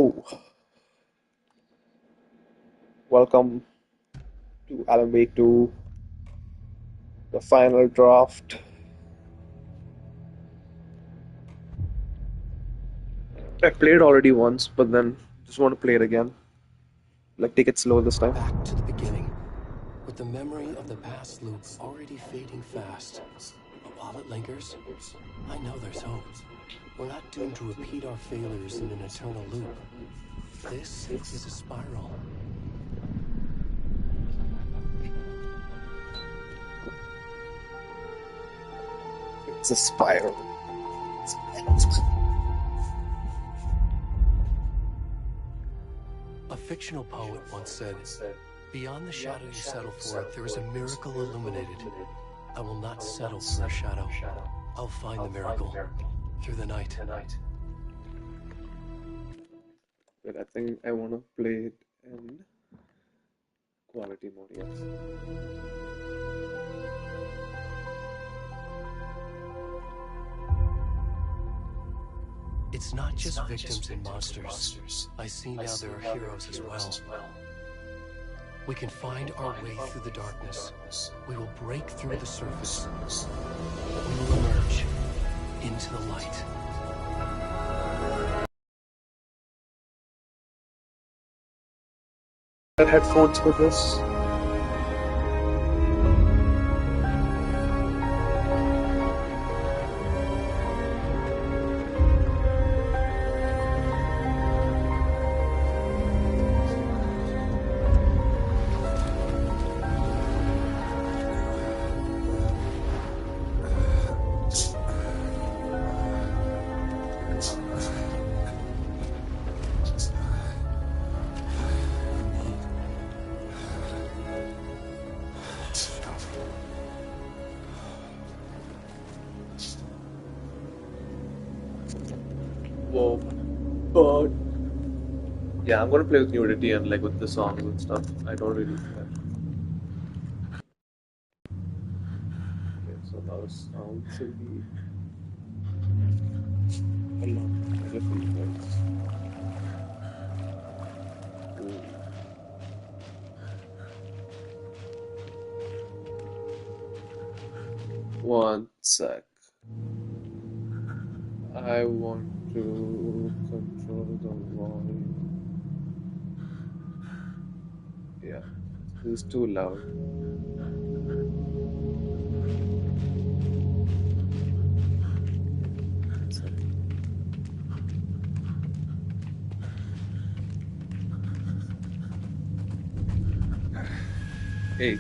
Yo, welcome to Alan Wake 2, the final draft. I played already once, but then just want to play it again. Like, take it slow this time. Back to the beginning, with the memory of the past loop already fading fast. But while it lingers, I know there's hope. We're not doomed to repeat our failures in an eternal loop. This is a spiral. It's a spiral. A fictional poet once said, "Beyond the shadow you settle for, there is a miracle illuminated. I will not settle for a shadow. I'll find the miracle through the night." But I think I want to play it in quality mode, yes. It's not just victims and monsters. I see now there are heroes as well. We can find our way through the darkness. We will break through the surface. We will emerge into the light. I had headphones for this. Whoa, but yeah, I'm gonna play with nudity and like with the songs and stuff. I don't really care. Okay, so now sounds will be a lot better for you guys. One sec. I want to control the volume. Yeah, this is too loud. One sec. Hey,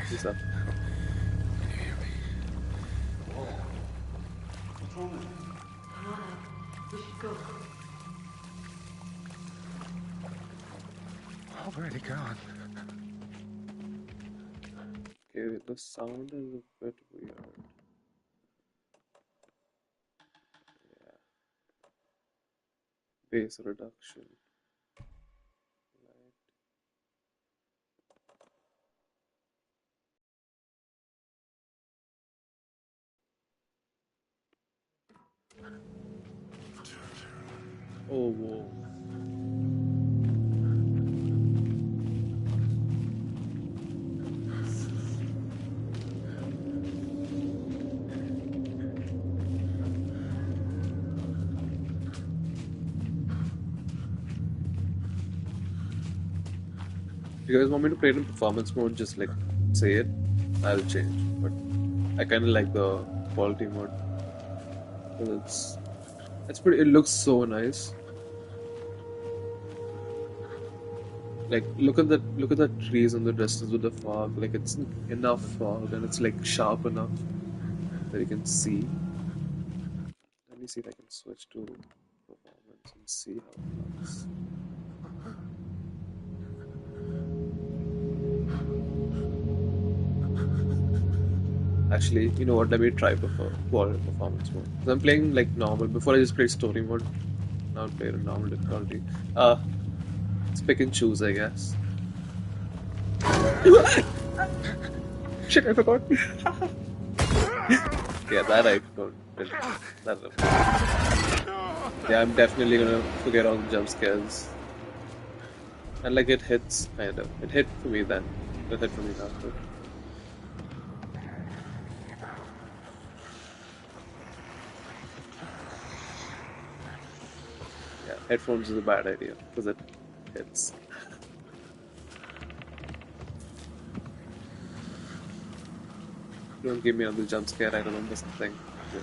what's up? Already gone. Okay, the sound is a bit weird. Yeah. Bass reduction. Oh, whoa. If you guys want me to play it in performance mode, just like say it, I'll change. But I kind of like the quality mode because it's pretty. It looks so nice. Like look at the trees in the distance with the fog. Like it's enough fog and it's like sharp enough that you can see. Let me see if I can switch to performance and see how it looks. Actually, you know what? Let me try performance mode. 'Cause I'm playing like normal. Before I just played story mode. Now I play in normal difficulty. Let's pick and choose, I guess. Shit, I forgot. Yeah, that I don't. That Yeah, I'm definitely gonna forget all the jump scares. And like it hits, kind of. It hit for me then. It hit for me now. But yeah, headphones is a bad idea because it hits. Don't give me another jump scare. I remember something. Yeah.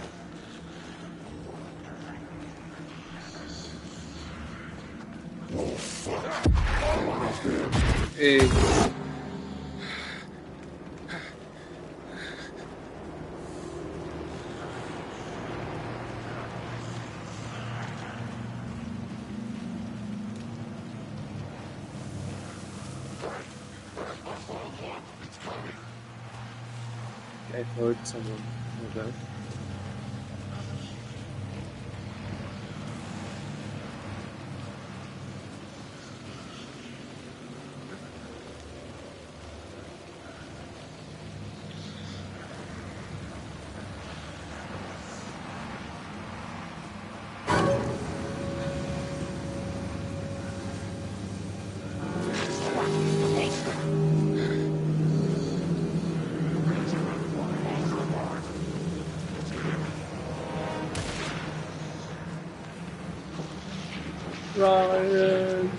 Hey. I heard someone over there. Ryan!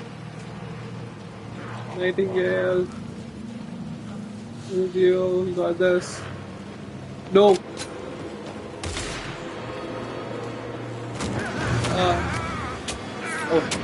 Nightingale! With you got this. No! Oh.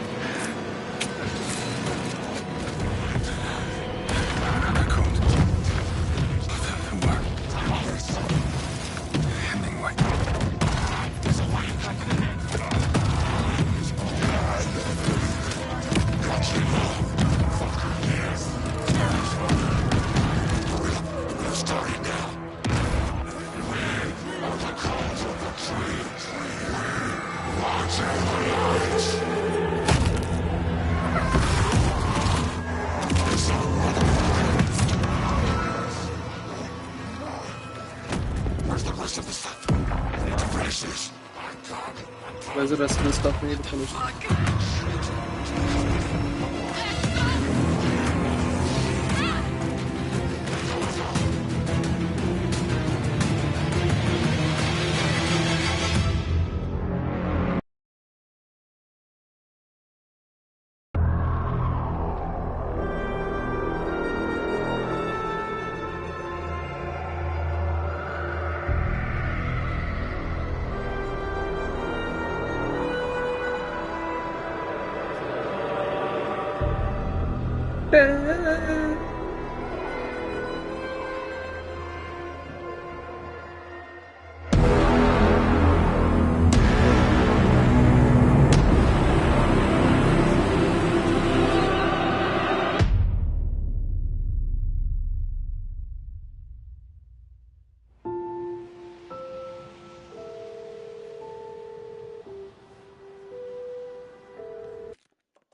Where's the rest of the stuff we need to finish?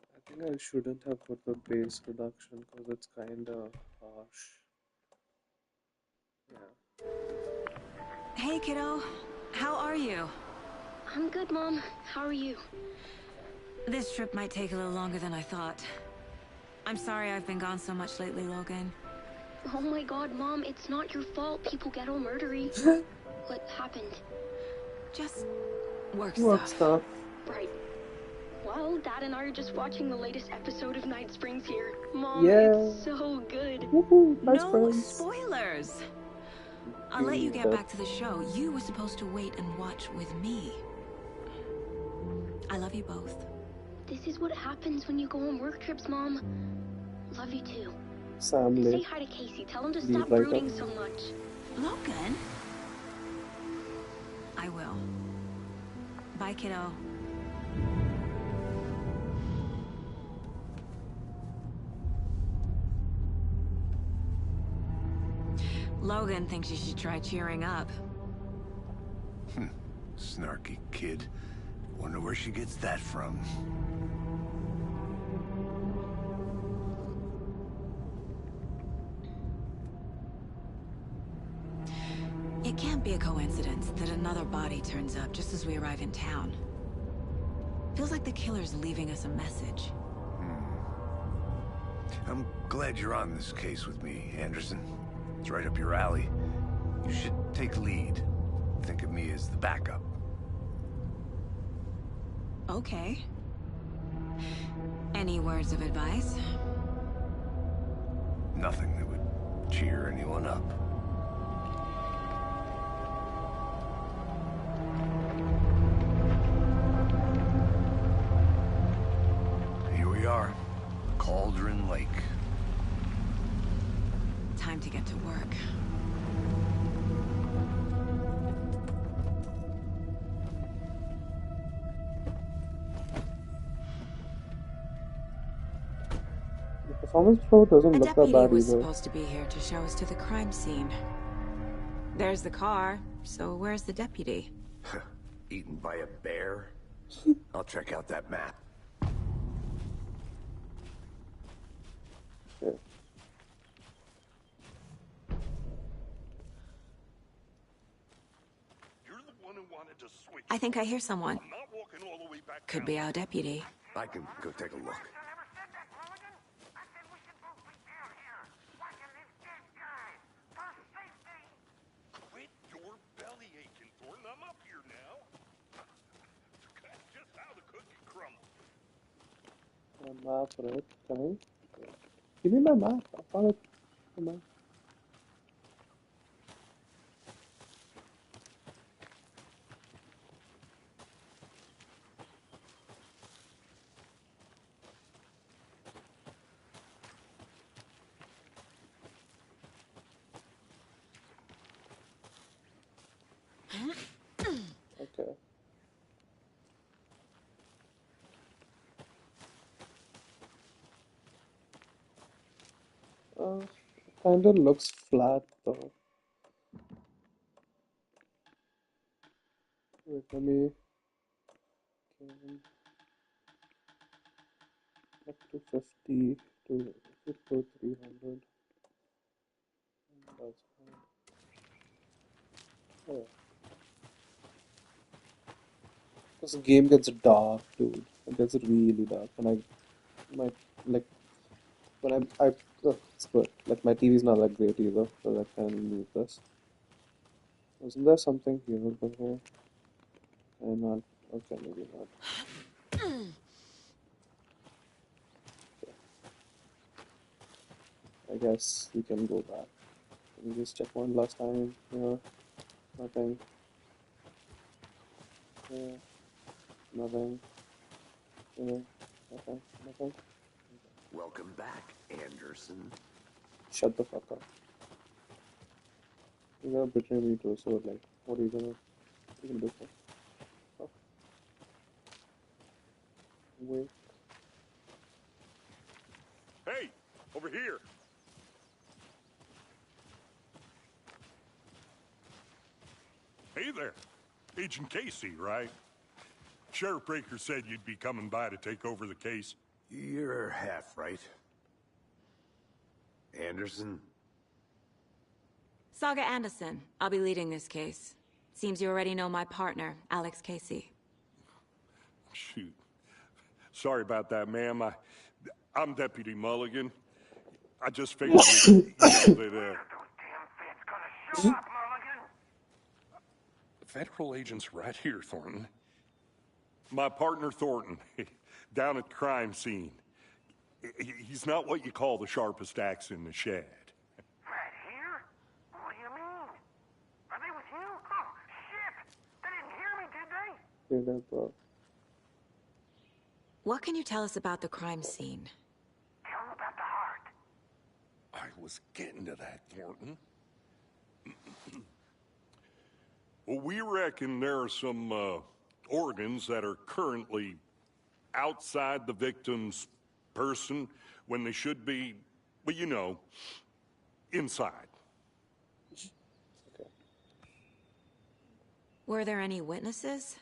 I think I shouldn't have put the base reduction because it's kinda harsh. Yeah. Hey, kiddo. How are you? I'm good, Mom. How are you? This trip might take a little longer than I thought. I'm sorry I've been gone so much lately, Logan. Oh my god, Mom, it's not your fault people get all murdery. What happened? Just work Work stuff. stuff. Right. Well, Dad and I are just watching the latest episode of Night Springs here. Mom, Yeah. it's so good. Woohoo! Nice No friends. spoilers. I'll let you get back to the show. You were supposed to wait and watch with me. I love you both. This is what happens when you go on work trips, Mom. Love you too. Sam Say Lake. hi to Casey. Tell him to Lead stop right brooding up. so much. Logan? I will. Bye, kiddo. Logan thinks you should try cheering up. Snarky kid. Wonder where she gets that from. It can't be a coincidence that another body turns up just as we arrive in town. Feels like the killer's leaving us a message. I'm glad you're on this case with me, Anderson. It's right up your alley. You should take lead. Think of me as the backup. Okay. Any words of advice? Nothing that would cheer anyone up. Here we are. Cauldron Lake. Time to get to work. The performance flow doesn't A look that deputy bad was either. supposed to be here to show us to the crime scene. There's the car, so where's the deputy? Eaten by a bear? I'll check out that map. Okay. You're the one who wanted to switch. I think I hear someone. I'm not walking all the way back Could down. be our deputy. I can go take a look. Quit your belly aching, Thornton. I'm up here now. That's just how the cookie crumbles. Map, right? Can I? Give me my map. I found it. The map. Okay. Kinda looks flat though. Wait, let me up to 50 to 300. That's fine. Oh. Because the game gets dark, dude. It gets really dark, and I might like when it's good. Like my TV's not that great either, so I can move this. Wasn't there something here over here? I'm not. Okay, maybe not. I guess we can go back. Let me just check one last time. Here, nothing. Here, nothing. Here, nothing. Nothing. Welcome back, Anderson. Shut the fuck up. You're gonna betray me too, so like, what are you gonna do for? Oh, wait. Hey, over here. Hey there. Agent Casey, right? Sheriff Breaker said you'd be coming by to take over the case. You're half right. Anderson? Saga Anderson. I'll be leading this case. Seems you already know my partner, Alex Casey. Shoot. Sorry about that, ma'am. I'm Deputy Mulligan. I just figured that, the federal agent's right here, Thornton. My partner, Thornton, down at the crime scene. He's not what you call the sharpest axe in the shed. Right here? What do you mean? Are they with you? Oh, shit! They didn't hear me, did they? Here they go. What can you tell us about the crime scene? Tell them about the heart. I was getting to that, Thornton. Well, we reckon there are some organs that are currently outside the victim's person when they should be, well, you know, inside. Okay. Were there any witnesses?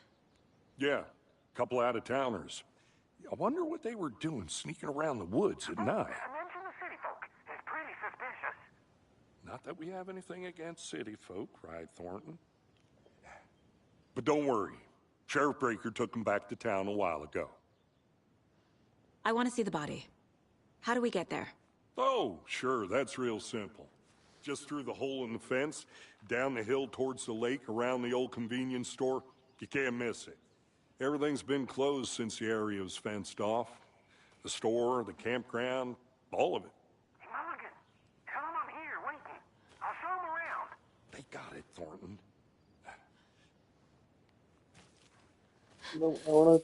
Yeah, a couple out-of-towners. I wonder what they were doing sneaking around the woods at night. Mention the city folk. It's pretty suspicious. Not that we have anything against city folk, right, Thornton? But don't worry. Sheriff Breaker took him back to town a while ago. I want to see the body. How do we get there? Oh, sure, that's real simple. Just through the hole in the fence, down the hill towards the lake, around the old convenience store. You can't miss it. Everything's been closed since the area was fenced off. The store, the campground, all of it. Hey, Mulligan, tell him I'm here waiting. I'll show him around. They got it, Thornton. No, I wanna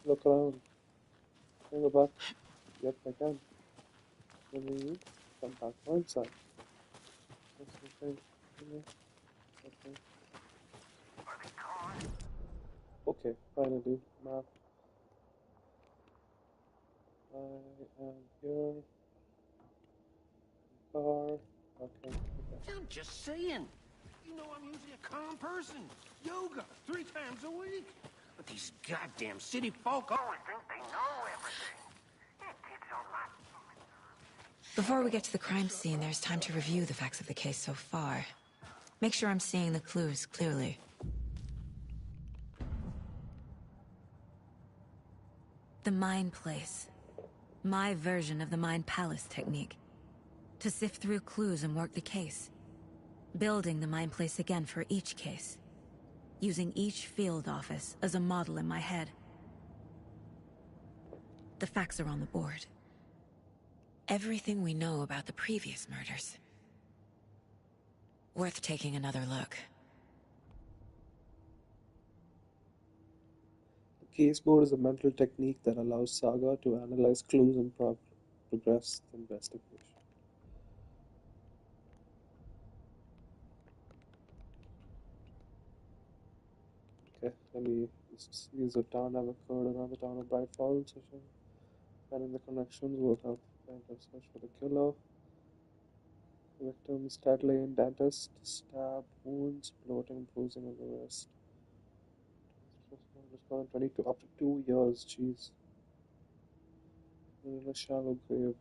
look around. Can I go back? Yep, I can. Let me come back inside. That's okay. Yeah, okay. Are they gone? Okay, finally, map. I am here. Car. Okay. I'm just saying. You know I'm usually a calm person. Yoga 3 times a week. But these goddamn city folk always think they know everything. It gets on my... Before we get to the crime scene, there's time to review the facts of the case so far. Make sure I'm seeing the clues clearly. The Mind Place. My version of the Mind Palace technique. To sift through clues and work the case. Building the Mind Place again for each case. Using each field office as a model in my head. The facts are on the board. Everything we know about the previous murders. Worth taking another look. The case board is a mental technique that allows Saga to analyze clues and progress the investigation. Okay, let me just use a town have occurred around the town of Bright Falls. Finding the connections will help find a search for the killer. Victims: Ted Lane, dentist, stab, wounds, bloating, bruising, and the rest. Responded 22 after 2 years. Jeez. In a shallow grave.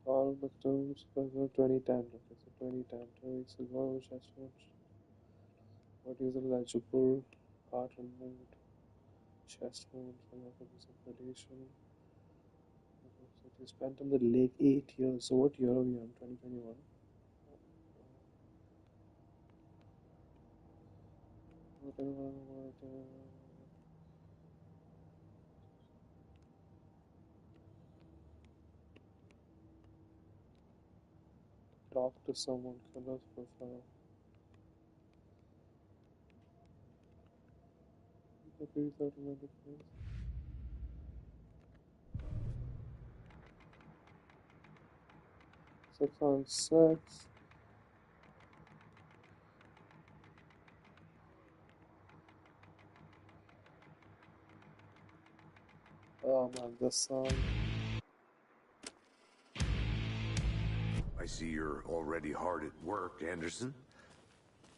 All victims, 2010. Okay, so 2010, 2 weeks ago, chest wounds. What is illegible? Heart removed. Chest wound for lack of circulation. So they spent in the lake 8 years. So what year are we on? 2021. Talk to someone. Colors profile. Please automatic. 6 on 6. Oh man, this song. I see you're already hard at work, Anderson.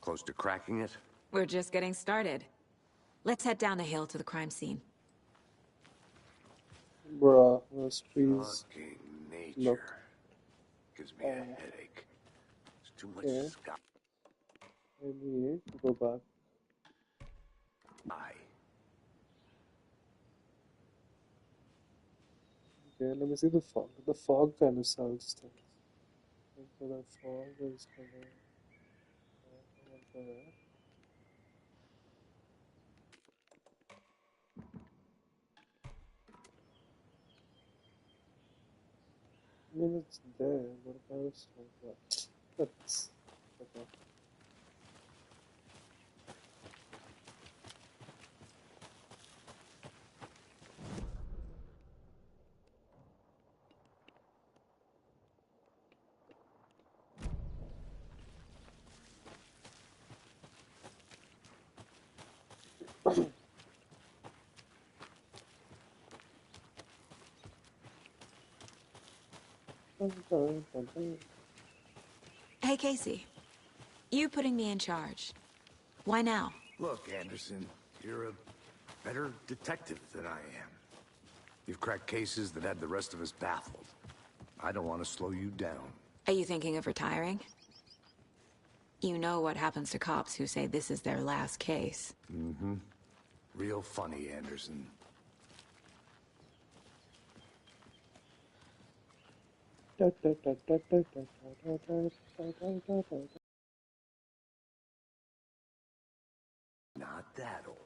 Close to cracking it? We're just getting started. Let's head down the hill to the crime scene. Bruh, those trees Fucking nature. look. Gives me a headache. There's too much Okay. sky. I need to go back. Okay, let me see the fog. The fog kind of sells things. So that fog is kind of there. I mean, it's there, but I was like that. That's okay. Hey, Casey. You putting me in charge. Why now? Look, Anderson, you're a better detective than I am. You've cracked cases that had the rest of us baffled. I don't want to slow you down. Are you thinking of retiring? You know what happens to cops who say this is their last case. Mm-hmm. Real funny, Anderson. Not that old.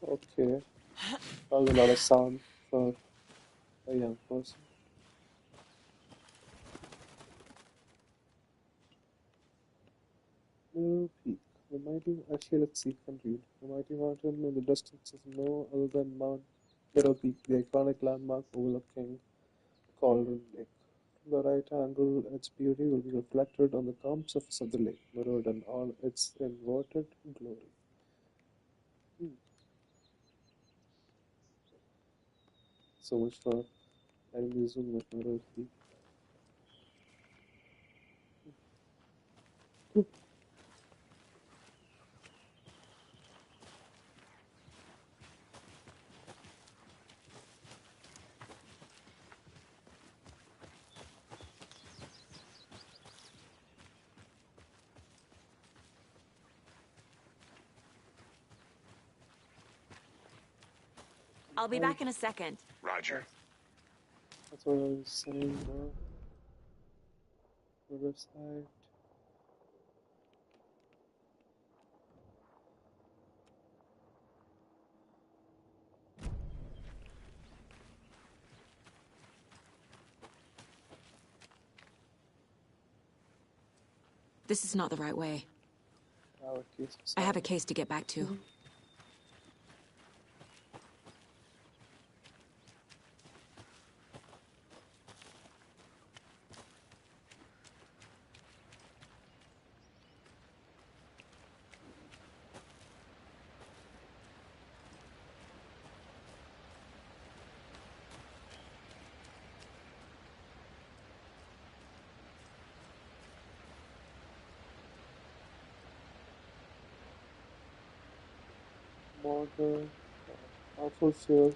Okay, that was a lot of sound for a young person. No peak. The mighty. Actually, let's see. Can read. The mighty mountain in the distance is no other than Mount Meadow Peak, the iconic landmark overlooking Cauldron Lake. From the right angle, its beauty will be reflected on the calm surface of the lake, mirrored in all its inverted glory. So much for letting me zoom with mirror peak. I'll be back in a second. Roger. That's what I was saying. Riverside. This is not the right way. Our case I have a case to get back to. Modern, powerful fear.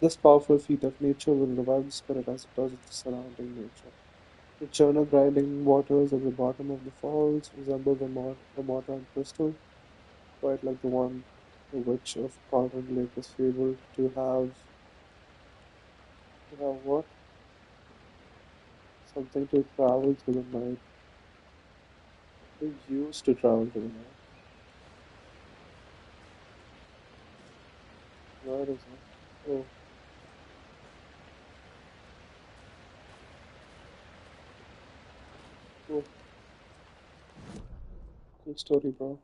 This powerful feat of nature will revive the spirit as it does its surrounding nature. The churner grinding waters at the bottom of the falls resemble the mortar and pestle, quite like the one the witch of Cauldron Lake is fabled to have what? Something to travel through the night. They used to travel through the night. Where is it? Oh, cool. Cool story, bro.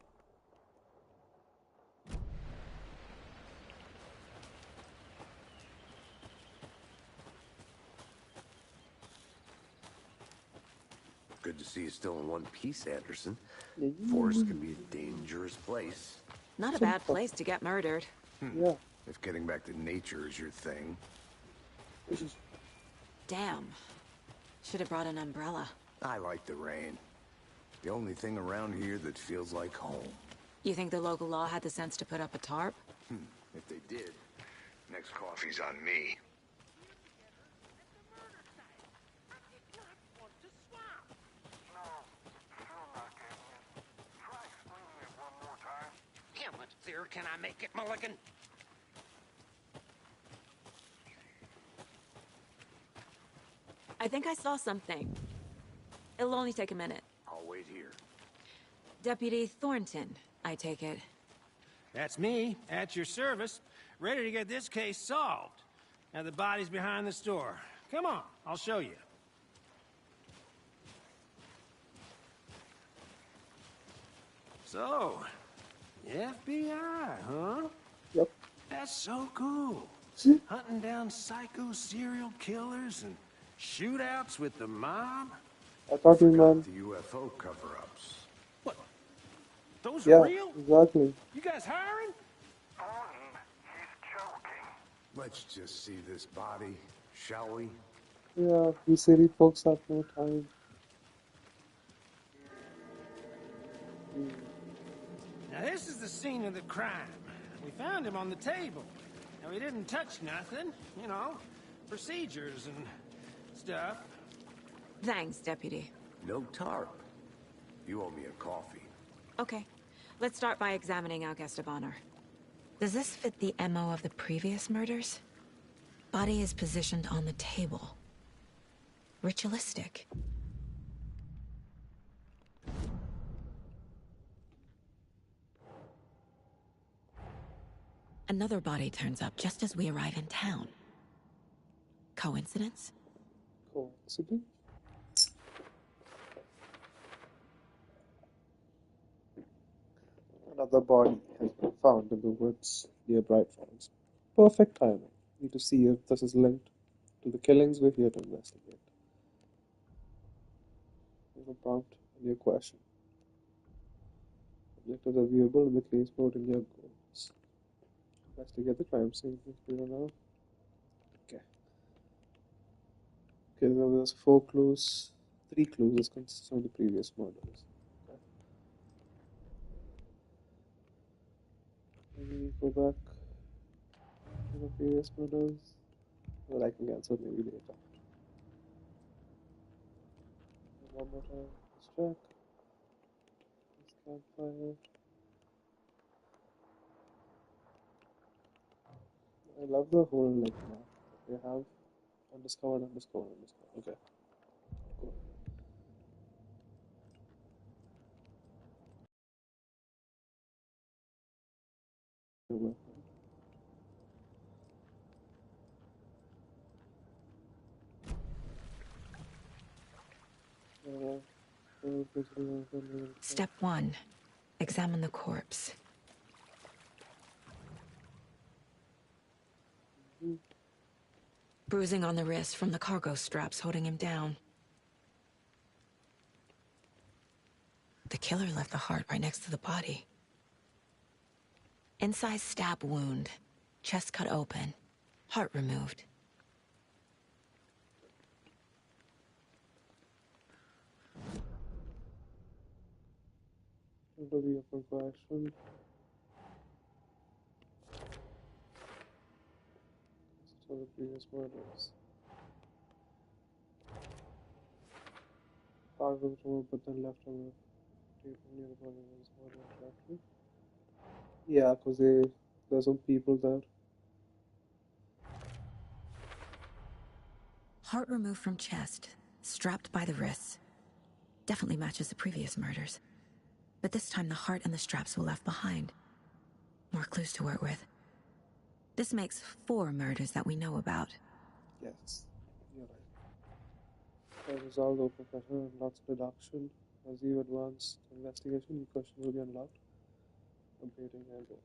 Good to see you still in one piece, Anderson. Yeah, Forest can be a dangerous place. Not a bad place to get murdered. yeah. If getting back to nature is your thing. Damn. Should have brought an umbrella. I like the rain. The only thing around here that feels like home. You think the local law had the sense to put up a tarp? If they did, next coffee's on me. How much clearer can I make it, Mulligan? I think I saw something. It'll only take a minute. I'll wait here. Deputy Thornton, I take it. That's me, at your service, ready to get this case solved. Now the body's behind the store. Come on, I'll show you. So, FBI, huh? Yep. That's so cool. Hunting down psycho serial killers and shootouts with the mob? I thought you meant. The UFO cover-ups. What? Those Yeah, are real? exactly. You guys hiring? Let's just see this body, shall we? Yeah, we city folks have no time. Now this is the scene of the crime. We found him on the table. And we didn't touch nothing, you know. procedures and stuff. Thanks, Deputy. No tarp. You owe me a coffee. Okay, let's start by examining our guest of honor. Does this fit the MO of the previous murders? Body is positioned on the table. Ritualistic. Another body turns up just as we arrive in town. Coincidence? Coincidence? Another body has been found in the woods near Bright Falls. Perfect timing. Need to see if this is linked to the killings we're here to investigate. There's a prompt and your question. Objectives are viewable in the case mode in your goals. Investigate the crime scene. Now. Okay. Okay, so there's 4 clues. 3 clues is consistent with the previous murders. Okay. Maybe go back to the previous murders. Well, I can answer maybe later. One more time. Let's check. This campfire. I love the whole like map that they have. Undiscovered. Okay. Cool. Step 1. Examine the corpse. Bruising on the wrist from the cargo straps holding him down. The killer left the heart right next to the body. Incised stab wound. Chest cut open. Heart removed. Under the upper question. So the previous murders. Cargo was removed but then left on the table near the body was murdered directly. Yeah, because there's some people there. Heart removed from chest, strapped by the wrists. Definitely matches the previous murders. But this time the heart and the straps were left behind. More clues to work with. This makes 4 murders that we know about. Yes, you're right. The resolved open pressure and lots of deduction. As you advance the investigation, your questions will be unlocked. Updating and goals.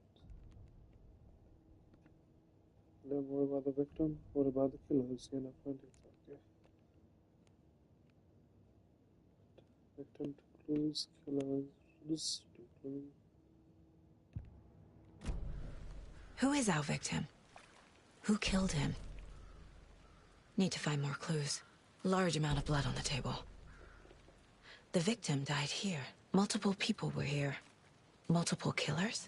Learn more about the victim, more about the killers, you're not finding some. Okay. Victim 2 clues, killers 2 clues. Who is our victim? Who killed him? Need to find more clues. Large amount of blood on the table. The victim died here. Multiple people were here. Multiple killers?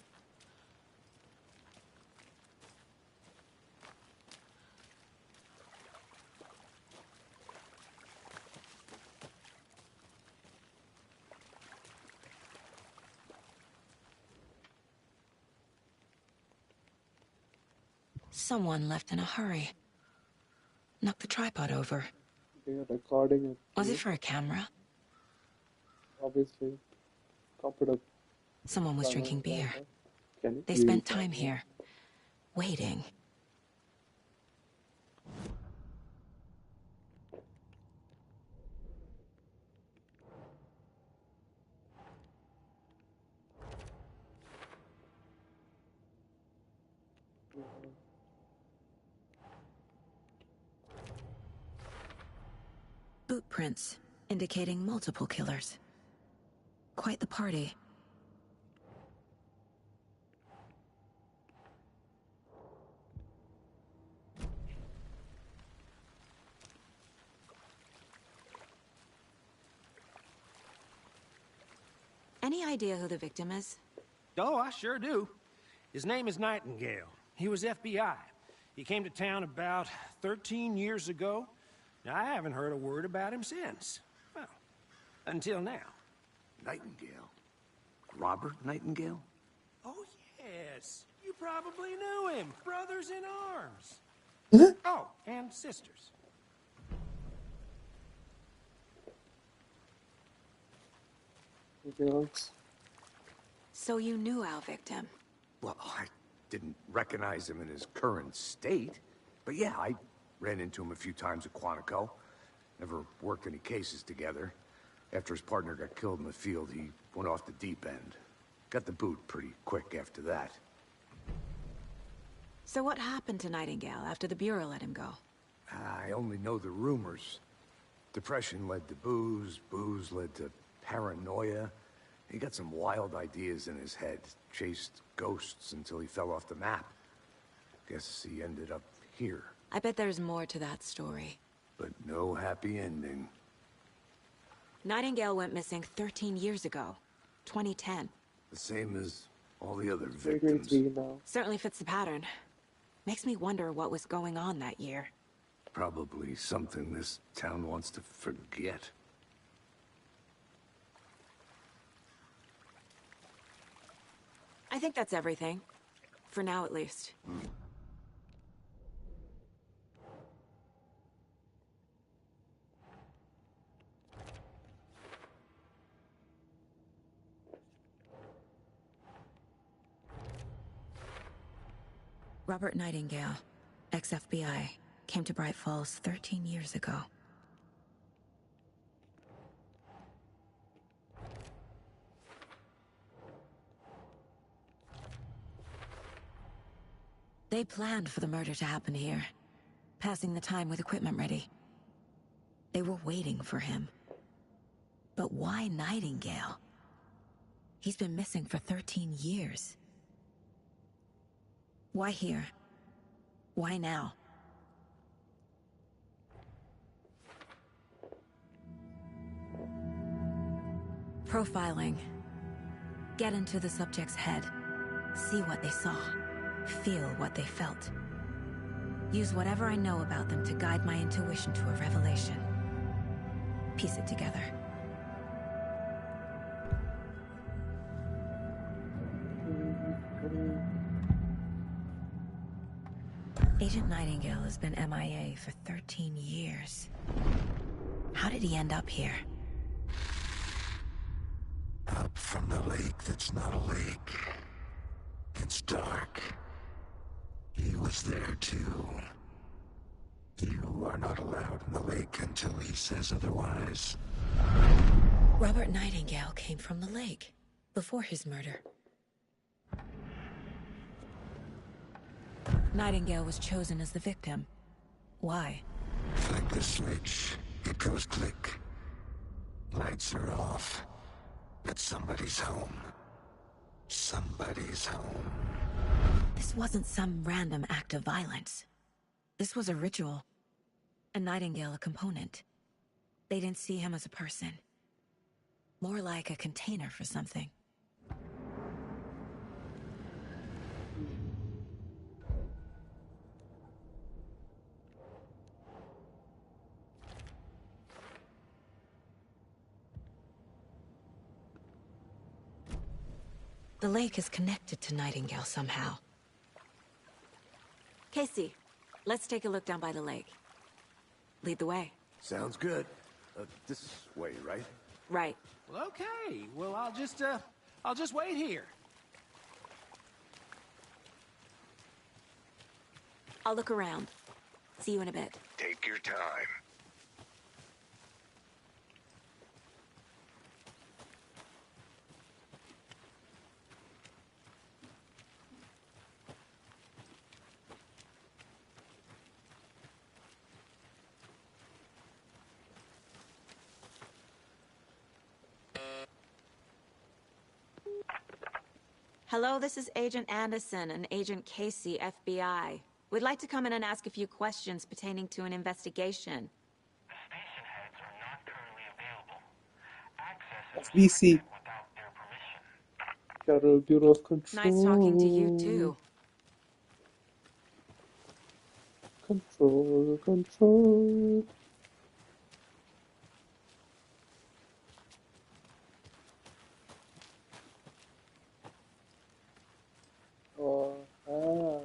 Someone left in a hurry. Knocked the tripod over. They are recording it. Was it for a camera? Obviously. Computer. Someone was drinking beer. Can it They really spent count? time here, waiting. Boot prints, indicating multiple killers. Quite the party. Any idea who the victim is? Oh, I sure do. His name is Nightingale. He was FBI. He came to town about 13 years ago. Now, I haven't heard a word about him since. Well, until now. Nightingale? Robert Nightingale? Oh, yes. You probably knew him. Brothers in arms. Oh, and sisters. Anything else? So you knew our victim? Well, I didn't recognize him in his current state. But yeah, I ran into him a few times at Quantico. Never worked any cases together. After his partner got killed in the field, he went off the deep end. Got the boot pretty quick after that. So what happened to Nightingale after the Bureau let him go? I only know the rumors. Depression led to booze, booze led to paranoia. He got some wild ideas in his head, chased ghosts until he fell off the map. Guess he ended up here. I bet there's more to that story. But no happy ending. Nightingale went missing 13 years ago. 2010. The same as all the other Very great victims. to you now. Certainly fits the pattern. Makes me wonder what was going on that year. Probably something this town wants to forget. I think that's everything. For now, at least. Robert Nightingale, ex-FBI, came to Bright Falls 13 years ago. They planned for the murder to happen here, passing the time with equipment ready. They were waiting for him. But why Nightingale? He's been missing for 13 years. Why here? Why now? Profiling. Get into the subject's head. See what they saw. Feel what they felt. Use whatever I know about them to guide my intuition to a revelation. Piece it together. Agent Nightingale has been MIA for 13 years. How did he end up here? Up from the lake that's not a lake. It's dark. He was there too. You are not allowed in the lake until he says otherwise. Robert Nightingale came from the lake, before his murder. Nightingale was chosen as the victim. Why? Flick the switch, it goes click. Lights are off. But somebody's home. Somebody's home. This wasn't some random act of violence. This was a ritual. And Nightingale a component. They didn't see him as a person. More like a container for something. The lake is connected to Nightingale somehow. Casey, let's take a look down by the lake. Lead the way. Sounds good. This way, right? Right. Well, okay. Well, I'll just wait here. I'll look around. See you in a bit. Take your time. Hello, this is Agent Anderson and Agent Casey, FBI. We'd like to come in and ask a few questions pertaining to an investigation. The station heads are not currently available. Access is FBC. restricted without their permission. Federal Bureau of Control. Nice talking to you, too. Control, control. Oh, ah.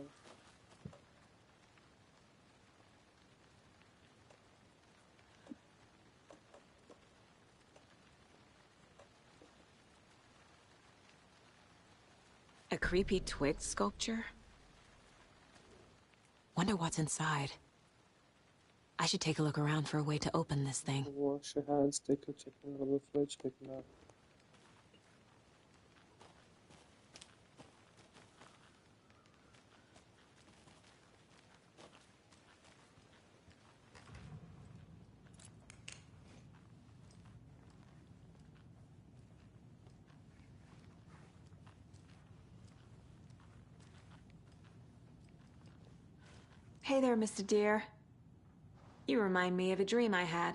A creepy twig sculpture? Wonder what's inside. I should take a look around for a way to open this thing. Wash your hands, take a chicken out of the fridge, take it out. Hey there, Mr. Deer. You remind me of a dream I had.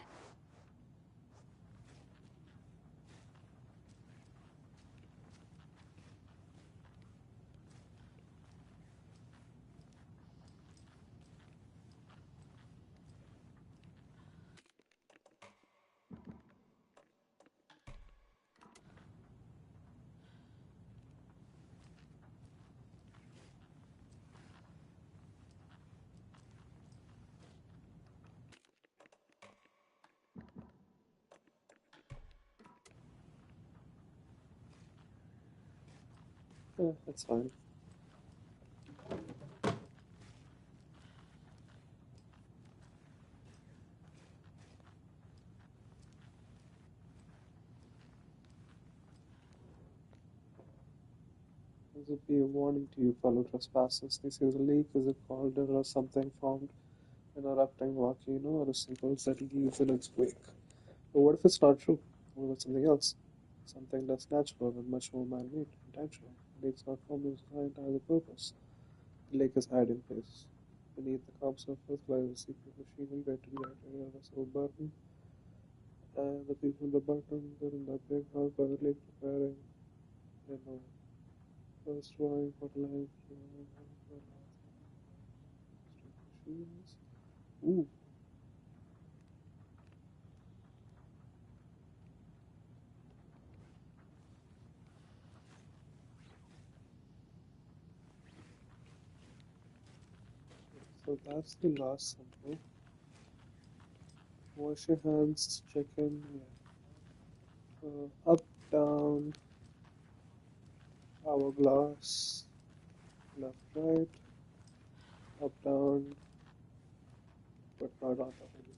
Yeah, that's fine. This would be a warning to you, fellow trespassers. This is a leak, is a cauldron or something formed an erupting volcano or a single that leaves in its wake. But what if it's not true? What about something else? Something less natural and much more man-made, intentional. The lake's not formed designed to have a purpose. The lake is hiding place. Beneath the calm surface lies a secret machinery ready to be activated as a button. And the people in the button, they're in that big house by the lake preparing, you know, first drawing for life, machines. Ooh. So that's the last symbol. Wash your hands, check in, yeah. Up, down, hourglass, left, right, up, down, but not on top of it.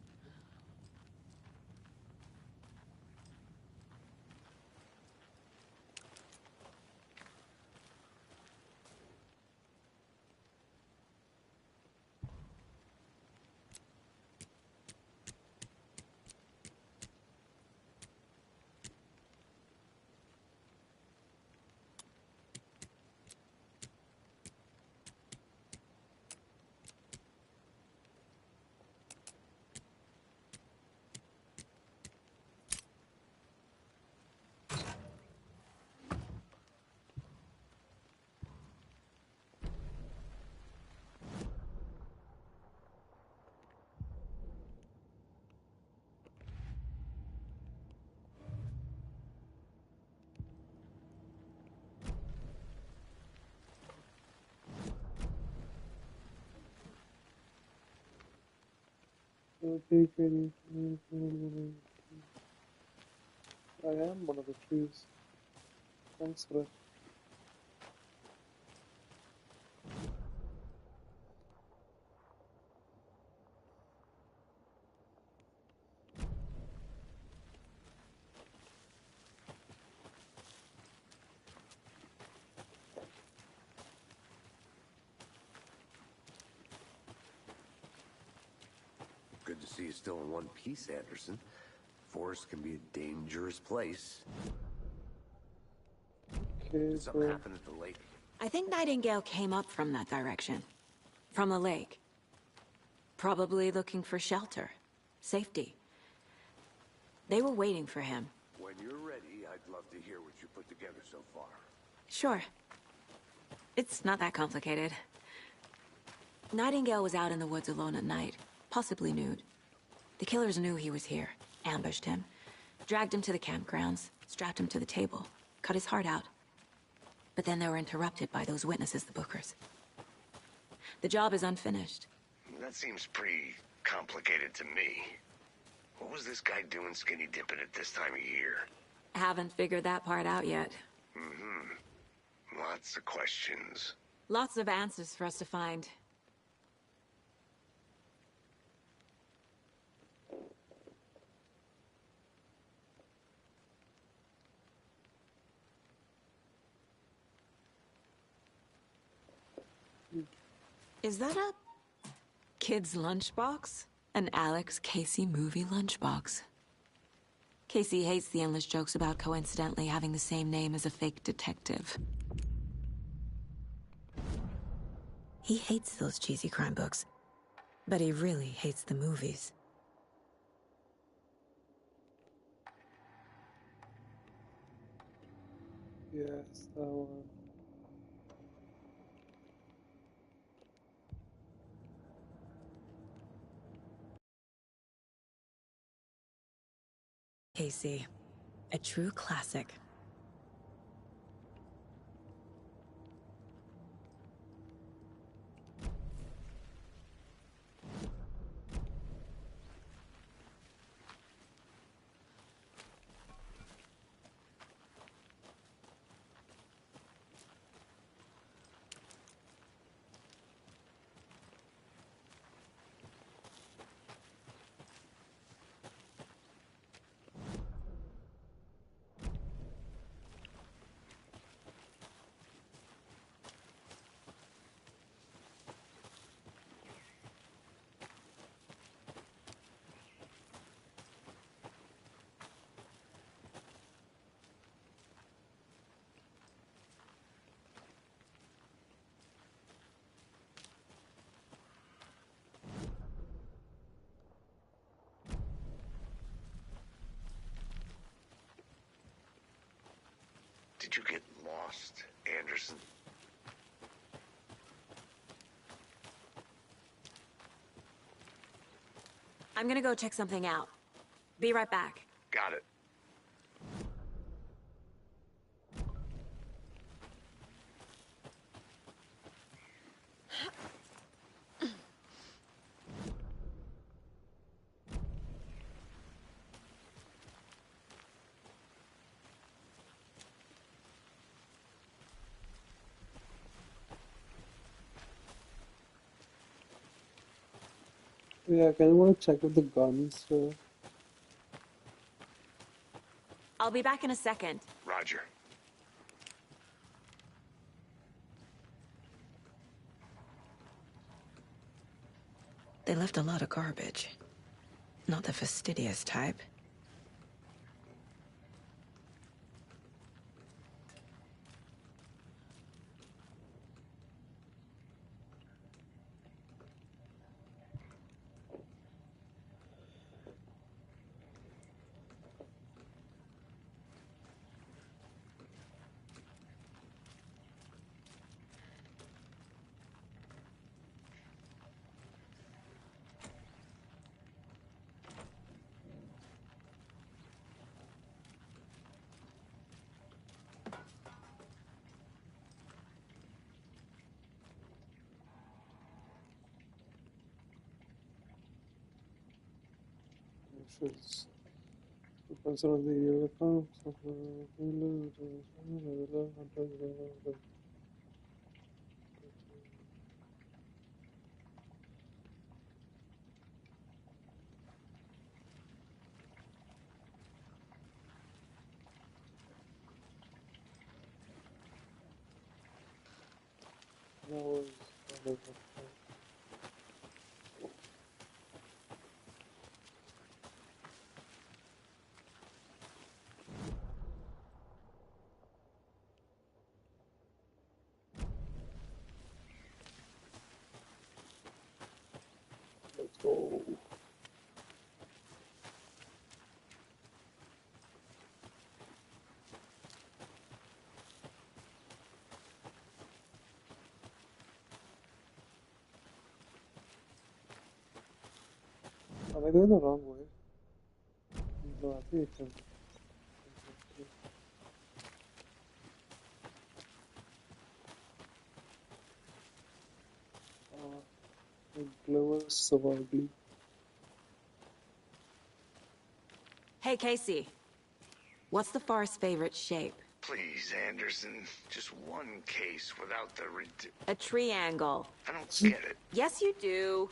I am one of the trees. Thanks for it. Good to see you still in one piece, Anderson. Forest can be a dangerous place. Okay, Did something so happen at the lake? I think Nightingale came up from that direction. From the lake. Probably looking for shelter. Safety. They were waiting for him. When you're ready, I'd love to hear what you put together so far. Sure. It's not that complicated. Nightingale was out in the woods alone at night, possibly nude. The killers knew he was here, ambushed him, dragged him to the campgrounds, strapped him to the table, cut his heart out. But then they were interrupted by those witnesses, the Bookers. The job is unfinished. That seems pretty complicated to me. What was this guy doing skinny dipping at this time of year? Haven't figured that part out yet. Lots of questions. Lots of answers for us to find. Is that a kid's lunchbox? An Alex Casey movie lunchbox. Casey hates the endless jokes about coincidentally having the same name as a fake detective. He hates those cheesy crime books, but he really hates the movies. Yes, that one. Casey, a true classic. Did you get lost, Anderson? I'm gonna go check something out. Be right back. Got it. Yeah, I kind of want to check out the gun store. I'll be back in a second. Roger. They left a lot of garbage. Not the fastidious type. Shows depends on the year it comes. Let's go. Am I going the wrong way? No, I think it's the glow is so ugly. Hey, Casey. What's the far's favorite shape? Please, Anderson. Just one case without the A triangle. I don't get it. Yes, you do.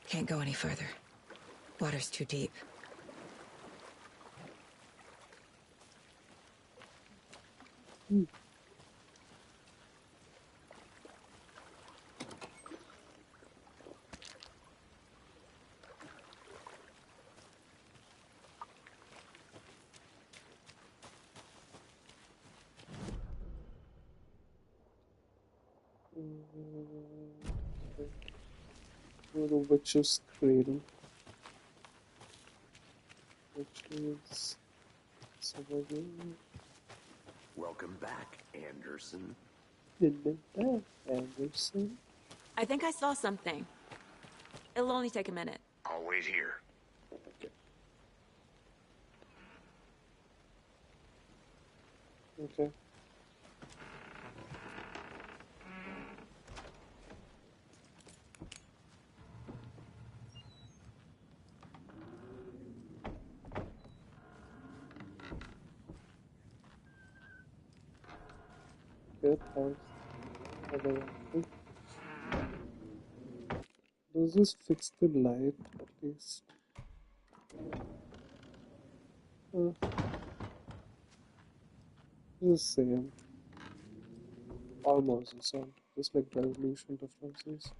Can't go any further. Water's too deep. Go to Witch's Cradle, which is somewhere here. Welcome back, Anderson. Anderson. I think I saw something. It'll only take a minute. I'll wait here. Okay. Good, thanks. Does this fix the light at least? It's the same. Almost the same. Just like resolution differences.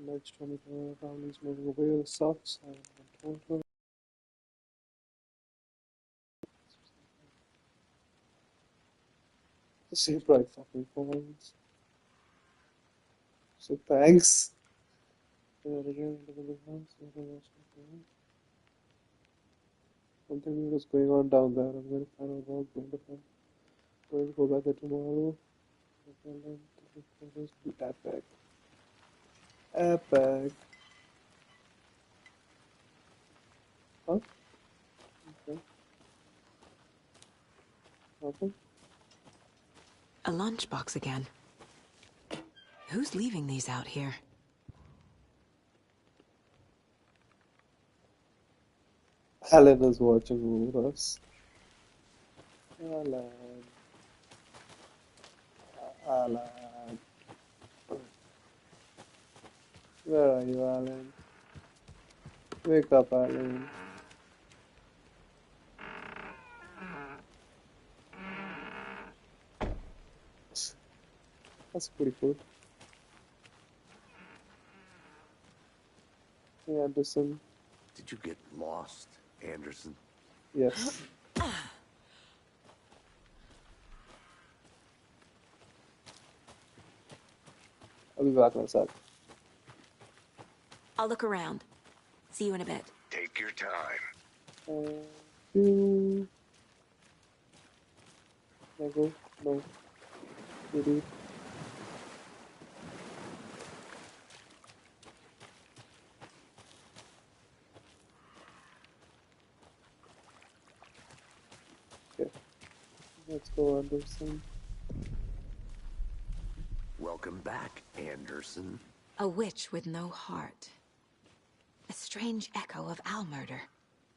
Lights from the families moving away the socks and the same bright fucking phones. So thanks. Something weird is going on down there. I'm going to find out what's going on. I'm going to go back there tomorrow. Epic. Epic. Huh? Okay. Nothing? A lunchbox again. Who's leaving these out here? Alan is watching over us. Alan. Alan. Where are you, Alan? Wake up, Alan. That's pretty cool. Hey, Anderson. Did you get lost, Anderson? Yes. I'll be back in a sec. I'll look around. See you in a bit. Take your time. You... Can I go? No. Maybe. Okay. Let's go, Anderson. Welcome back, Anderson. A witch with no heart. A strange echo of owl murder.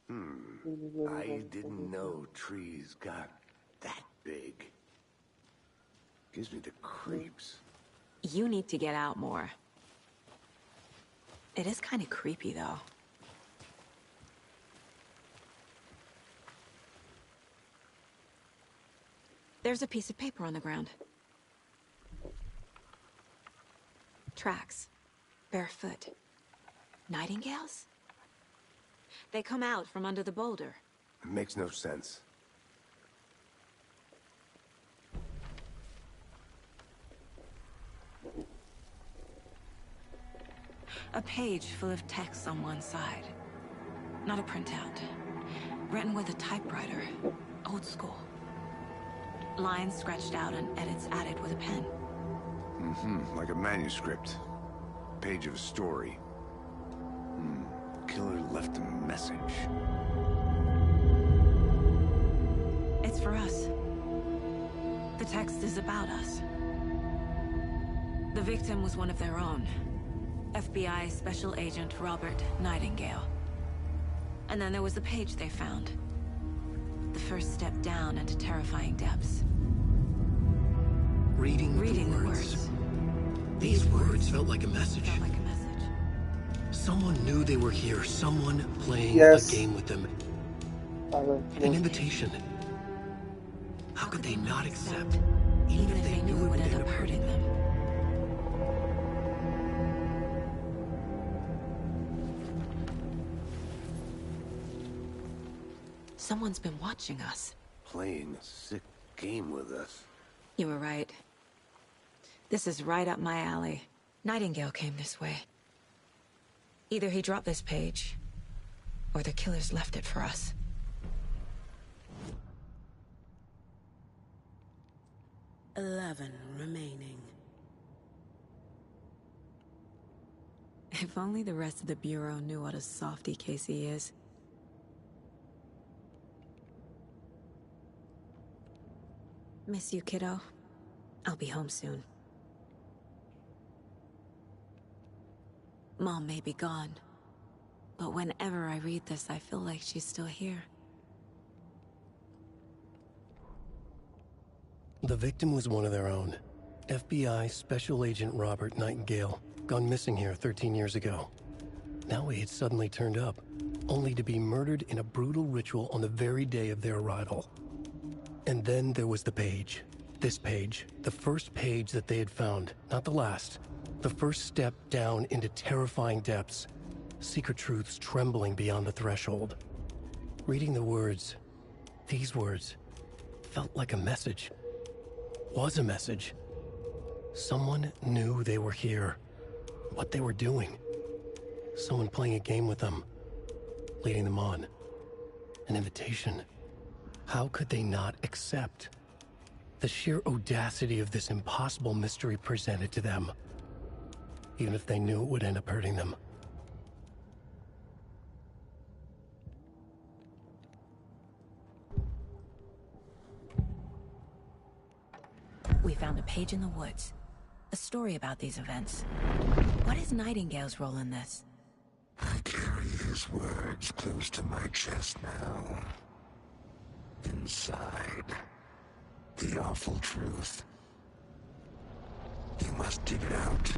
I didn't know trees got that big. Gives me the creeps. You need to get out more. It is kind of creepy, though. There's a piece of paper on the ground. Tracks. Barefoot. Nightingales? They come out from under the boulder. It makes no sense. A page full of text on one side. Not a printout. Written with a typewriter. Old school. Lines scratched out and edits added with a pen. Mm-hmm, like a manuscript. Page of a story. Killer left a message. It's for us. The text is about us. The victim was one of their own. FBI Special Agent Robert Nightingale. And then there was the page they found. The first step down into terrifying depths. Reading the words. These words felt like a message. Felt like a message. Someone knew they were here. Someone playing Yes. a game with them. An invitation. How could they not accept, even if they knew it would end up hurting them? Someone's been watching us. Playing a sick game with us. You were right. This is right up my alley. Nightingale came this way. Either he dropped this page, or the killers left it for us. "11 remaining. If only the rest of the Bureau knew what a softy Casey is. Miss you, kiddo. I'll be home soon. Mom may be gone, but whenever I read this, I feel like she's still here. The victim was one of their own. FBI Special Agent Robert Nightingale, gone missing here 13 years ago. Now he had suddenly turned up, only to be murdered in a brutal ritual on the very day of their arrival. And then there was the page. This page, the first page that they had found, not the last. The first step down into terrifying depths. Secret truths trembling beyond the threshold. Reading the words, these words, felt like a message. Was a message. Someone knew they were here. What they were doing. Someone playing a game with them. Leading them on. An invitation. How could they not accept? The sheer audacity of this impossible mystery presented to them. Even if they knew it would end up hurting them. We found a page in the woods. A story about these events. What is Nightingale's role in this? I carry his words close to my chest now. Inside, the awful truth. You must dig it out.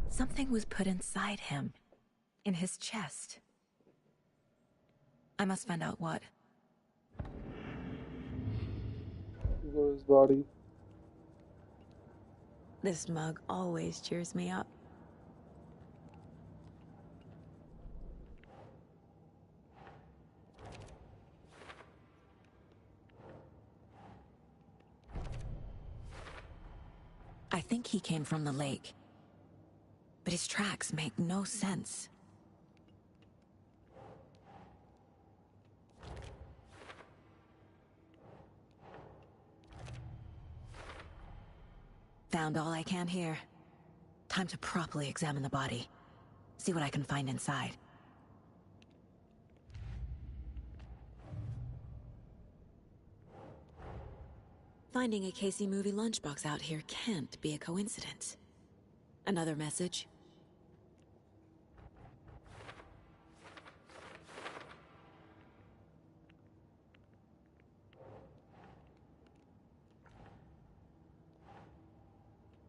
Something was put inside him. In his chest. I must find out what. Over his body. This mug always cheers me up. I think he came from the lake. But his tracks make no sense. Found all I can here. Time to properly examine the body. See what I can find inside. Finding a Casey movie lunchbox out here can't be a coincidence. Another message.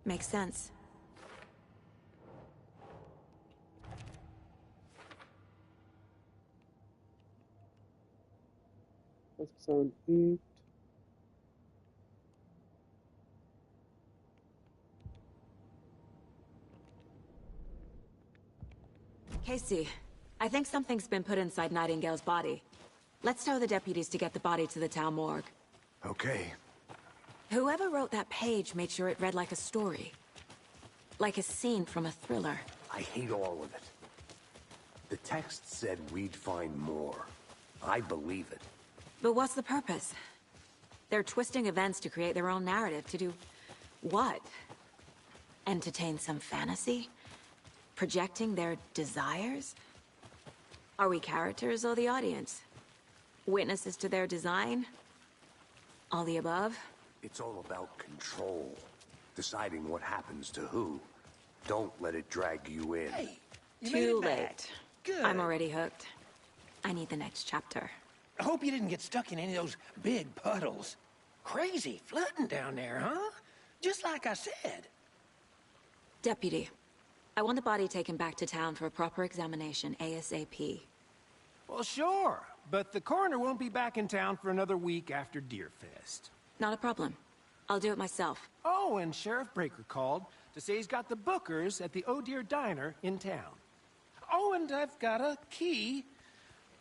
Makes sense. Let's 7, 8. Casey, I think something's been put inside Nightingale's body. Let's tell the deputies to get the body to the town morgue. Okay. Whoever wrote that page made sure it read like a story. Like a scene from a thriller. I hate all of it. The text said we'd find more. I believe it. But what's the purpose? They're twisting events to create their own narrative. To do what? Entertain some fantasy? Projecting their desires? Are we characters or the audience? Witnesses to their design? All the above? It's all about control. Deciding what happens to who. Don't let it drag you in. Hey, you made Too it back. late. Good. I'm already hooked. I need the next chapter. I hope you didn't get stuck in any of those big puddles. Crazy flooding down there, huh? Just like I said. Deputy, I want the body taken back to town for a proper examination ASAP. Well, sure. But the coroner won't be back in town for another week after Deerfest. Not a problem. I'll do it myself. Oh, and Sheriff Breaker called to say he's got the bookers at the Oh Dear Diner in town. Oh, and I've got a key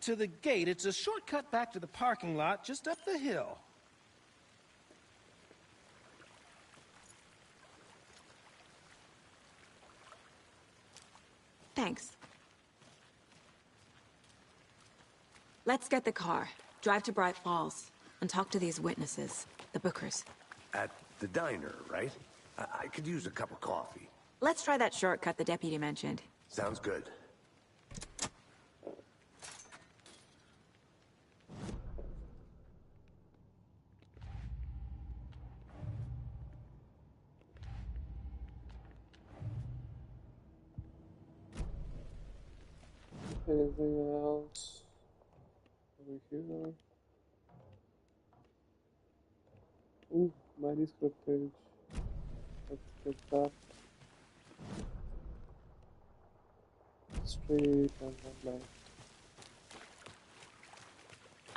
to the gate. It's a shortcut back to the parking lot just up the hill. Thanks. Let's get the car, drive to Bright Falls, and talk to these witnesses, the bookers. At the diner, right? I could use a cup of coffee. Let's try that shortcut the deputy mentioned. Sounds good. Anything else over here? Ooh, manuscript page. Let's get that straight and one line.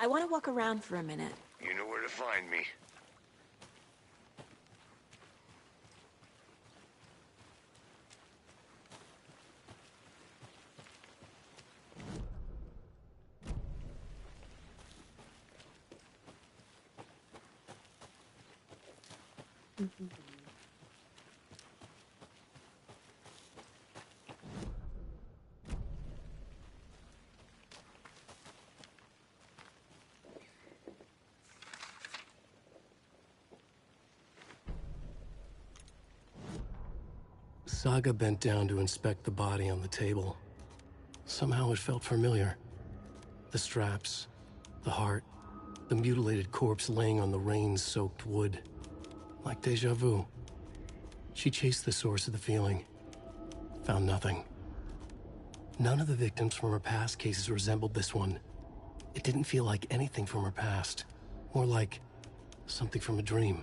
I want to walk around for a minute. You know where to find me. Saga bent down to inspect the body on the table. Somehow it felt familiar. The straps, the heart, the mutilated corpse laying on the rain-soaked wood. Like deja vu. She chased the source of the feeling. Found nothing. None of the victims from her past cases resembled this one. It didn't feel like anything from her past. More like something from a dream.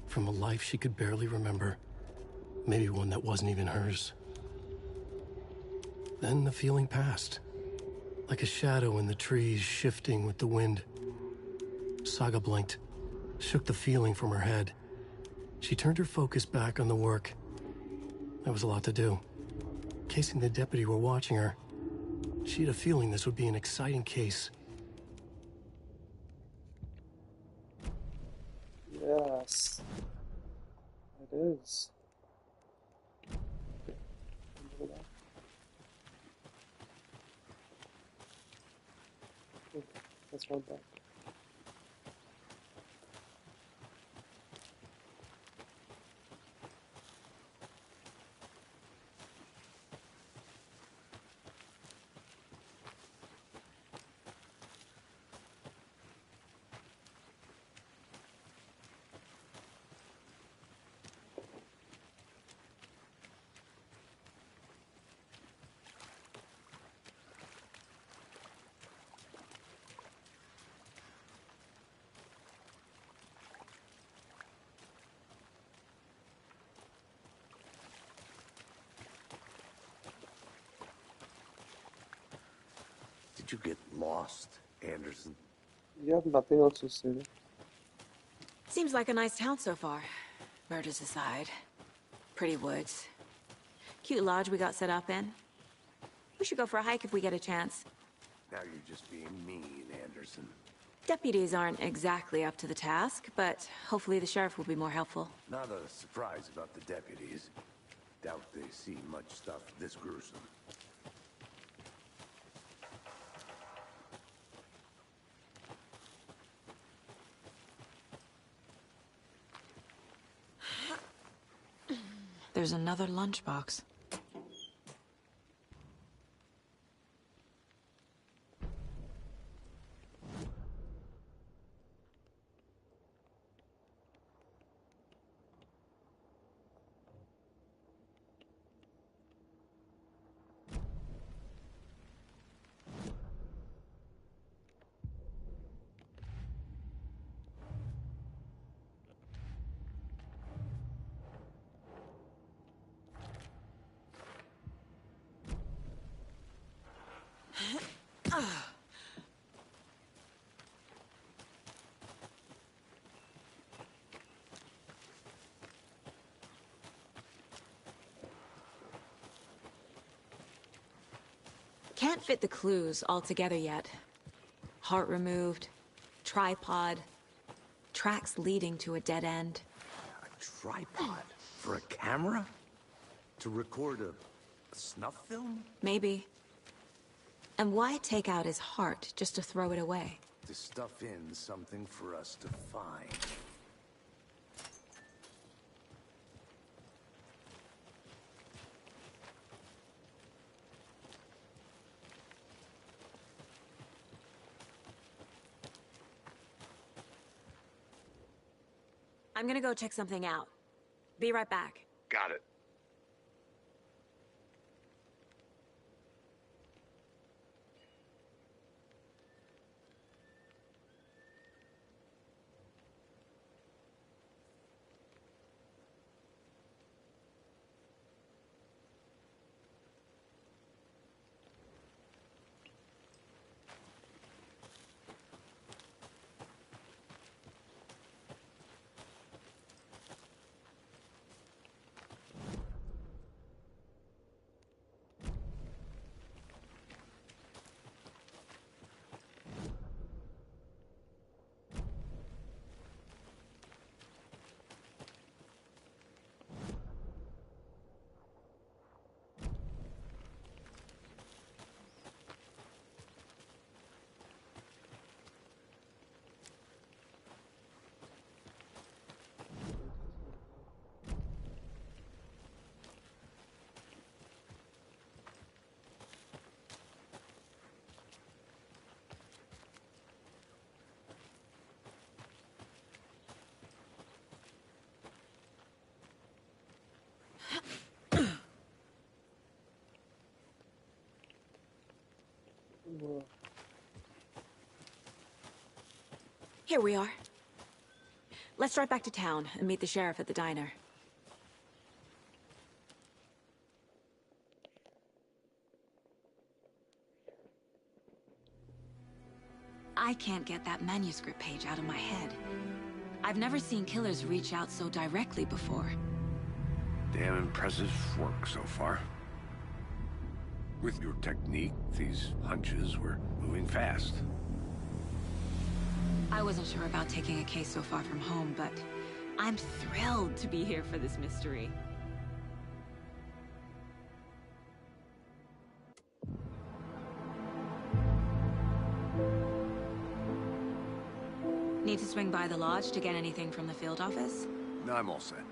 From a life she could barely remember. Maybe one that wasn't even hers. Then the feeling passed. Like a shadow in the trees shifting with the wind. Saga blinked, shook the feeling from her head. She turned her focus back on the work. There was a lot to do. Casey and the deputy were watching her. She had a feeling this would be an exciting case. Yes, it is. Okay. Let's run back. Did you get lost, Anderson? You have nothing else to say. Seems like a nice town so far. Murders aside. Pretty woods. Cute lodge we got set up in. We should go for a hike if we get a chance. Now you're just being mean, Anderson. Deputies aren't exactly up to the task, but hopefully the sheriff will be more helpful. Not a surprise about the deputies. Doubt they see much stuff this gruesome. There's another lunchbox. Can't fit the clues all together yet. Heart removed, tripod, tracks leading to a dead end. A tripod? For a camera? To record a snuff film? Maybe. And why take out his heart just to throw it away? To stuff in something for us to find. I'm gonna go check something out. Be right back. Got it. Here we are. Let's drive back to town and meet the sheriff at the diner. I can't get that manuscript page out of my head. I've never seen killers reach out so directly before. Damn impressive work so far. With your technique, these hunches were moving fast. I wasn't sure about taking a case so far from home, but I'm thrilled to be here for this mystery. Need to swing by the lodge to get anything from the field office? No, I'm all set.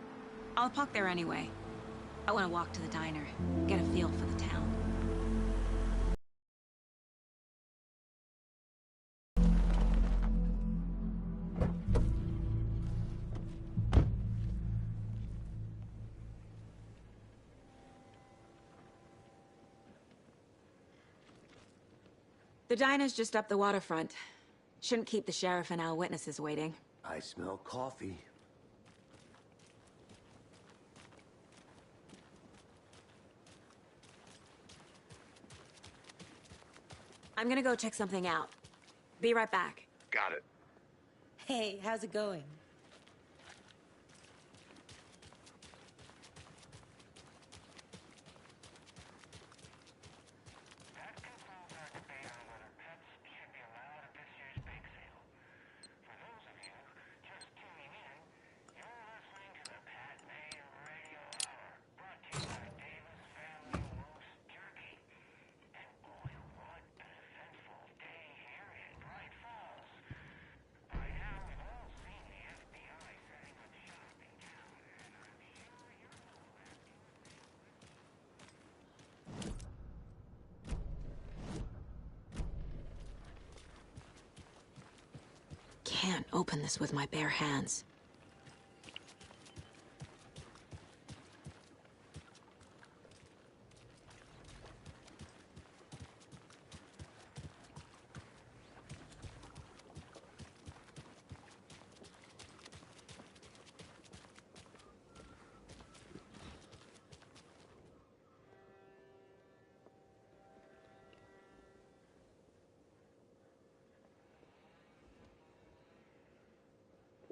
I'll park there anyway. I want to walk to the diner, get a feel for the town. The diner's just up the waterfront. Shouldn't keep the sheriff and our witnesses waiting. I smell coffee. I'm gonna go check something out. Be right back. Got it. Hey, how's it going? can't open this with my bare hands.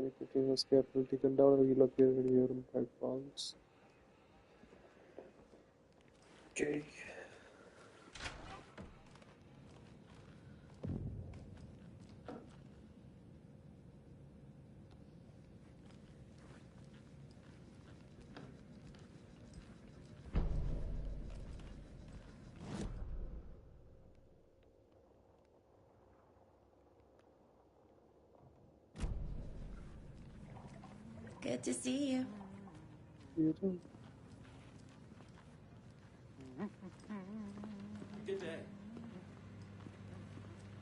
Everything was carefully taken down and relocated in your impact bounds. Okay. Good to see you. You too. Good day.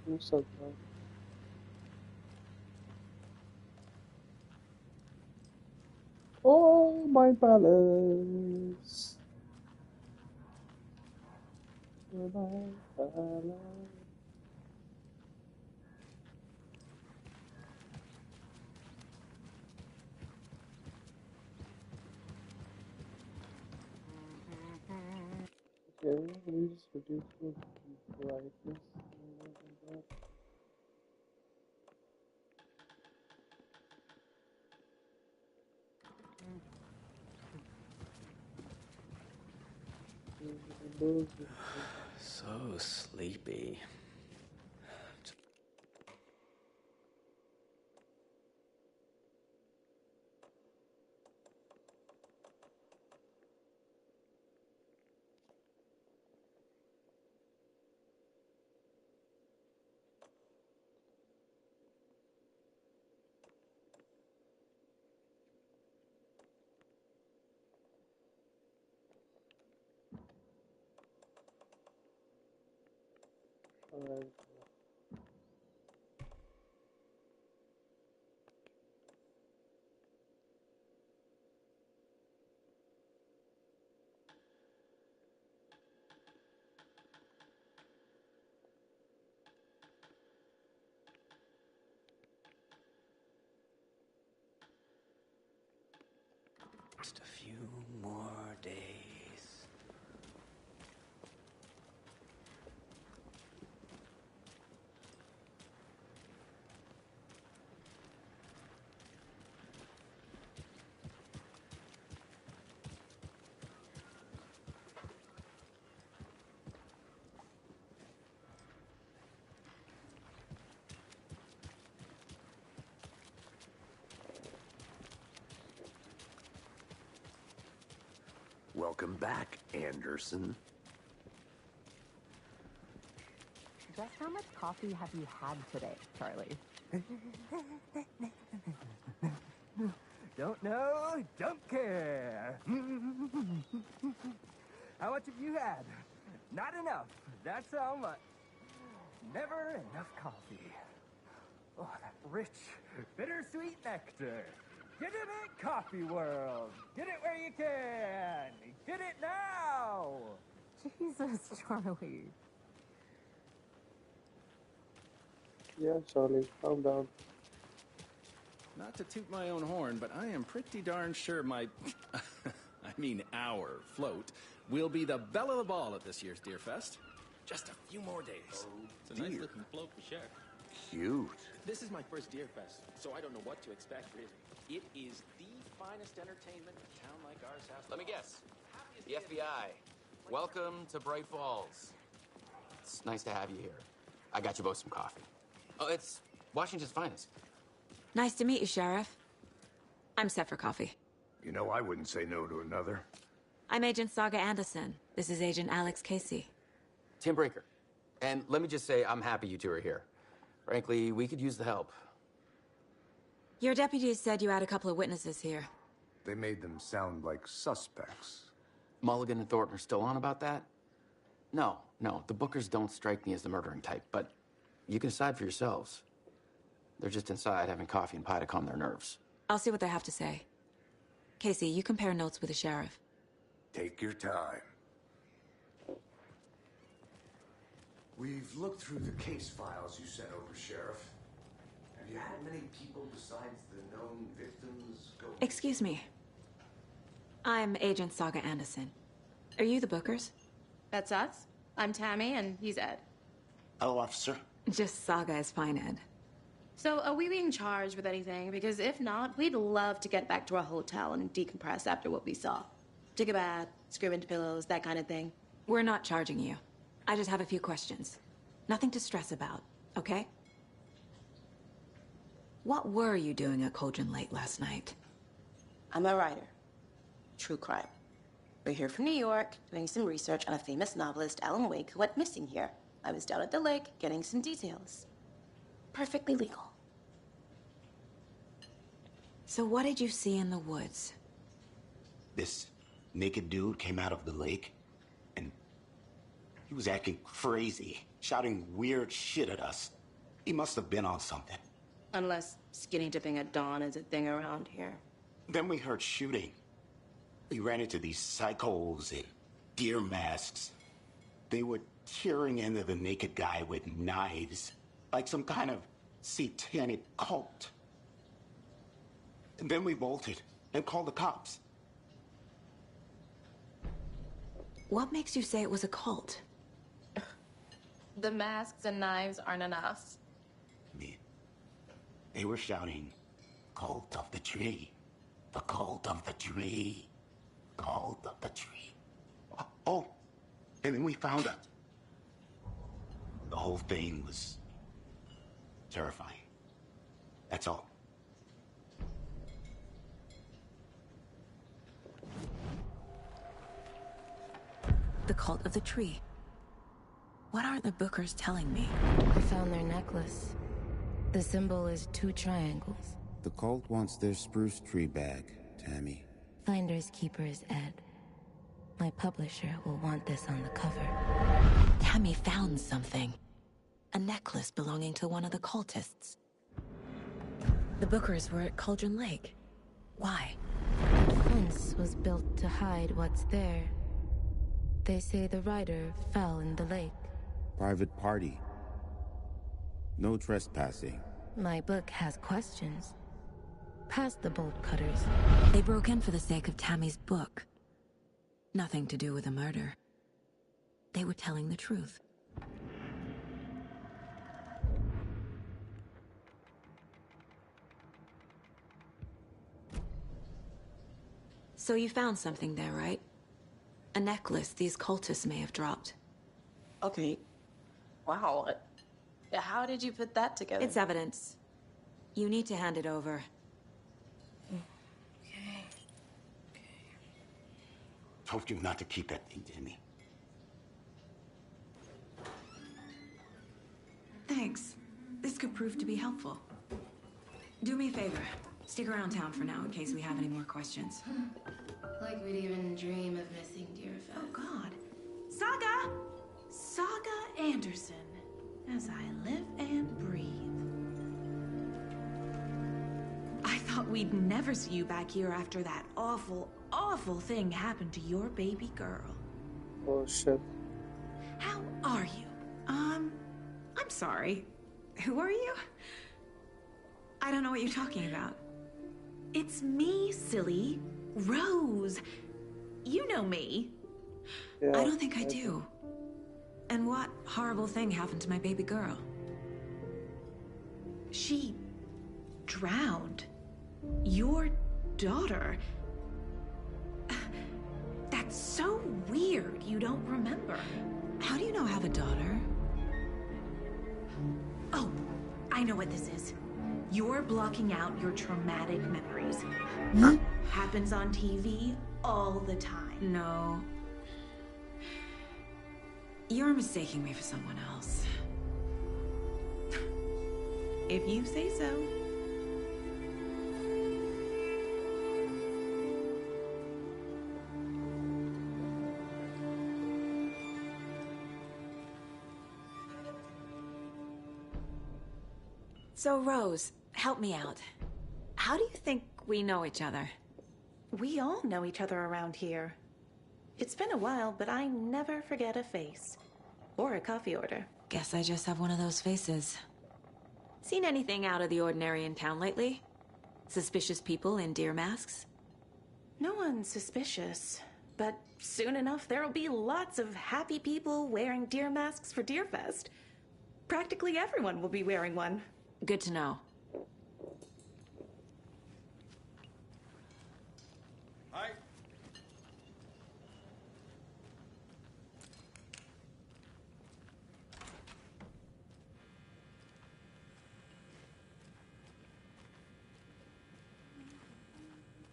What's up, man? Oh, my palace. My palace. Okay, let me just reduce the brightness. Windows. So sleepy. Alright. Just a few more days. Welcome back, Anderson. Just how much coffee have you had today, Charlie? Don't know, don't care. How much have you had? Not enough. That's how much. Never enough coffee. Oh, that rich, bittersweet nectar. Get it at Coffee World. Get it where you can. Get it now. Jesus, Charlie. Yeah, Charlie, calm down. Not to toot my own horn, but I am pretty darn sure my, our float will be the belle of the ball at this year's Deer Fest. Just a few more days. It's a nice looking float for sure. Cute. This is my first Deer Fest, so I don't know what to expect, really. It is the finest entertainment a town like ours has. Let me guess. The FBI. Welcome to Bright Falls. It's nice to have you here. I got you both some coffee. Oh, it's Washington's finest. Nice to meet you, Sheriff. I'm set for coffee. You know, I wouldn't say no to another. I'm Agent Saga Anderson. This is Agent Alex Casey. Tim Brinker. And let me just say, I'm happy you two are here. Frankly, we could use the help. Your deputies said you had a couple of witnesses here. They made them sound like suspects. Mulligan and Thornton are still on about that? No, the Bookers don't strike me as the murdering type, but you can decide for yourselves. They're just inside having coffee and pie to calm their nerves. I'll see what they have to say. Casey, you compare notes with the sheriff. Take your time. We've looked through the case files you sent over, Sheriff. Have you had many people besides the known victims go... Excuse me. I'm Agent Saga Anderson. Are you the Bookers? That's us. I'm Tammy, and he's Ed. Hello, officer. Just Saga is fine, Ed. So, are we being charged with anything? Because if not, we'd love to get back to our hotel and decompress after what we saw. Take a bath, scream into pillows, that kind of thing. We're not charging you. I just have a few questions. Nothing to stress about, okay? What were you doing at Cauldron Lake last night? I'm a writer. True crime. We're here from New York, doing some research on a famous novelist, Alan Wake, who went missing here. I was down at the lake, getting some details. Perfectly legal. So what did you see in the woods? This naked dude came out of the lake, and he was acting crazy, shouting weird shit at us. He must have been on something. Unless skinny dipping at dawn is a thing around here. Then we heard shooting. We ran into these psychos in deer masks. They were tearing into the naked guy with knives, like some kind of satanic cult. And then we bolted and called the cops. What makes you say it was a cult? The masks and knives aren't enough. They were shouting, "Cult of the tree, the cult of the tree, cult of the tree." Oh, and then we found out. The whole thing was terrifying. That's all. The cult of the tree. What are the Bookers telling me? I found their necklace. The symbol is 2 triangles. The cult wants their spruce tree back, Tammy. Finders keepers, Ed. My publisher will want this on the cover. Tammy found something. A necklace belonging to one of the cultists. The Bookers were at Cauldron Lake. Why? The fence was built to hide what's there. They say the rider fell in the lake. Private party. No trespassing. My book has questions. Past the bolt cutters. They broke in for the sake of Tammy's book. Nothing to do with a murder. They were telling the truth. So you found something there, right? A necklace these cultists may have dropped. Okay. Wow. How did you put that together? It's evidence. You need to hand it over. Told you not to keep that thing, Timmy. Thanks. This could prove to be helpful. Do me a favor. Stick around town for now in case we have any more questions. Like we'd even dream of missing Deerfest. Oh, God. Saga! Saga Anderson. As I live and breathe. I thought we'd never see you back here after that awful, awful thing happened to your baby girl. Oh, shit. How are you? I'm sorry. Who are you? I don't know what you're talking about. It's me, silly. Rose. You know me. Yeah, I don't think I do. And what horrible thing happened to my baby girl? She drowned. Your daughter. That's so weird you don't remember. How do you know I have a daughter? Oh, I know what this is. You're blocking out your traumatic memories. Happens on TV all the time. No. You're mistaking me for someone else. If you say so. So, Rose, help me out. How do you think we know each other? We all know each other around here. It's been a while, but I never forget a face. Or a coffee order. Guess I just have one of those faces. Seen anything out of the ordinary in town lately? Suspicious people in deer masks? No one's suspicious. But soon enough, there'll be lots of happy people wearing deer masks for Deerfest. Practically everyone will be wearing one. Good to know. Hi.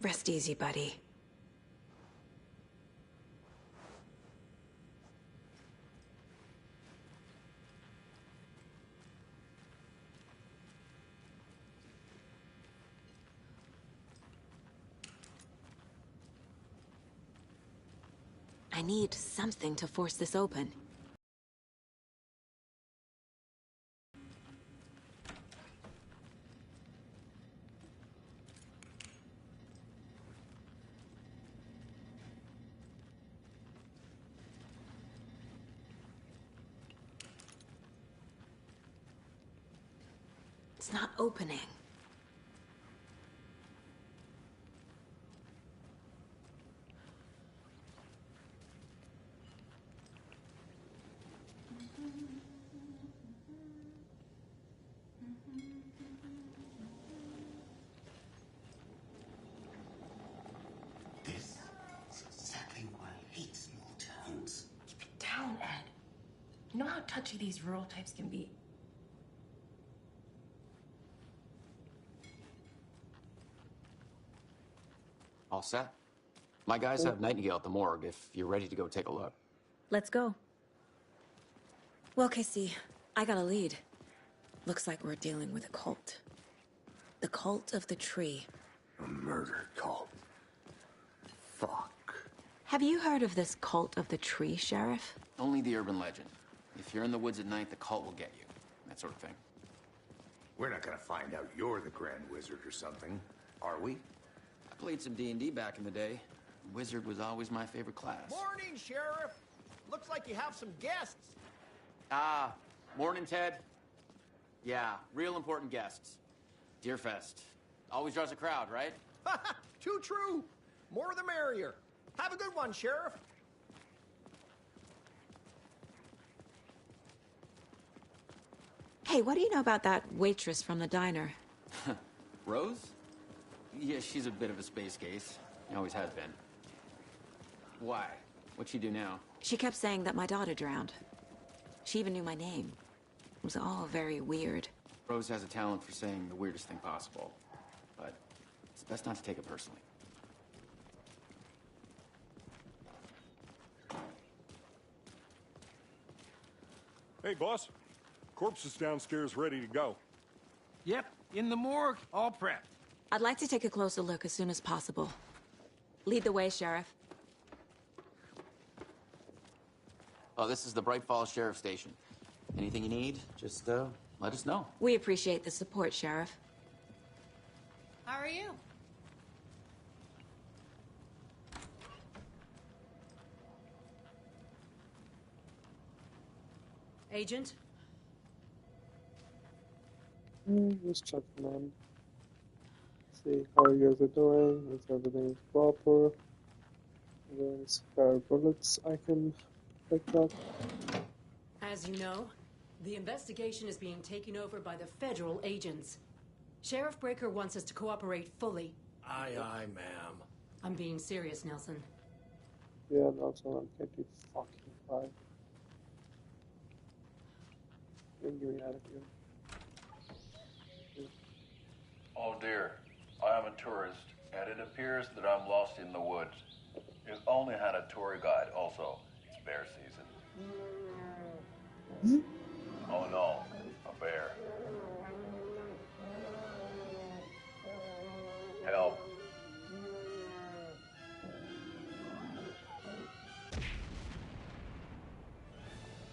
Rest easy, buddy. I need something to force this open. It's not opening. This is exactly why I hate small towns. Keep it down, Ed. You know how touchy these rural types can be. All set? My guys have Nightingale at the morgue if you're ready to go take a look. Let's go. Well, Casey, I got a lead. Looks like we're dealing with a cult. The cult of the tree. A murder cult. Fuck. Have you heard of this cult of the tree, Sheriff? Only the urban legend. If you're in the woods at night, the cult will get you. That sort of thing. We're not gonna find out you're the Grand Wizard or something, are we? I played some D&D back in the day. Wizard was always my favorite class. Morning, Sheriff. Looks like you have some guests. Ah, morning, Ted. Yeah, real important guests. Deerfest. Always draws a crowd, right? Too true. More the merrier. Have a good one, Sheriff. Hey, what do you know about that waitress from the diner? Rose? Yeah, she's a bit of a space case. Always has been. Why? What'd she do now? She kept saying that my daughter drowned. She even knew my name. It was all very weird. Rose has a talent for saying the weirdest thing possible. But it's best not to take it personally. Hey, boss. Corpse is downstairs ready to go. Yep, in the morgue, all prepped. I'd like to take a closer look as soon as possible. Lead the way, Sheriff. Oh, this is the Bright Falls Sheriff Station. Anything you need, just let us know. We appreciate the support, Sheriff. How are you? Agent? Just checking in. See how you guys are doing, if everything is proper. Any spare bullets I can pick up. As you know, the investigation is being taken over by the federal agents. Sheriff Breaker wants us to cooperate fully. Aye, aye, ma'am. I'm being serious, Nelson. Yeah, no, so I'm getting fucking fine. Get me out of here. Oh dear, I am a tourist, and it appears that I'm lost in the woods. You only had a tour guide, also. It's bear season. Oh no, a bear. Help.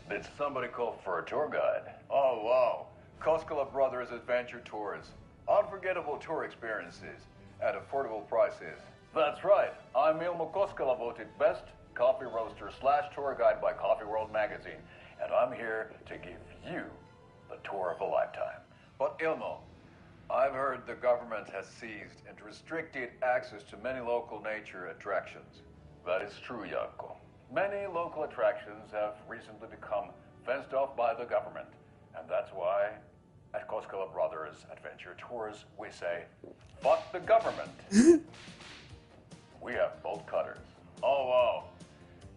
Did somebody call for a tour guide? Oh, wow. Koskela Brothers Adventure Tours. Unforgettable tour experiences at affordable prices. That's right. I'm Ilmo Koskela, voted best coffee roaster / tour guide by Coffee World magazine. And I'm here to give you the tour of a lifetime. But Ilmo, I've heard the government has seized and restricted access to many local nature attractions. That is true, Janko. Many local attractions have recently become fenced off by the government. And that's why, at Koskela Brothers Adventure Tours, we say, fuck the government. We have bolt cutters. Oh, wow.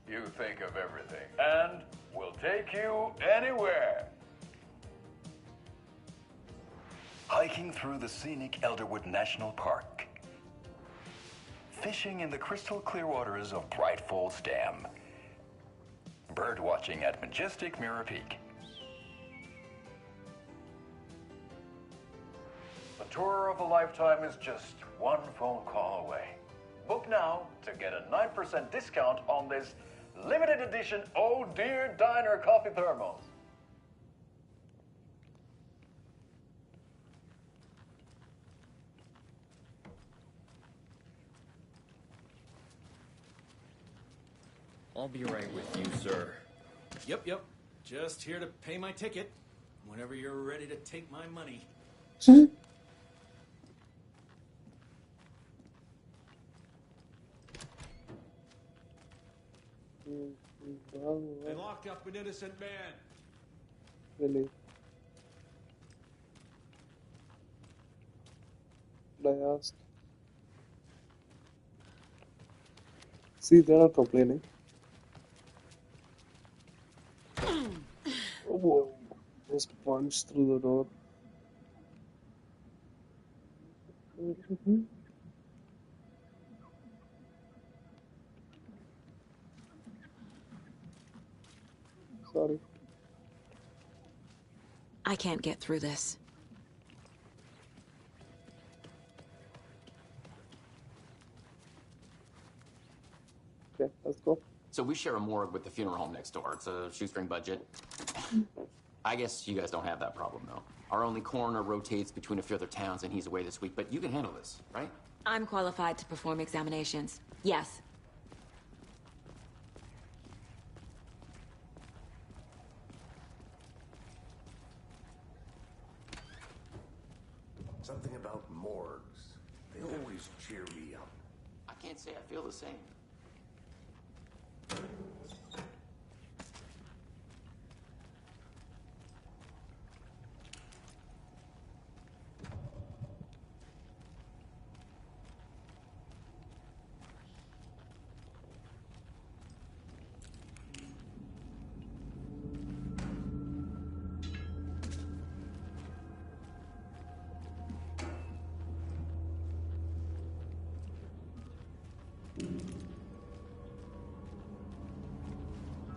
You think of everything. And we'll take you anywhere. Hiking through the scenic Elderwood National Park. Fishing in the crystal clear waters of Bright Falls Dam. Bird watching at majestic Mirror Peak. The tour of a lifetime is just one phone call away. Book now to get a 9% discount on this limited edition Oh Dear Diner coffee thermos. I'll be right with you, sir. Yep. Just here to pay my ticket. Whenever you're ready to take my money. They locked up an innocent man. Really? I asked. See, they're not complaining. Whoa. Just punched through the door. Sorry. I can't get through this. Okay, let's go. So we share a morgue with the funeral home next door. It's a shoestring budget. I guess you guys don't have that problem, though. Our only coroner rotates between a few other towns, and he's away this week. But you can handle this, right? I'm qualified to perform examinations. Yes. Something about morgues. They always cheer me up. I can't say I feel the same.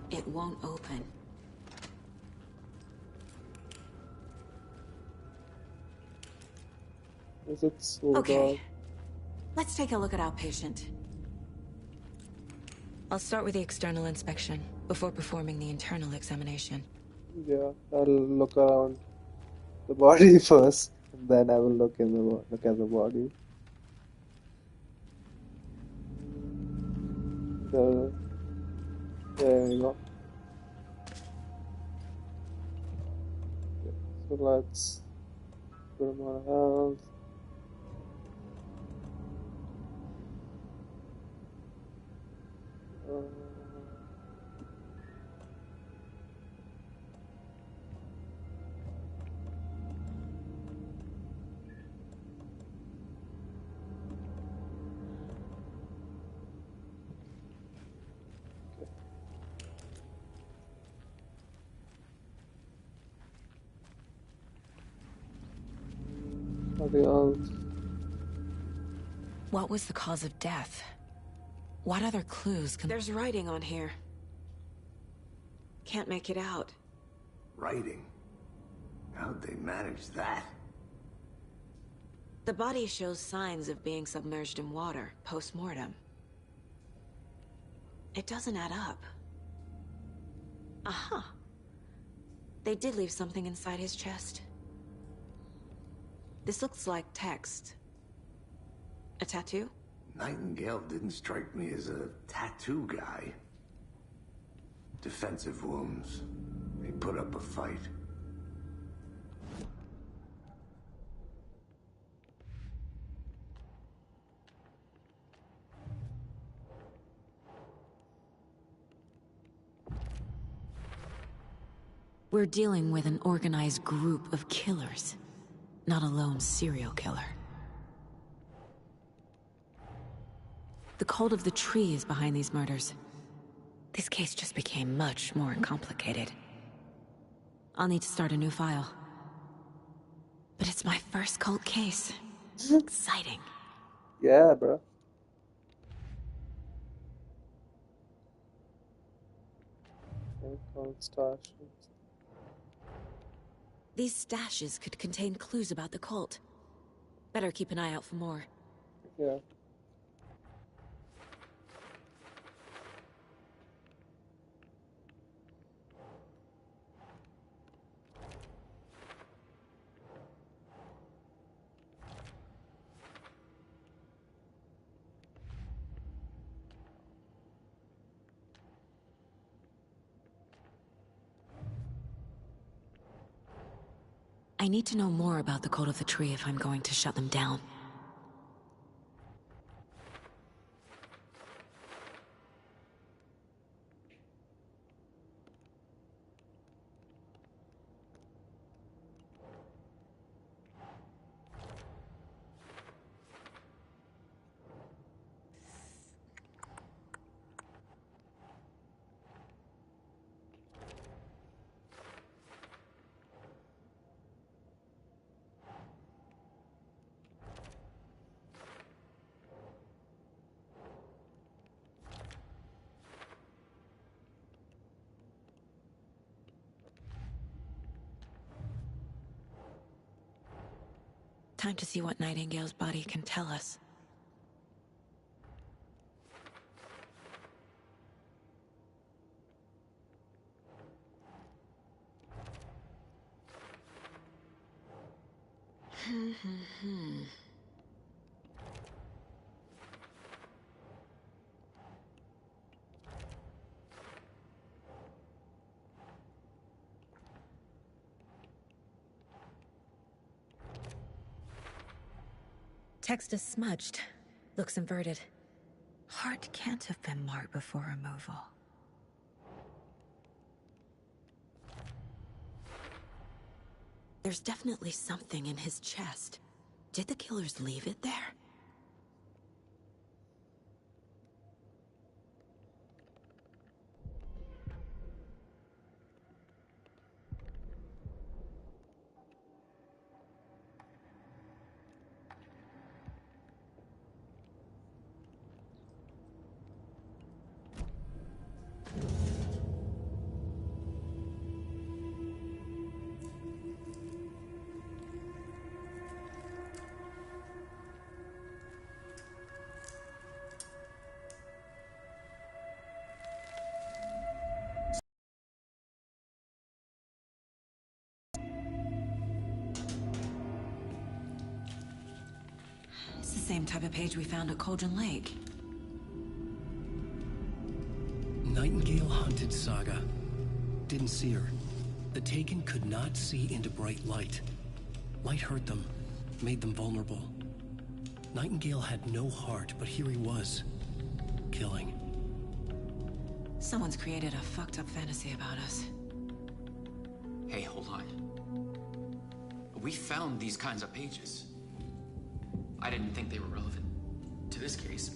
It won't open. Is it so Okay. dark? Let's take a look at our patient. I'll start with the external inspection before performing the internal examination. Yeah, I'll look around the body first, and then I will look at the body. There you go. So let's put him on health. Nothing else. What was the cause of death? What other clues can... There's writing on here. Can't make it out. Writing? How'd they manage that? The body shows signs of being submerged in water, post-mortem. It doesn't add up. Aha. They did leave something inside his chest. This looks like text. A tattoo? Nightingale didn't strike me as a tattoo guy. Defensive wounds. He put up a fight. We're dealing with an organized group of killers, not a lone serial killer. The cult of the tree is behind these murders. This case just became much more complicated. I'll need to start a new file. But it's my first cult case. Exciting. Yeah, bro. These stashes could contain clues about the cult. Better keep an eye out for more. Yeah. I need to know more about the cult of the tree if I'm going to shut them down. Time to see what Nightingale's body can tell us. Text is smudged. Looks inverted. Heart can't have been marked before removal. There's definitely something in his chest. Did the killers leave it there? It's the same type of page we found at Cauldron Lake. Nightingale hunted Saga. Didn't see her. The Taken could not see into bright light. Light hurt them, made them vulnerable. Nightingale had no heart, but here he was, killing. Someone's created a fucked up fantasy about us. Hey, hold on. We found these kinds of pages. I didn't think they were relevant to this case.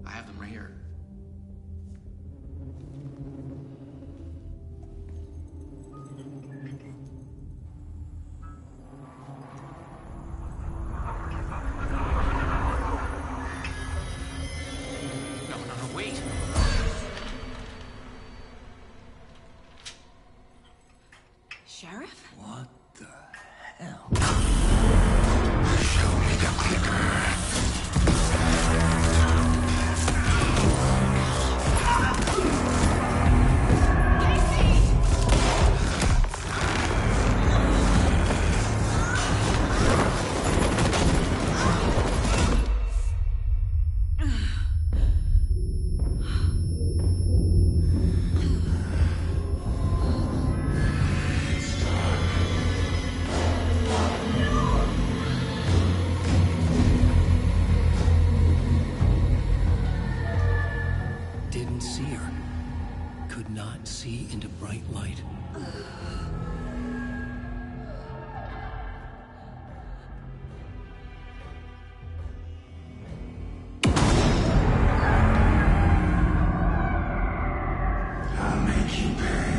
I have them right here. No, wait. Sheriff? What the hell? Show me the clicker. could not see into bright light. I'll make you pay.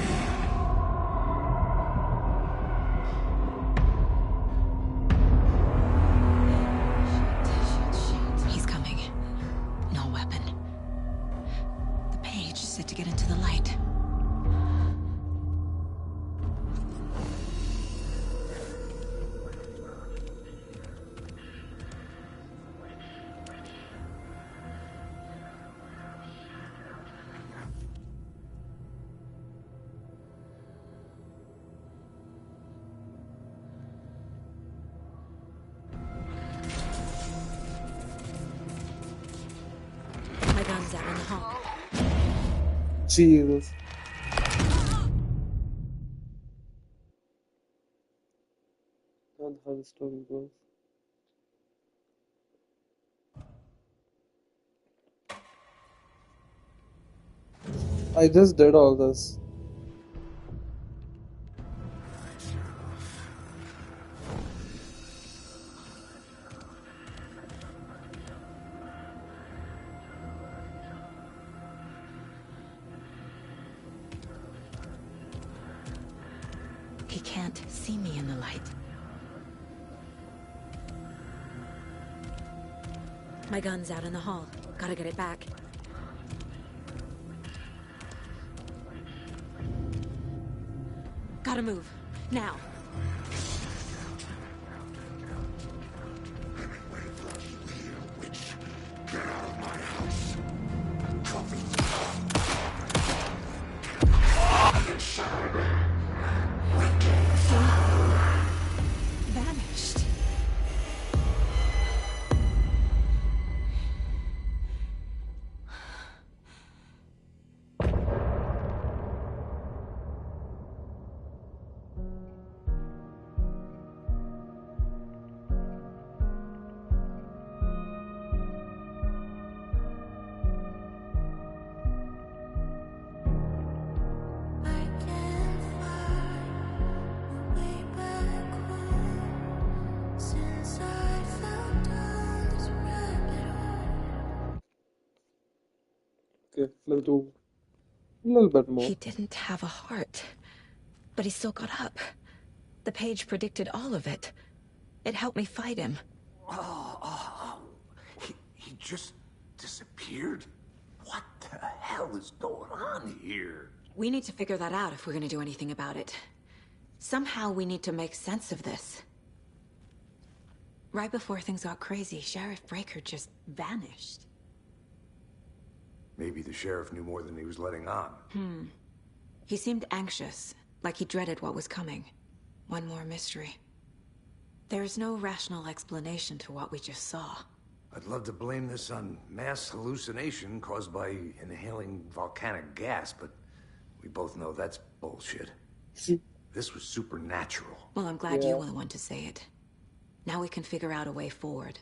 He's coming. No weapon. The page said to get into the light. My gun's out in the hall. Jesus. Not how the story goes. I just did all this. He can't see me in the light. My gun's out in the hall. Gotta get it back. Gotta move. Now. Get out of my house. Coffee. Vanished. Okay, let's do a little bit more. He didn't have a heart, but he still got up. The page predicted all of it. It helped me fight him. He just disappeared? What the hell is going on here? We need to figure that out if we're gonna do anything about it. Somehow we need to make sense of this. Right before things got crazy, Sheriff Breaker just vanished. Maybe the sheriff knew more than he was letting on. He seemed anxious, like he dreaded what was coming. One more mystery. There's no rational explanation to what we just saw. I'd love to blame this on mass hallucination caused by inhaling volcanic gas, but we both know that's bullshit. This was supernatural. Well, I'm glad you were the one to say it. Now we can figure out a way forward.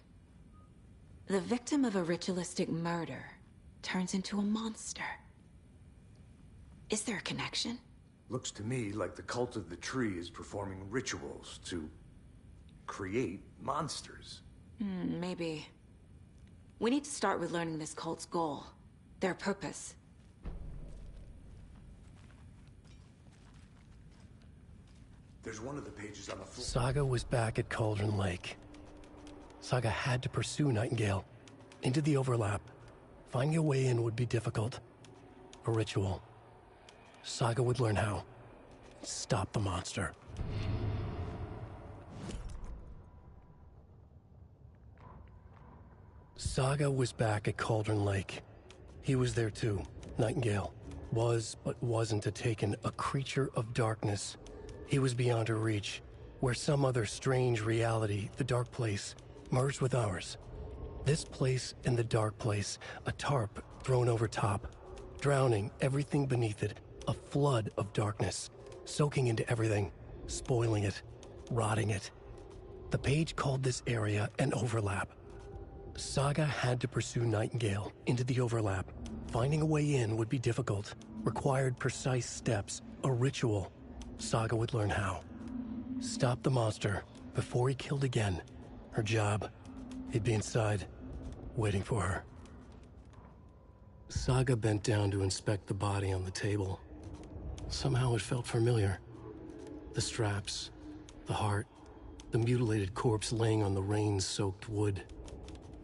The victim of a ritualistic murder turns into a monster. Is there a connection? Looks to me like the cult of the tree is performing rituals to create monsters. Maybe. We need to start with learning this cult's goal. Their purpose. There's one of the pages on the floor. Saga was back at Cauldron Lake. Saga had to pursue Nightingale into the overlap. Finding a way in would be difficult. A ritual. Saga would learn how. Stop the monster. Saga was back at Cauldron Lake. He was there too. Nightingale was, but wasn't a taken, a creature of darkness. He was beyond her reach, where some other strange reality, the dark place, merged with ours. This place and the dark place, a tarp thrown over top, drowning everything beneath it, a flood of darkness, soaking into everything, spoiling it, rotting it. The page called this area an overlap. Saga had to pursue Nightingale into the overlap, Finding a way in would be difficult, required precise steps, a ritual. Saga would learn how. Stop the monster before he killed again. Her job, he'd be inside, waiting for her. Saga bent down to inspect the body on the table. Somehow it felt familiar. The straps, the heart, the mutilated corpse laying on the rain-soaked wood.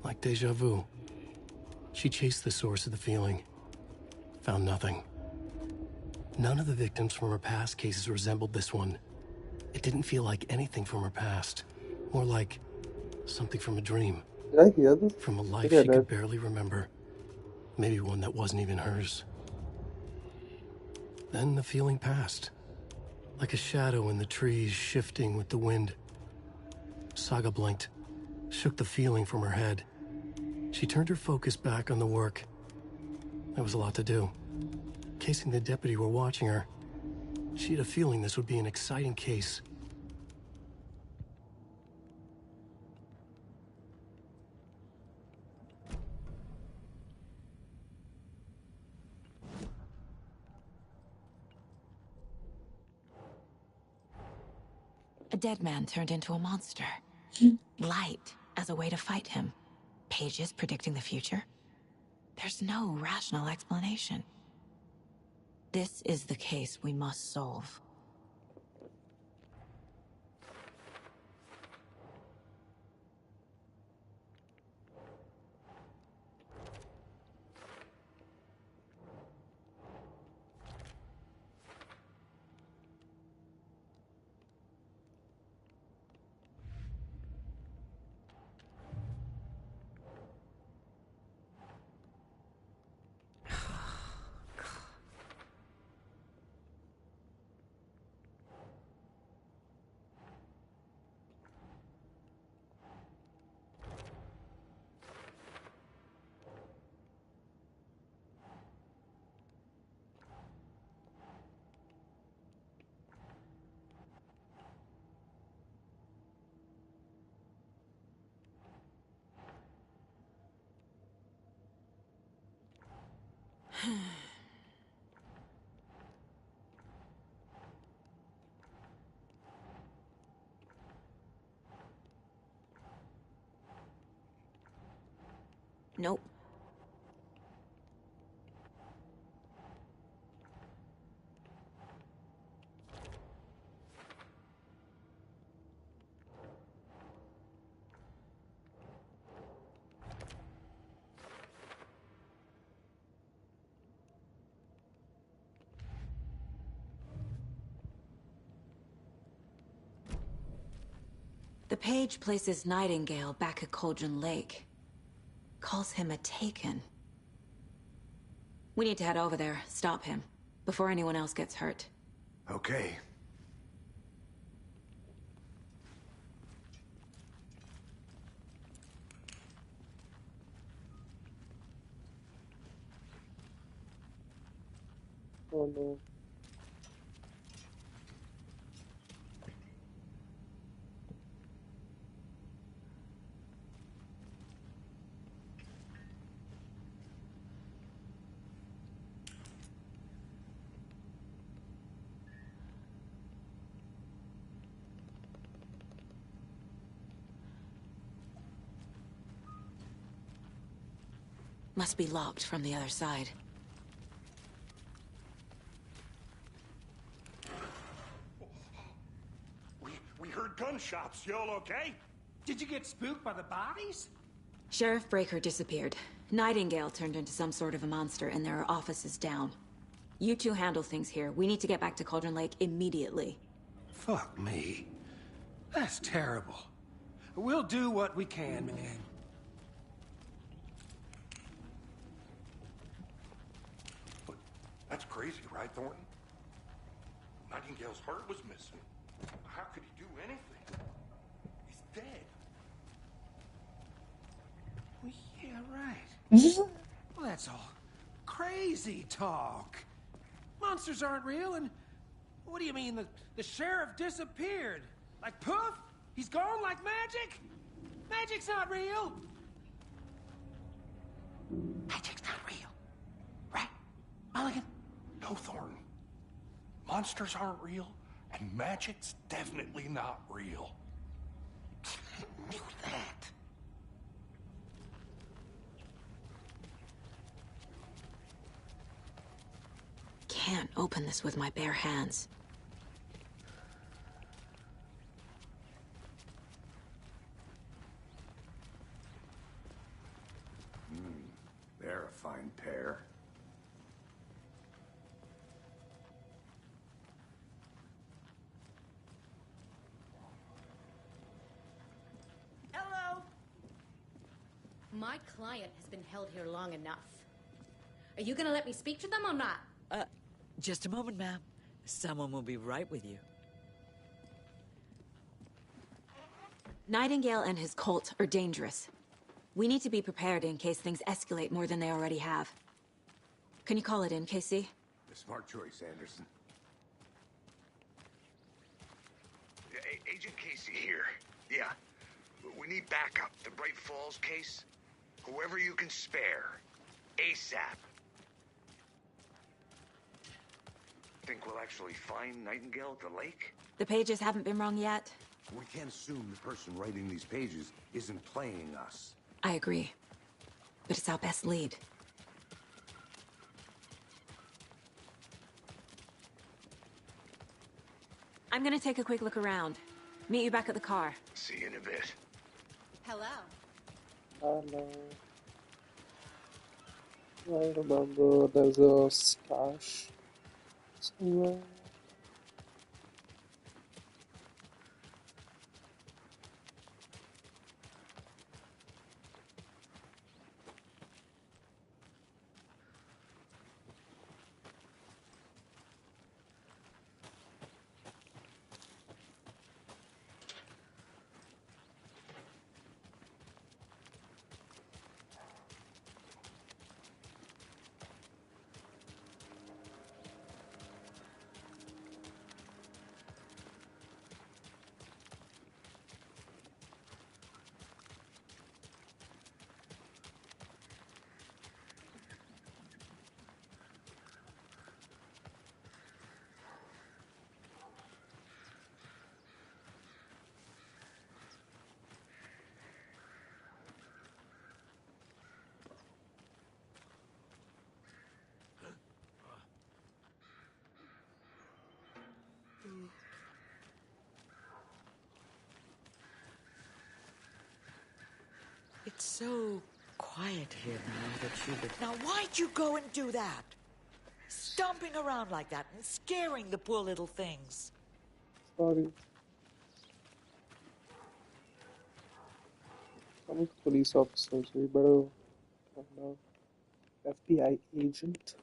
Like deja vu. She chased the source of the feeling. Found nothing. None of the victims from her past cases resembled this one. It didn't feel like anything from her past. More like something from a dream. Did I hear this? From a life she could barely remember. Maybe one that wasn't even hers. Then the feeling passed. Like a shadow in the trees shifting with the wind. Saga blinked, shook the feeling from her head. She turned her focus back on the work. There was a lot to do. Casing the deputy were watching her. She had a feeling this would be an exciting case. A dead man turned into a monster. Light as a way to fight him. Pages predicting the future. There's no rational explanation. This is the case we must solve. Nope. The page places Nightingale back at Cauldron Lake. Calls him a Taken. We need to head over there, stop him, before anyone else gets hurt. Okay. Oh no. Must be locked from the other side. We heard gunshots. Y'all okay? Did you get spooked by the bodies? Sheriff Breaker disappeared. Nightingale turned into some sort of a monster, and there are offices down. You two handle things here. We need to get back to Cauldron Lake immediately. Fuck me. That's terrible. We'll do what we can, man. That's crazy, right, Thornton? Nightingale's heart was missing. How could he do anything? He's dead. Well, yeah, right. Well, that's all crazy talk. Monsters aren't real, and what do you mean the sheriff disappeared? Like poof? He's gone like magic? Magic's not real. Magic's not real. Mulligan, no, Thornton. Monsters aren't real, and magic's definitely not real. Knew that. Can't open this with my bare hands. They're a fine pair. Hello. My client has been held here long enough. Are you gonna let me speak to them or not? Just a moment, ma'am. Someone will be right with you. Nightingale and his cult are dangerous. We need to be prepared in case things escalate more than they already have. Can you call it in, Casey? A smart choice, Anderson. Agent Casey here. Yeah. We need backup. The Bright Falls case. Whoever you can spare. ASAP. Think we'll actually find Nightingale at the lake? The pages haven't been wrong yet. We can't assume the person writing these pages isn't playing us. I agree. But it's our best lead. I'm gonna take a quick look around. Meet you back at the car. See you in a bit. Hello. Hello. I remember there's a stash somewhere. It's so quiet here now that you've been... Now, why'd you go and do that? Stomping around like that and scaring the poor little things. Sorry. Some of the police officers, we better find out. FBI agent.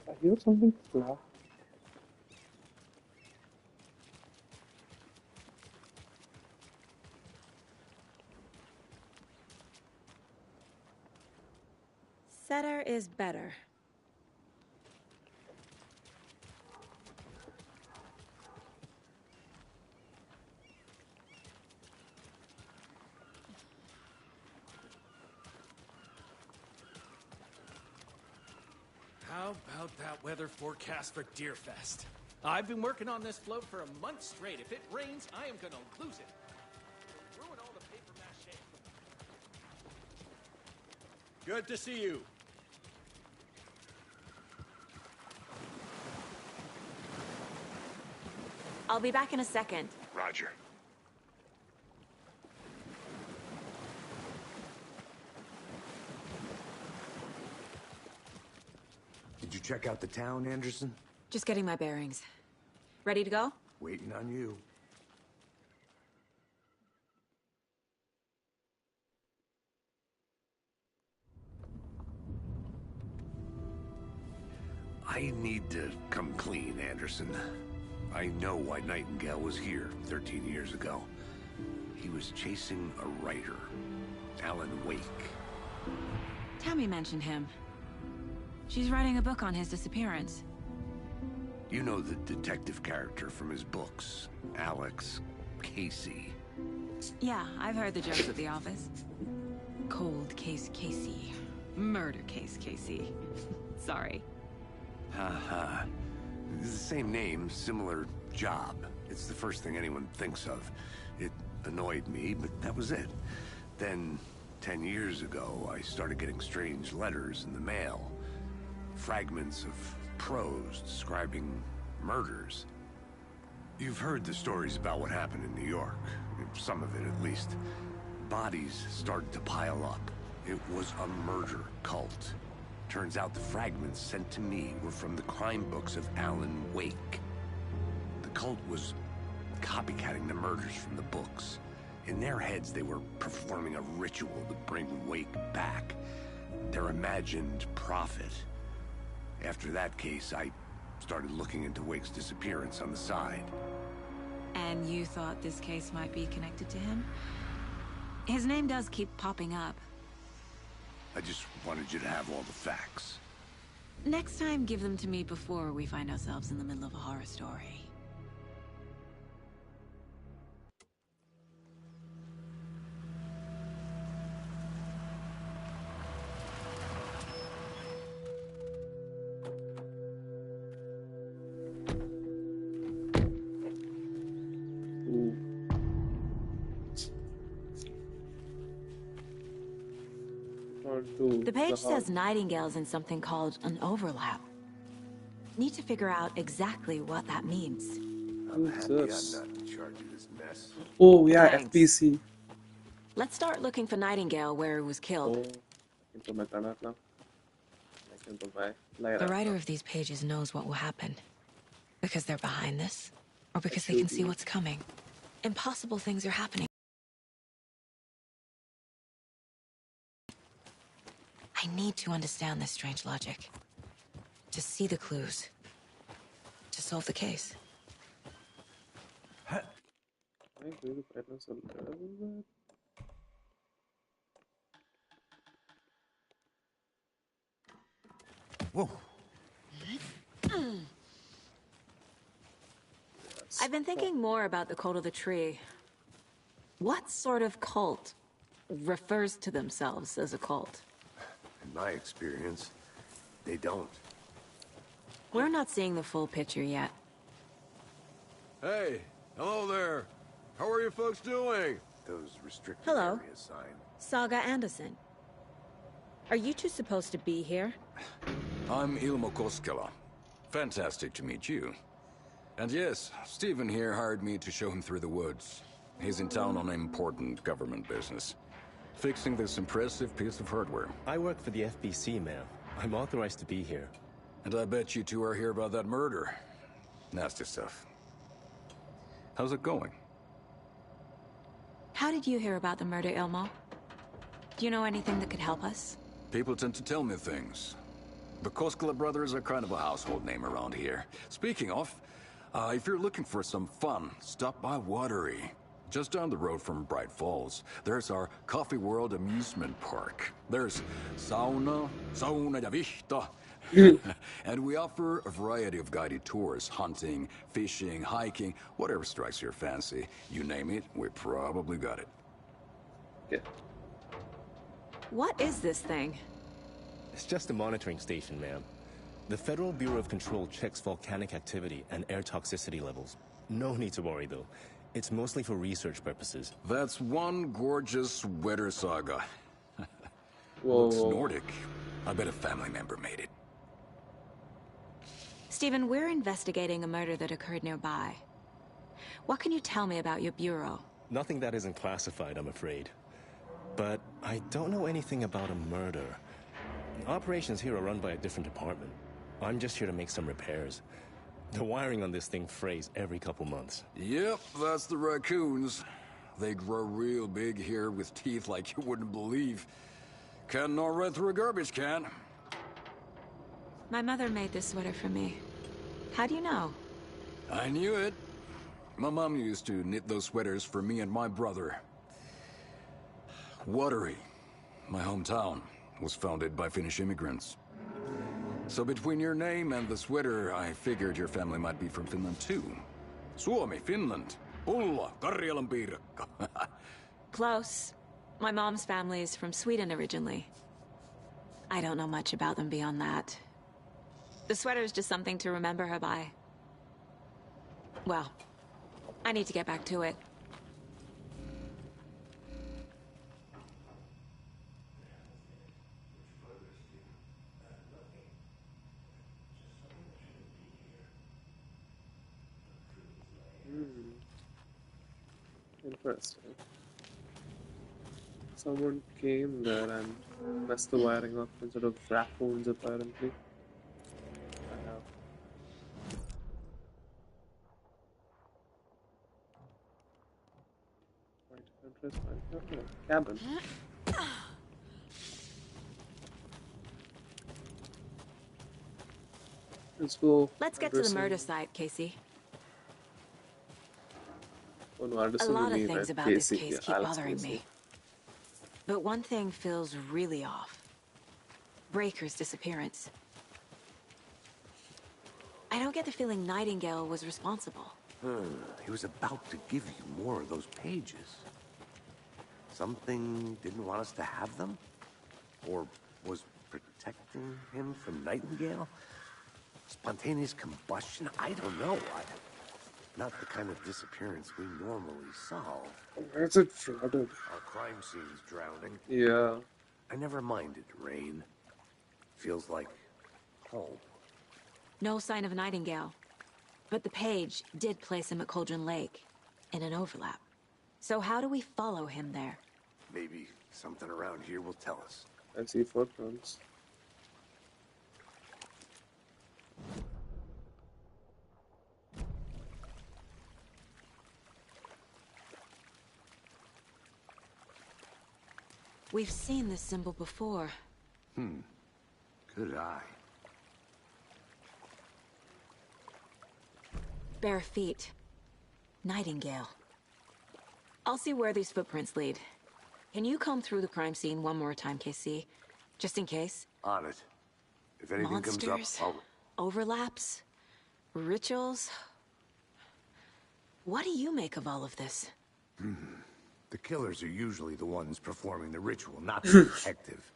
I hear something flat. Setter is better. How about that weather forecast for Deerfest? I've been working on this float for a month straight. If it rains, I am gonna lose it. It'll ruin all the paper mache. Good to see you. I'll be back in a second. Roger. Did you check out the town, Anderson? Just getting my bearings. Ready to go? Waiting on you. I need to come clean, Anderson. I know why Nightingale was here 13 years ago. He was chasing a writer, Alan Wake. Tammy mentioned him. She's writing a book on his disappearance. You know the detective character from his books, Alex. Casey. Yeah, I've heard the jokes at the office. Cold case Casey. Murder case Casey. Sorry. Haha. It's the same name, similar job. It's the first thing anyone thinks of. It annoyed me, but that was it. Then, 10 years ago, I started getting strange letters in the mail. Fragments of prose describing murders. You've heard the stories about what happened in New York. Some of it, at least. Bodies started to pile up. It was a murder cult. Turns out the fragments sent to me were from the crime books of Alan Wake. The cult was copycatting the murders from the books. In their heads, they were performing a ritual to bring Wake back. Their imagined prophet. After that case, I started looking into Wake's disappearance on the side. And you thought this case might be connected to him? His name does keep popping up. I just wanted you to have all the facts. Next time, give them to me before we find ourselves in the middle of a horror story. The page says Nightingale's in something called an overlap. Need to figure out exactly what that means. Oh yeah, Thanks. FPC. Let's start looking for Nightingale where he was killed. The The writer of these pages knows what will happen. Because they're behind this, or because they can see what's coming. Impossible things are happening. I need to understand this strange logic. To see the clues. To solve the case. Whoa. I've been thinking more about the cult of the tree. What sort of cult refers to themselves as a cult? In my experience, they don't. We're not seeing the full picture yet. Hey, hello there. How are you folks doing? Those restricted Hello. area signs. Saga Anderson. Are you two supposed to be here? I'm Ilmo Koskela. Fantastic to meet you. And yes, Stephen here hired me to show him through the woods. He's in town on important government business. Fixing this impressive piece of hardware. I work for the FBC, ma'am. I'm authorized to be here. And I bet you two are here about that murder. Nasty stuff. How's it going? How did you hear about the murder, Ilmo? Do you know anything that could help us? People tend to tell me things. The Koskela brothers are kind of a household name around here. Speaking of, if you're looking for some fun, stop by Watery. Just down the road from Bright Falls, there's our Coffee World amusement park. There's sauna ja vihta. And we offer a variety of guided tours, hunting, fishing, hiking, whatever strikes your fancy. You name it, we probably got it. Yeah. What is this thing? It's just a monitoring station, ma'am. The Federal Bureau of Control checks volcanic activity and air toxicity levels. No need to worry, though. It's mostly for research purposes. That's one gorgeous weather saga. Whoa. Looks Nordic. I bet a family member made it. Stephen, we're investigating a murder that occurred nearby. What can you tell me about your bureau? Nothing that isn't classified, I'm afraid. But I don't know anything about a murder. Operations here are run by a different department. I'm just here to make some repairs. The wiring on this thing frays every couple months. Yep, that's the raccoons. They grow real big here with teeth like you wouldn't believe. Can't gnaw right through a garbage can. My mother made this sweater for me. How do you know? I knew it. My mom used to knit those sweaters for me and my brother. Watery, my hometown, was founded by Finnish immigrants. So between your name and the sweater, I figured your family might be from Finland too. Suomi, Finland. Ulla, Karjalan piirakka. Close. My mom's family is from Sweden originally. I don't know much about them beyond that. The sweater is just something to remember her by. Well, I need to get back to it. Interesting. Someone came there and messed the wiring up instead of raccoons, apparently. I have. Quite interesting. Oh, cabin. Let's go. Let's get to the murder site, Casey. Oh no, I A understood lot the of name, things right? about this Casey. case Yeah, keep Alex bothering Casey. me. But one thing feels really off. Breaker's disappearance. I don't get the feeling Nightingale was responsible. He was about to give you more of those pages. Something didn't want us to have them? Or was protecting him from Nightingale? Spontaneous combustion? I don't know. Not the kind of disappearance we normally solve. Where's it flooded? Our crime scene's drowning. Yeah. I never minded rain. Feels like home. No sign of Nightingale. But the page did place him at Cauldron Lake, in an overlap. So how do we follow him there? Maybe something around here will tell us. I see footprints. We've seen this symbol before. Good eye. Bare feet. Nightingale. I'll see where these footprints lead. Can you comb through the crime scene one more time, KC? Just in case? On it. If anything Monsters, comes up, overlaps, rituals. What do you make of all of this? the killers are usually the ones performing the ritual, not the detective.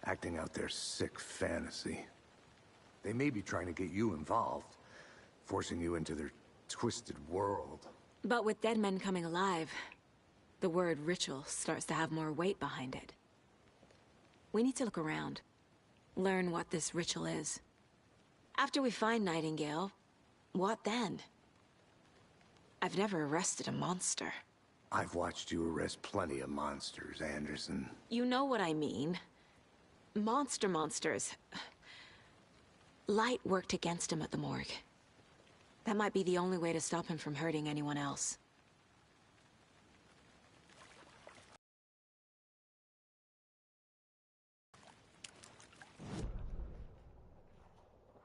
Acting out their sick fantasy. They may be trying to get you involved, forcing you into their twisted world. But with dead men coming alive, the word ritual starts to have more weight behind it. We need to look around. Learn what this ritual is. After we find Nightingale, what then? I've never arrested a monster. I've watched you arrest plenty of monsters, Anderson. You know what I mean. Monsters. Light worked against him at the morgue. That might be the only way to stop him from hurting anyone else.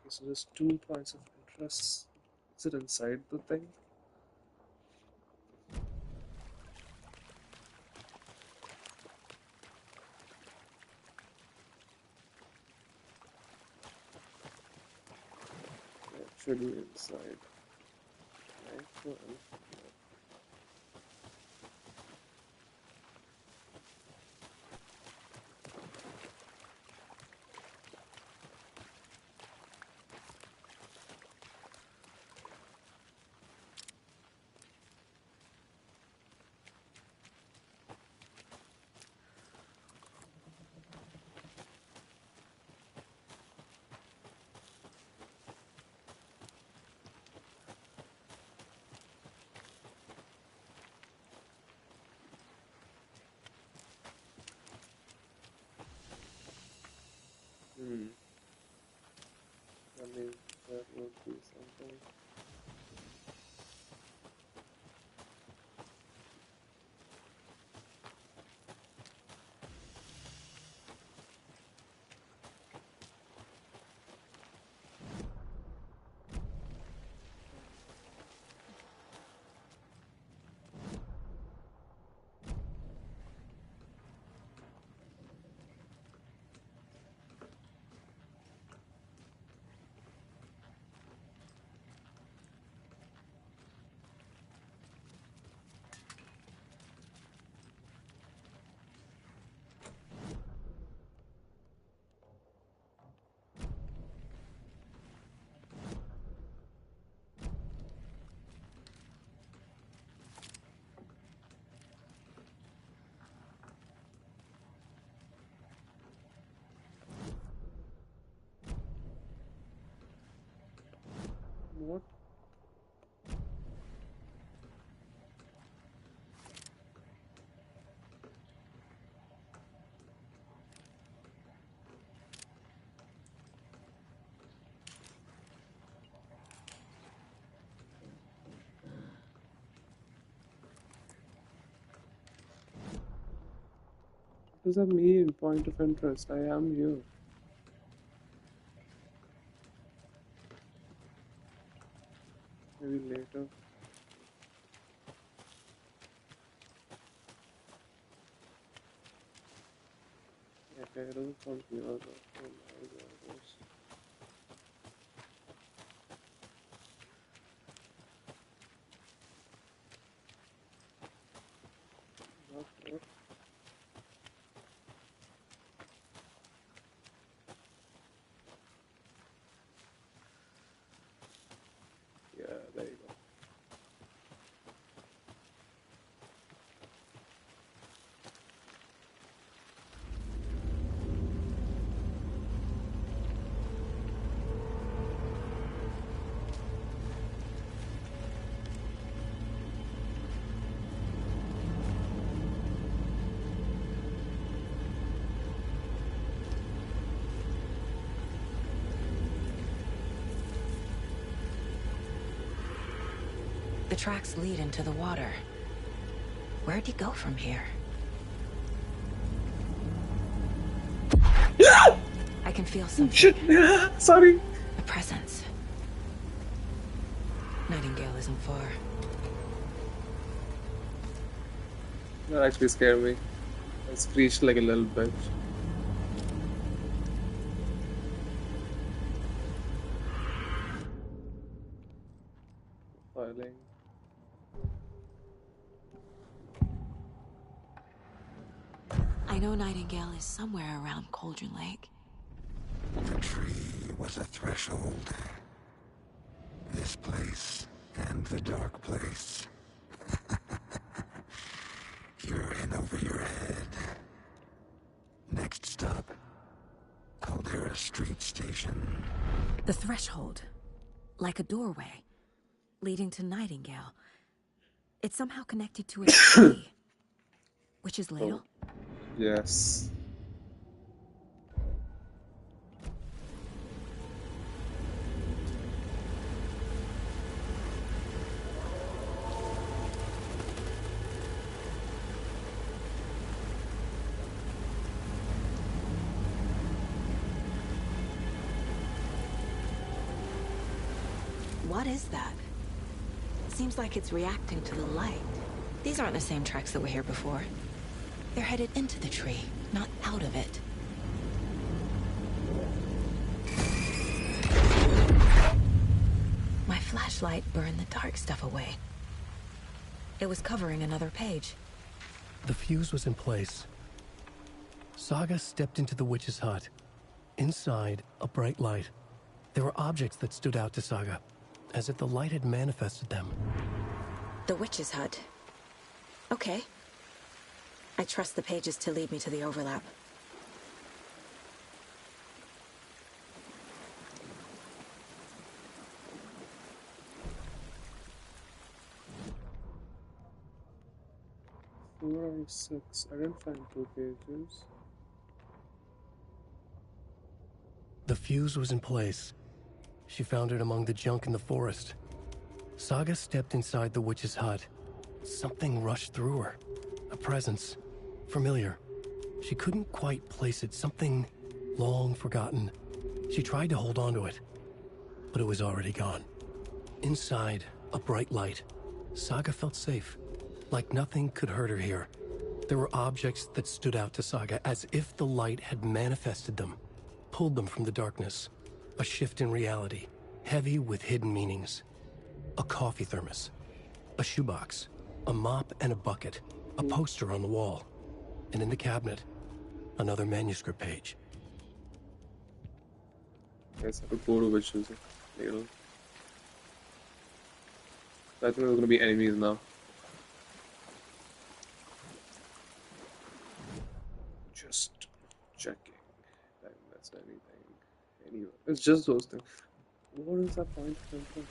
Okay, so there's 2 points of interest. Is it inside the thing? Yeah, it should be inside. Okay, well. does that mean? Point of interest. I am here. Maybe later. Okay, it doesn't sound near though. Oh my god. Not. Yeah, there you go. The tracks lead into the water. Where'd he go from here? I can feel something. Shit! Sorry! A presence. Nightingale isn't far. That actually scared me. I screeched like a little bitch. Filing. I know Nightingale is somewhere around Cauldron Lake. The tree was a threshold. This place and the dark place. You're in over your head. Next stop, Caldera Street Station. The threshold. Like a doorway. Leading to Nightingale. It's somehow connected to a tree. Witch's Ladle? Yes. What is that? Seems like it's reacting to the light. These aren't the same tracks that were here before. They're headed into the tree, not out of it. My flashlight burned the dark stuff away. It was covering another page. The fuse was in place. Saga stepped into the witch's hut. Inside, a bright light. There were objects that stood out to Saga, as if the light had manifested them. The witch's hut. Okay. I trust the pages to lead me to the overlap. Four and 6. I didn't find 2 pages. The fuse was in place. She found it among the junk in the forest. Saga stepped inside the witch's hut. Something rushed through her. A presence. Familiar. She couldn't quite place it. Something long forgotten. She tried to hold on to it, but it was already gone. Inside, a bright light. Saga felt safe. Like nothing could hurt her here. There were objects that stood out to Saga as if the light had manifested them, pulled them from the darkness. A shift in reality, heavy with hidden meanings. A coffee thermos, a shoebox, a mop and a bucket, a poster on the wall, and in the cabinet, another manuscript page. Guys, I have to go to Witch's Ladle. I think there's gonna be enemies now. Just checking. If I missed anything. Anyway, it's just those things. What is that point of interest?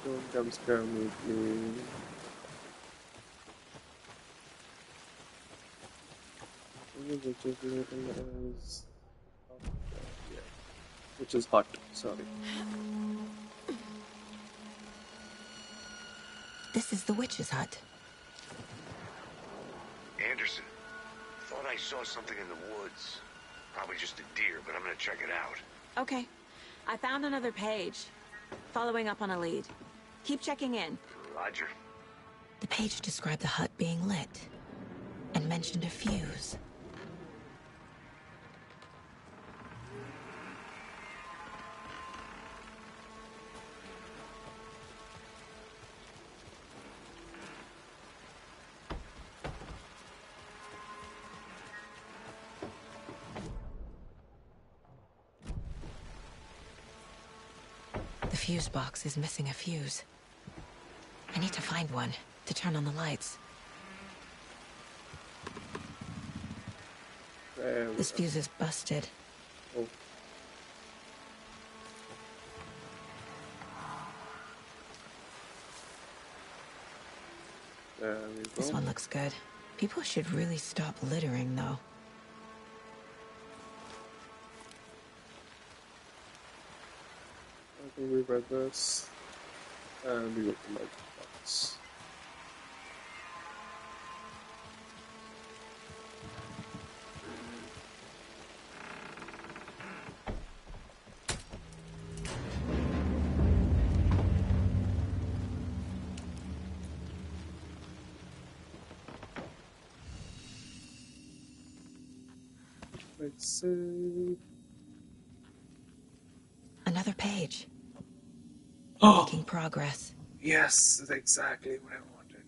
Don't jump scare me, please. What is it? Just little as which is hot. Sorry. This is the witch's hut. Anderson, thought I saw something in the woods. Probably just a deer, but I'm gonna check it out. Okay. I found another page. Following up on a lead. Keep checking in. Roger. The page described the hut being lit and mentioned a fuse. The fuse box is missing a fuse. I need to find one to turn on the lights. This fuse is busted. Oh. There we go. This one looks good. People should really stop littering, though. I think we read this. And we got the light box. Let's see. Another page. Oh! Making progress. Yes, that's exactly what I wanted.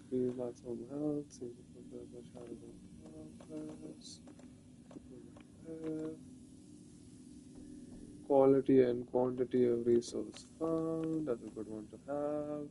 Please lots of health. See the progress. Quality and quantity of resource found. That's a good one to have.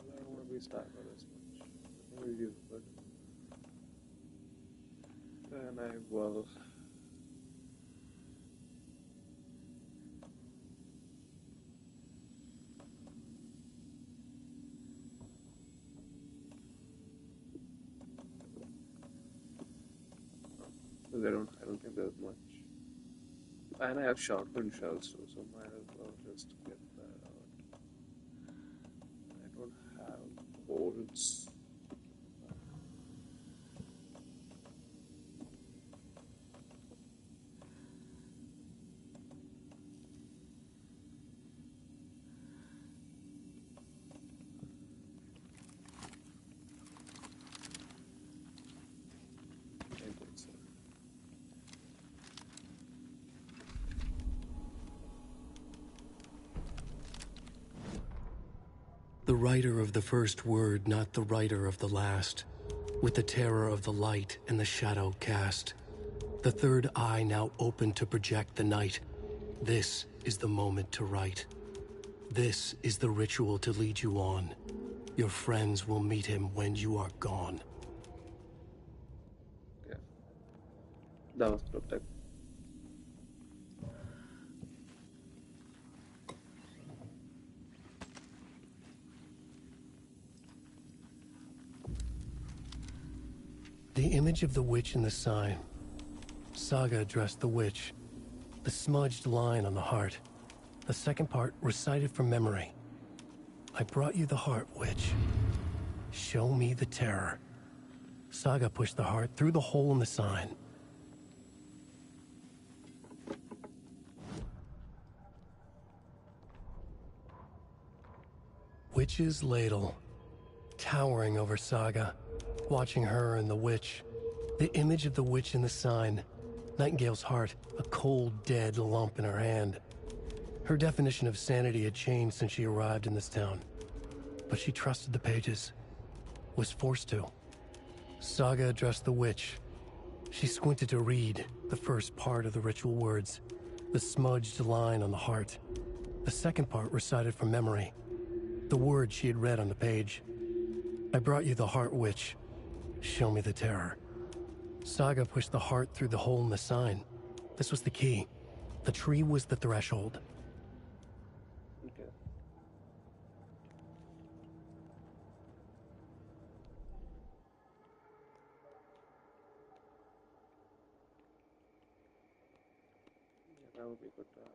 I don't want to be stacked by this much. I think we use it, but then I will. Because I don't think there's much. And I have shotgun shells too, so might as well just get that out. I don't have bolts. The writer of the first word, not the writer of the last. With the terror of the light and the shadow cast. The third eye now open to project the night. This is the moment to write. This is the ritual to lead you on. Your friends will meet him when you are gone. Yeah. That was perfect. The image of the witch in the sign. Saga addressed the witch. The smudged line on the heart. The second part recited from memory. I brought you the heart, witch. Show me the terror. Saga pushed the heart through the hole in the sign. Witch's ladle. Towering over Saga. Watching her and the witch. The image of the witch in the sign. Nightingale's heart, a cold, dead lump in her hand. Her definition of sanity had changed since she arrived in this town. But she trusted the pages. Was forced to. Saga addressed the witch. She squinted to read the first part of the ritual words. The smudged line on the heart. The second part recited from memory. The words she had read on the page. I brought you the Heart Witch. Show me the terror. Saga pushed the heart through the hole in the sign. This was the key. The tree was the threshold. Okay. Yeah, that would be good to have.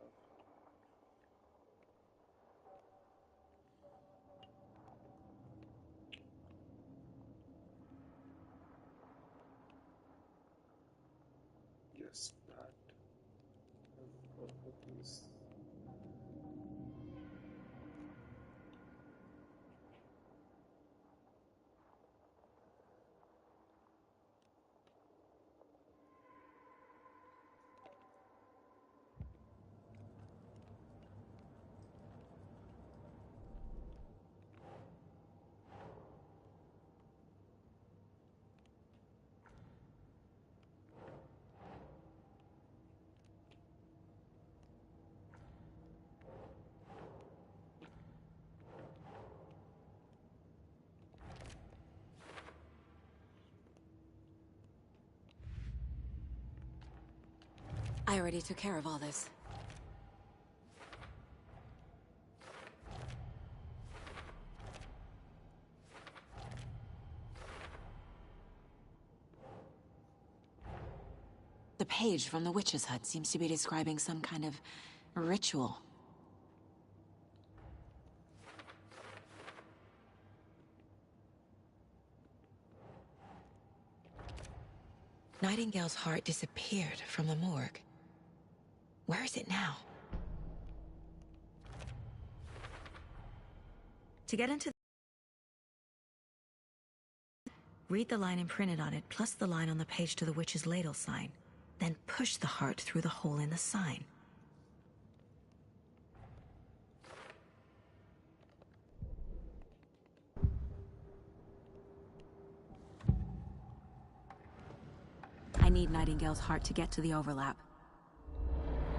Yes, that. And both of these. I already took care of all this. The page from the witch's hut seems to be describing some kind of ritual. Nightingale's heart disappeared from the morgue. Where is it now? To get into... Read the line imprinted on it, plus the line on the page to the witch's ladle sign. Then push the heart through the hole in the sign. I need Nightingale's heart to get to the overlap.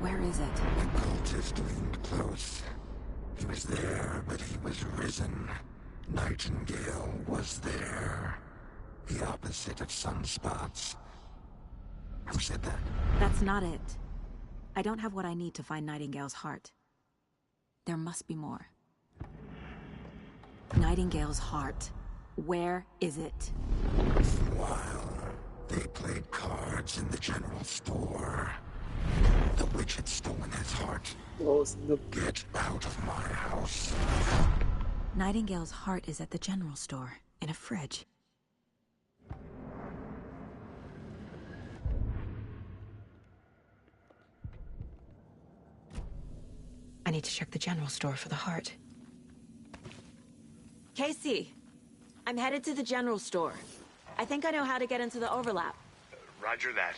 Where is it? The cultist leaned close. He was there, but he was risen. Nightingale was there. The opposite of sunspots. Who said that? That's not it. I don't have what I need to find Nightingale's heart. There must be more. Nightingale's heart. Where is it? While they played cards in the general store, the witch had stolen his heart. Get out of my house. Nightingale's heart is at the general store, in a fridge. I need to check the general store for the heart. Casey, I'm headed to the general store. I think I know how to get into the overlap. Roger that.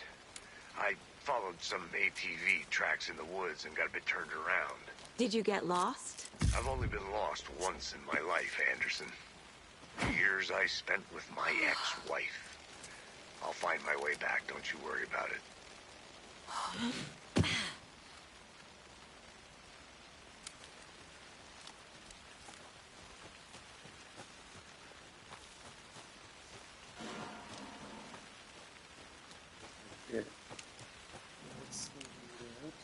I followed some ATV tracks in the woods and got a bit turned around. Did you get lost? I've only been lost once in my life, Anderson. The years I spent with my ex-wife. I'll find my way back, don't you worry about it. Okay. Let's do that.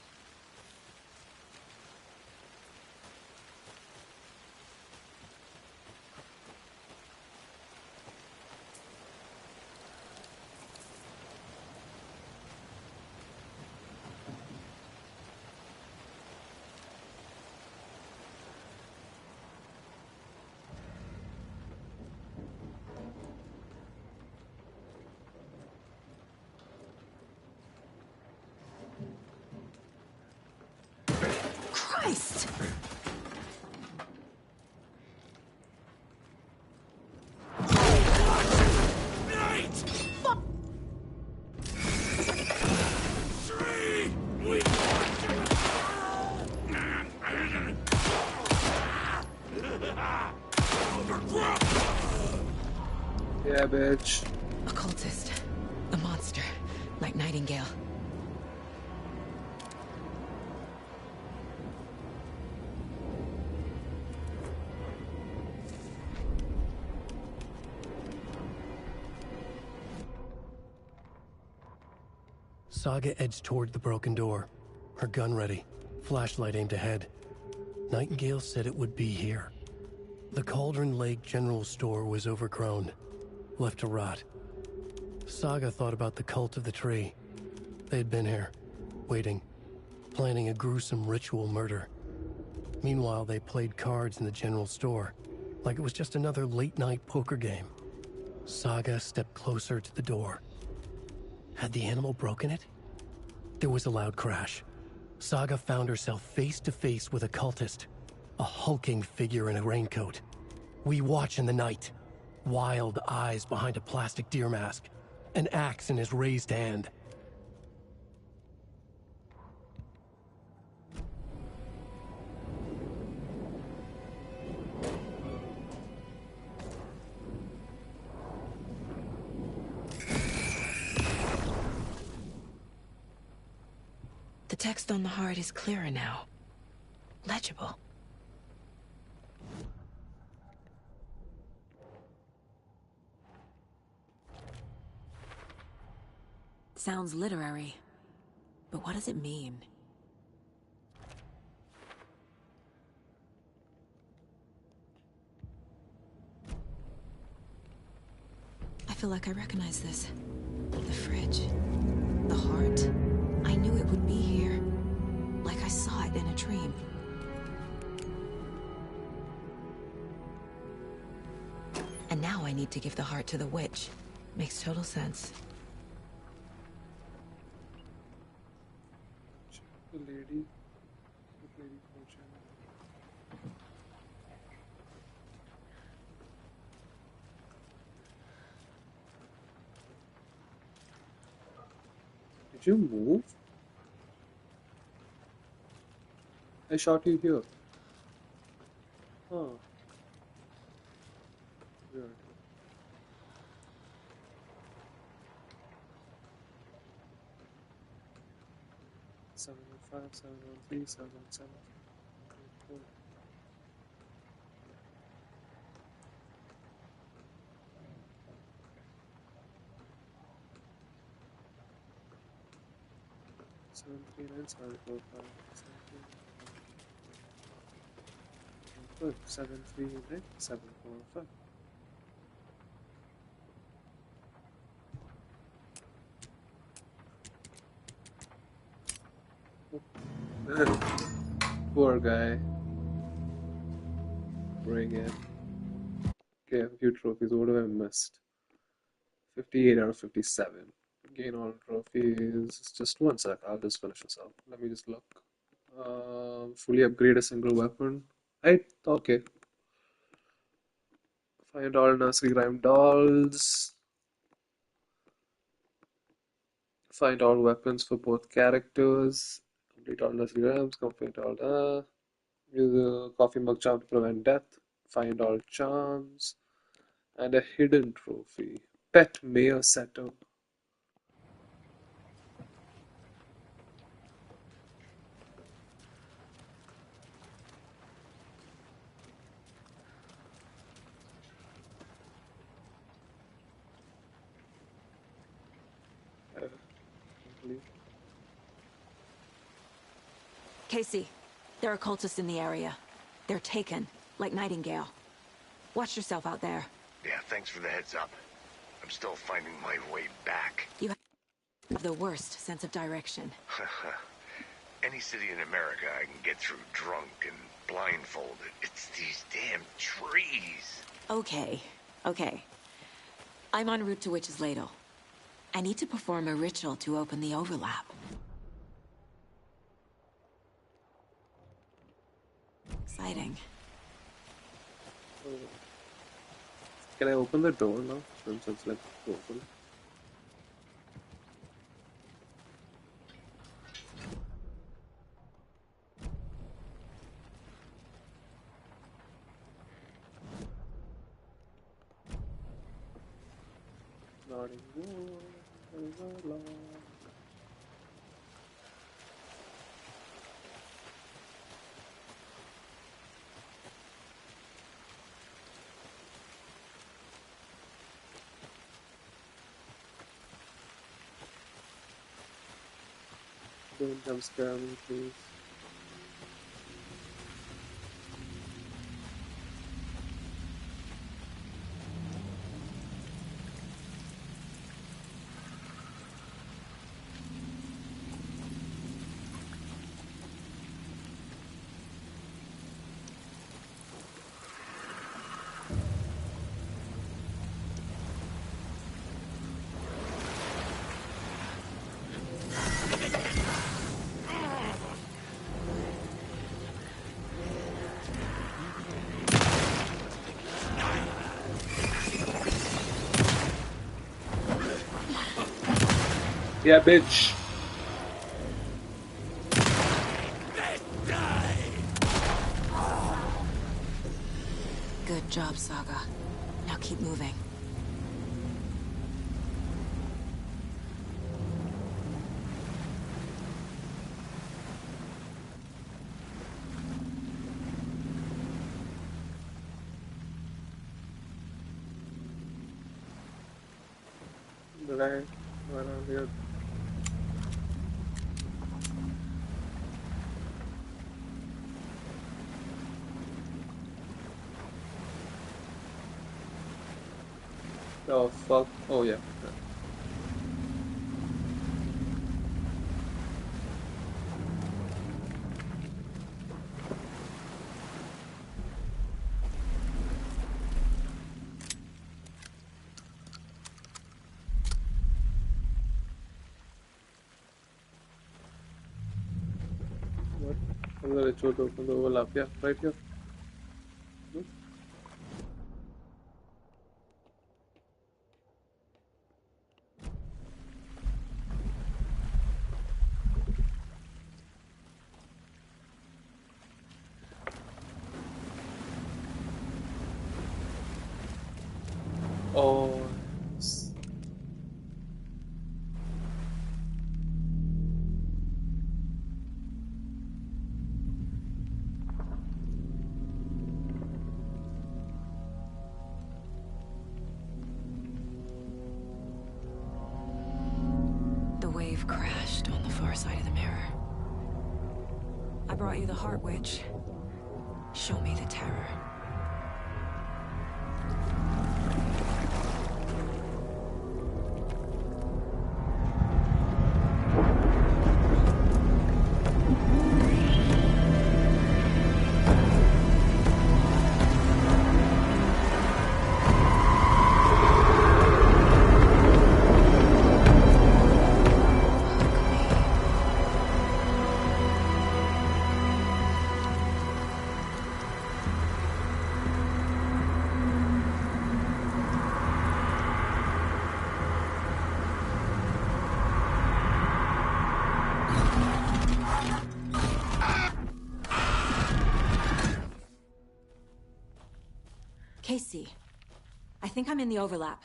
Christ! Yeah, bitch. A cultist. A monster. Like Nightingale. Saga edged toward the broken door, her gun ready, flashlight aimed ahead. Nightingale said it would be here. The Cauldron Lake General Store was overgrown, left to rot. Saga thought about the cult of the tree. They had been here, waiting, planning a gruesome ritual murder. Meanwhile, they played cards in the general store, like it was just another late-night poker game. Saga stepped closer to the door. Had the animal broken it? There was a loud crash. Saga found herself face to face with a cultist, a hulking figure in a raincoat. We watch in the night. Wild eyes behind a plastic deer mask, an axe in his raised hand. The text on the heart is clearer now. Legible. Sounds literary, but what does it mean? I feel like I recognize this. The fridge. The heart. I knew it would be here. Like I saw it in a dream. And now I need to give the heart to the witch. Makes total sense. The lady fortune. Did you move? I shot you here. Huh. Weird. Seven 5, 713, 717. Cool. Seven 3 9 7 4 5 7 7 3 9 7 4 5. Poor guy. Bring it. Okay, a few trophies. What have I missed? 58 out of 57. Gain all trophies. It's just one sec. I'll just finish this up. Let me just look. Fully upgrade a single weapon. Right? Okay. Find all nursery rhyme dolls. Find all weapons for both characters. Complete all nursery rhymes. Complete all use a coffee mug charm to prevent death. Find all charms. And a hidden trophy. Pet Mayor Setter. Casey, there are cultists in the area. They're taken, like Nightingale. Watch yourself out there. Yeah, thanks for the heads up. I'm still finding my way back. You have the worst sense of direction. Any city in America I can get through drunk and blindfolded. It's these damn trees. Okay. I'm en route to Witch's Ladle. I need to perform a ritual to open the overlap. Exciting. Can I open the door now? Since it's like open. Not anymore. Don't jump scare me, please. Yeah, bitch. Good job, Saga. Now keep moving. Right around here. Oh fuck. Oh yeah. What? I'm gonna show to open the overlap. Yeah, right here. Hmm? Oh, yes. The wave crashed on the far side of the mirror. I brought you the Heart Witch. Show me the terror. Casey, I think I'm in the overlap.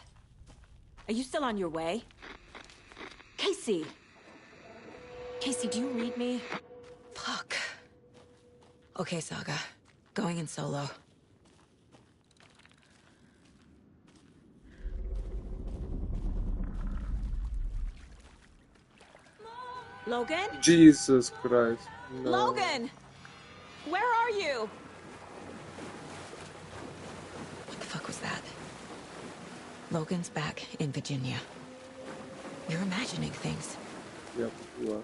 Are you still on your way? Casey! Casey, do you read me? Fuck. Okay, Saga. Going in solo. Logan? Jesus Christ. No. Logan! Where are you? What the fuck was that? Logan's back in Virginia. You're imagining things. Yep, you are.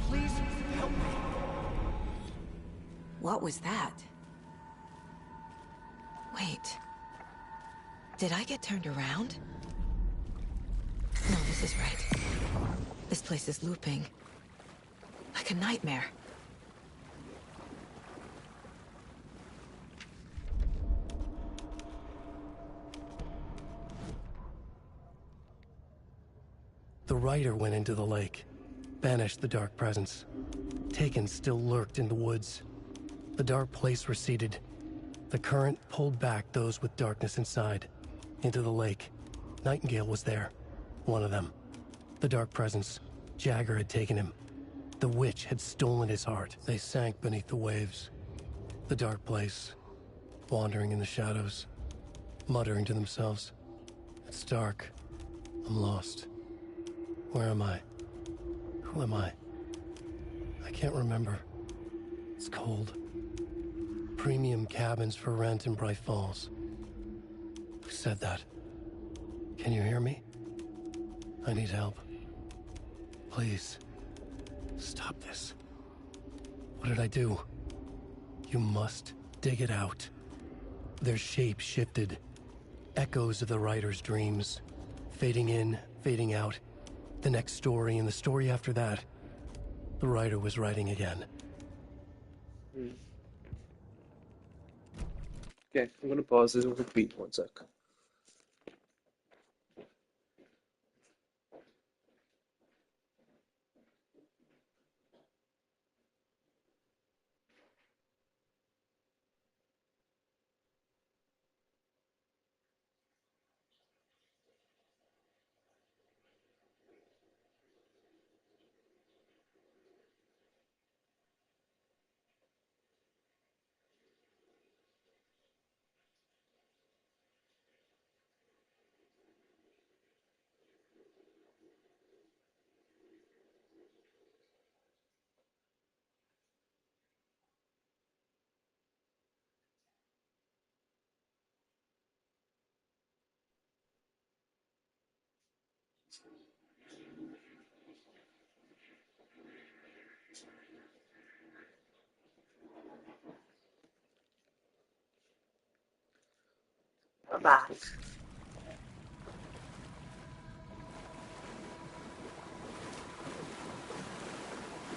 Please help me. What was that? Wait. Did I get turned around? No, this is right. This place is looping. Like a nightmare. The rider went into the lake, banished the dark presence. Taken still lurked in the woods. The dark place receded. The current pulled back those with darkness inside, into the lake. Nightingale was there, one of them. The dark presence. Jagger had taken him. The witch had stolen his heart. They sank beneath the waves. The dark place, wandering in the shadows, muttering to themselves. It's dark. I'm lost. Where am I? Who am I? I can't remember. It's cold. Premium cabins for rent in Bright Falls. Who said that? Can you hear me? I need help. Please. Stop this. What did I do? You must dig it out. Their shape shifted. Echoes of the writer's dreams. Fading in, fading out. The next story and the story after that. The writer was writing again. Okay, I'm gonna pause this and repeat 1 sec. I'm back.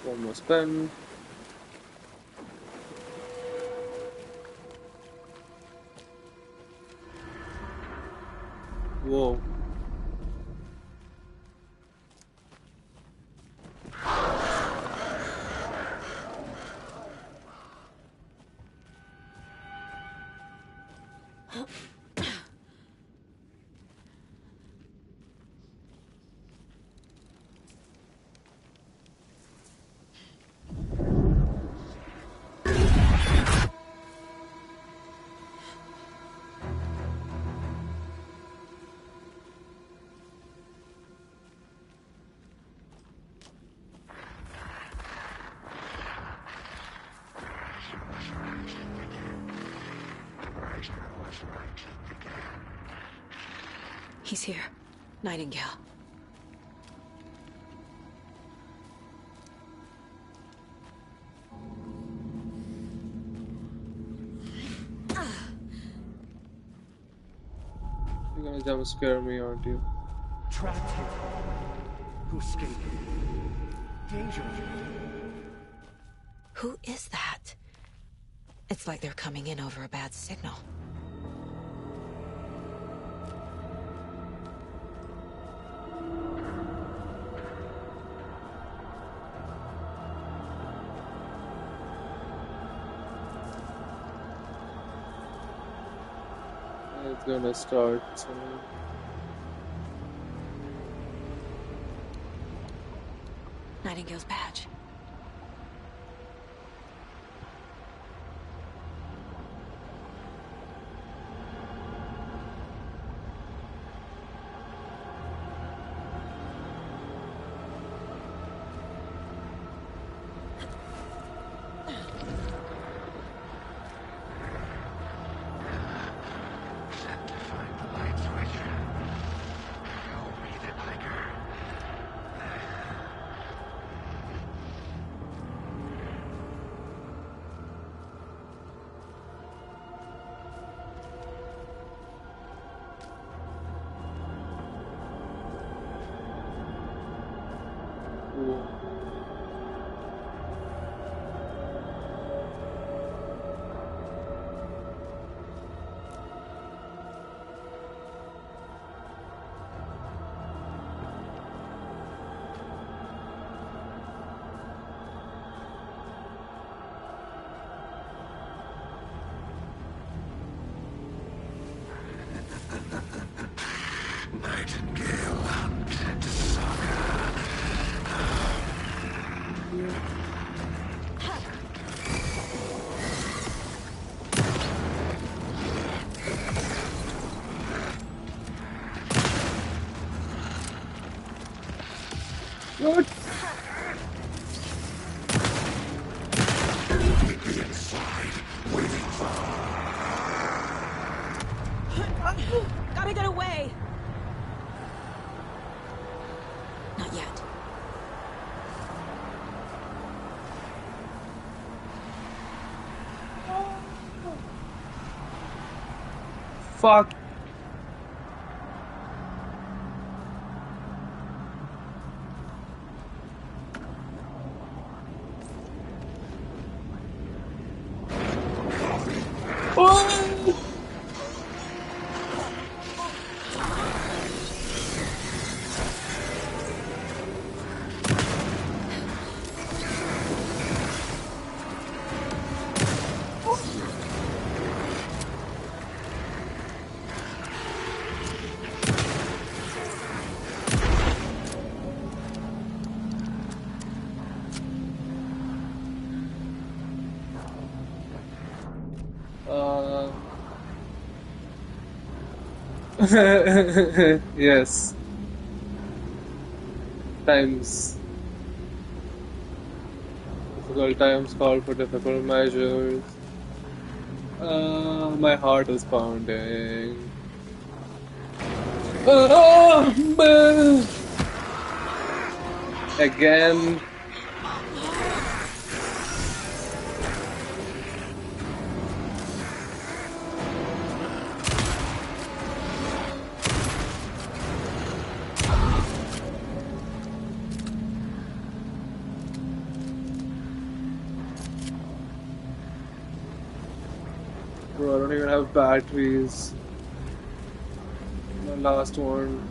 Almost done. Whoa. He's here. Nightingale. You're gonna jump scare me, aren't you? Trapped here. To escape. Danger. Who is that? It's like they're coming in over a bad signal. It's gonna start. Nightingale's badge. What? Gotta get away! Not yet. Fuck. Oh! Yes. Times. Difficult times call for difficult measures. My heart is pounding. Again. Bro, I don't even have batteries. My last one.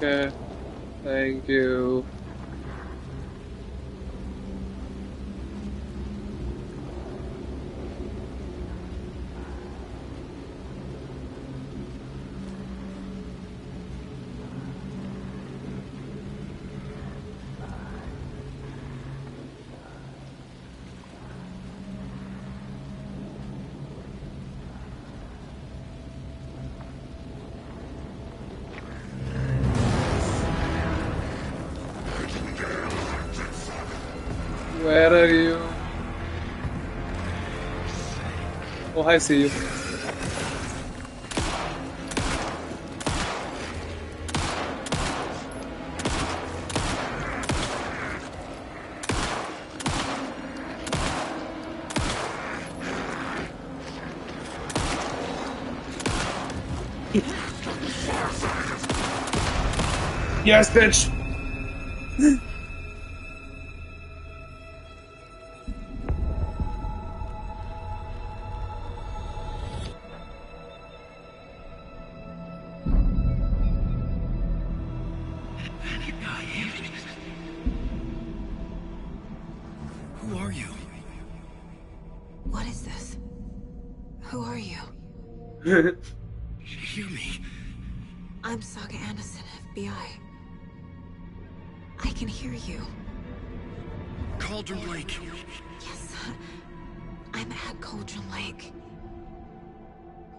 Okay. Thank you. Where are you? Oh, I see you. Yes, bitch! Who are you? What is this? Who are you? Hear me. I'm Saga Anderson, FBI. I can hear you. Cauldron Lake. Yes, I'm at Cauldron Lake.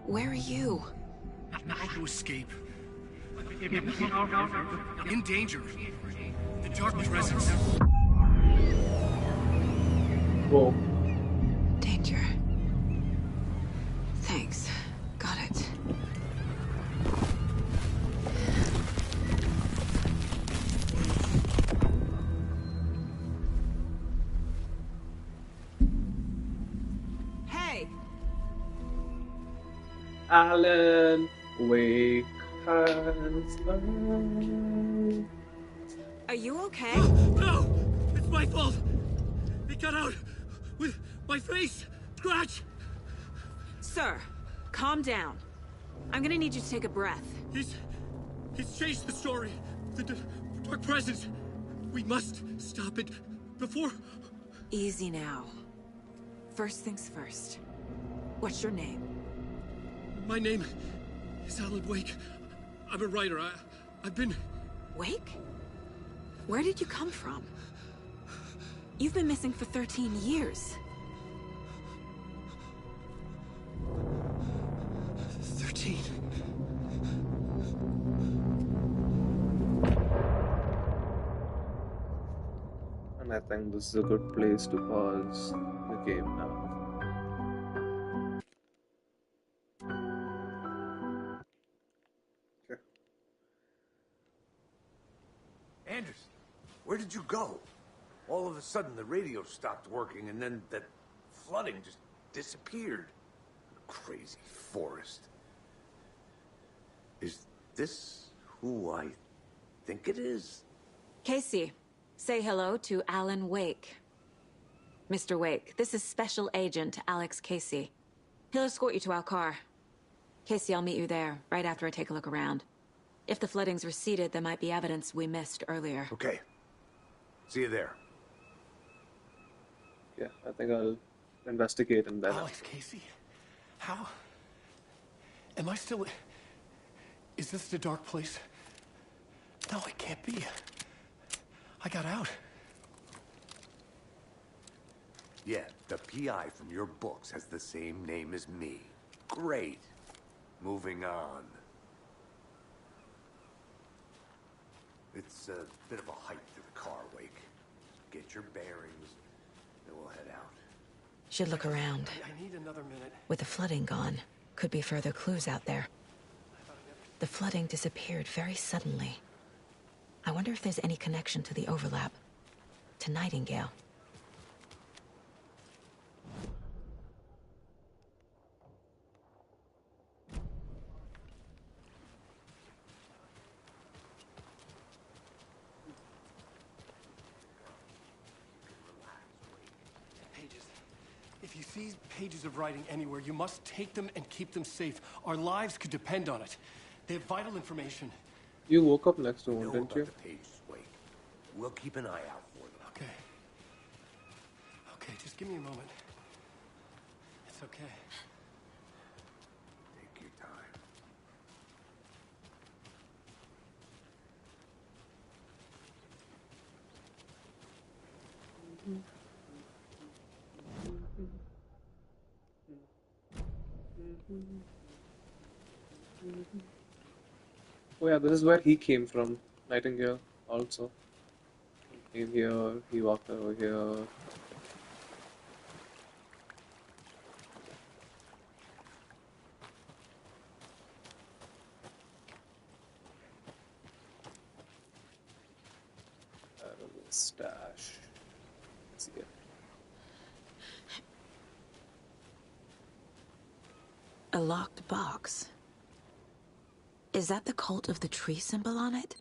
Where are you? How to escape. In danger. The dark presence. Whoa. Danger. Thanks. Got it. Hey! Alan Wake has arrived. Are you okay? No! It's my fault! It got out with my face! Scratch! Sir, calm down. I'm gonna need you to take a breath. He's changed the story. The dark presence. We must stop it before... Easy now. First things first. What's your name? My name is Alan Wake. I'm a writer. I've been... Wake? Where did you come from? You've been missing for 13 years. 13. And I think this is a good place to pause the game now. Okay. Anderson, where did you go? All of a sudden the radio stopped working and then that flooding just disappeared. Crazy forest. Is this who I think it is? Casey, say hello to Alan Wake. Mr. Wake, this is Special Agent Alex Casey. He'll escort you to our car. Casey, I'll meet you there, right after I take a look around. If the flooding's receded, there might be evidence we missed earlier. Okay. See you there. Yeah, I think I'll investigate and then... Alex Casey? How? Am I still... Is this the dark place? No, it can't be. I got out. Yeah, the PI from your books has the same name as me. Great. Moving on. It's a bit of a hike to the car, Wake. Get your bearings, then we'll head out. Should look around. I need another minute. With the flooding gone, could be further clues out there. The flooding disappeared very suddenly. I wonder if there's any connection to the overlap. To Nightingale. Pages. If you see pages of writing anywhere, you must take them and keep them safe. Our lives could depend on it. They have vital information. You woke up next to one, Know didn't about you? the pages, Wake. We'll keep an eye out for them. Okay. Okay, just give me a moment. It's okay. Take your time. Oh yeah, this is where he came from, Nightingale, also. He came here, he walked over here. Stash. Let's see it. A locked box. Is that the cult of the tree symbol on it?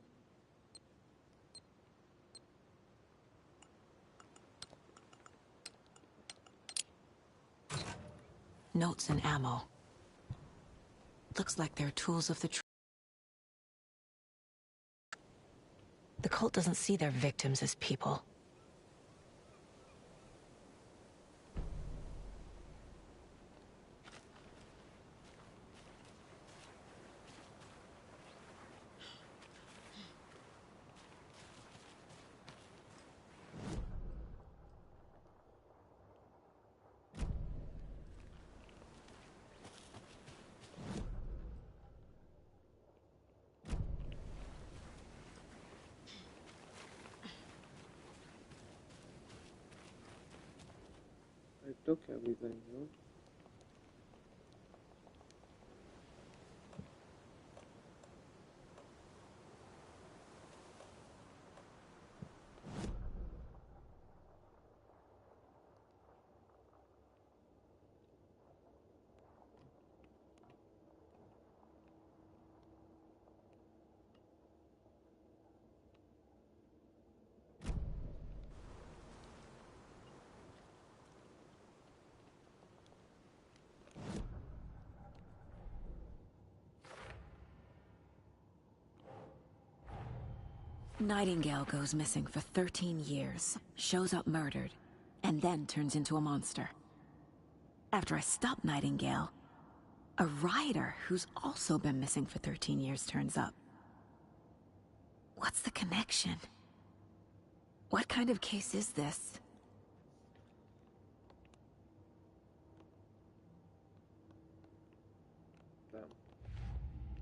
Notes and ammo. Looks like they're tools of the tree. The cult doesn't see their victims as people. I took everything, no? Nightingale goes missing for 13 years, shows up murdered, and then turns into a monster. After I stop Nightingale, A rider who's also been missing for 13 years turns up. What's the connection? What kind of case is this? Damn.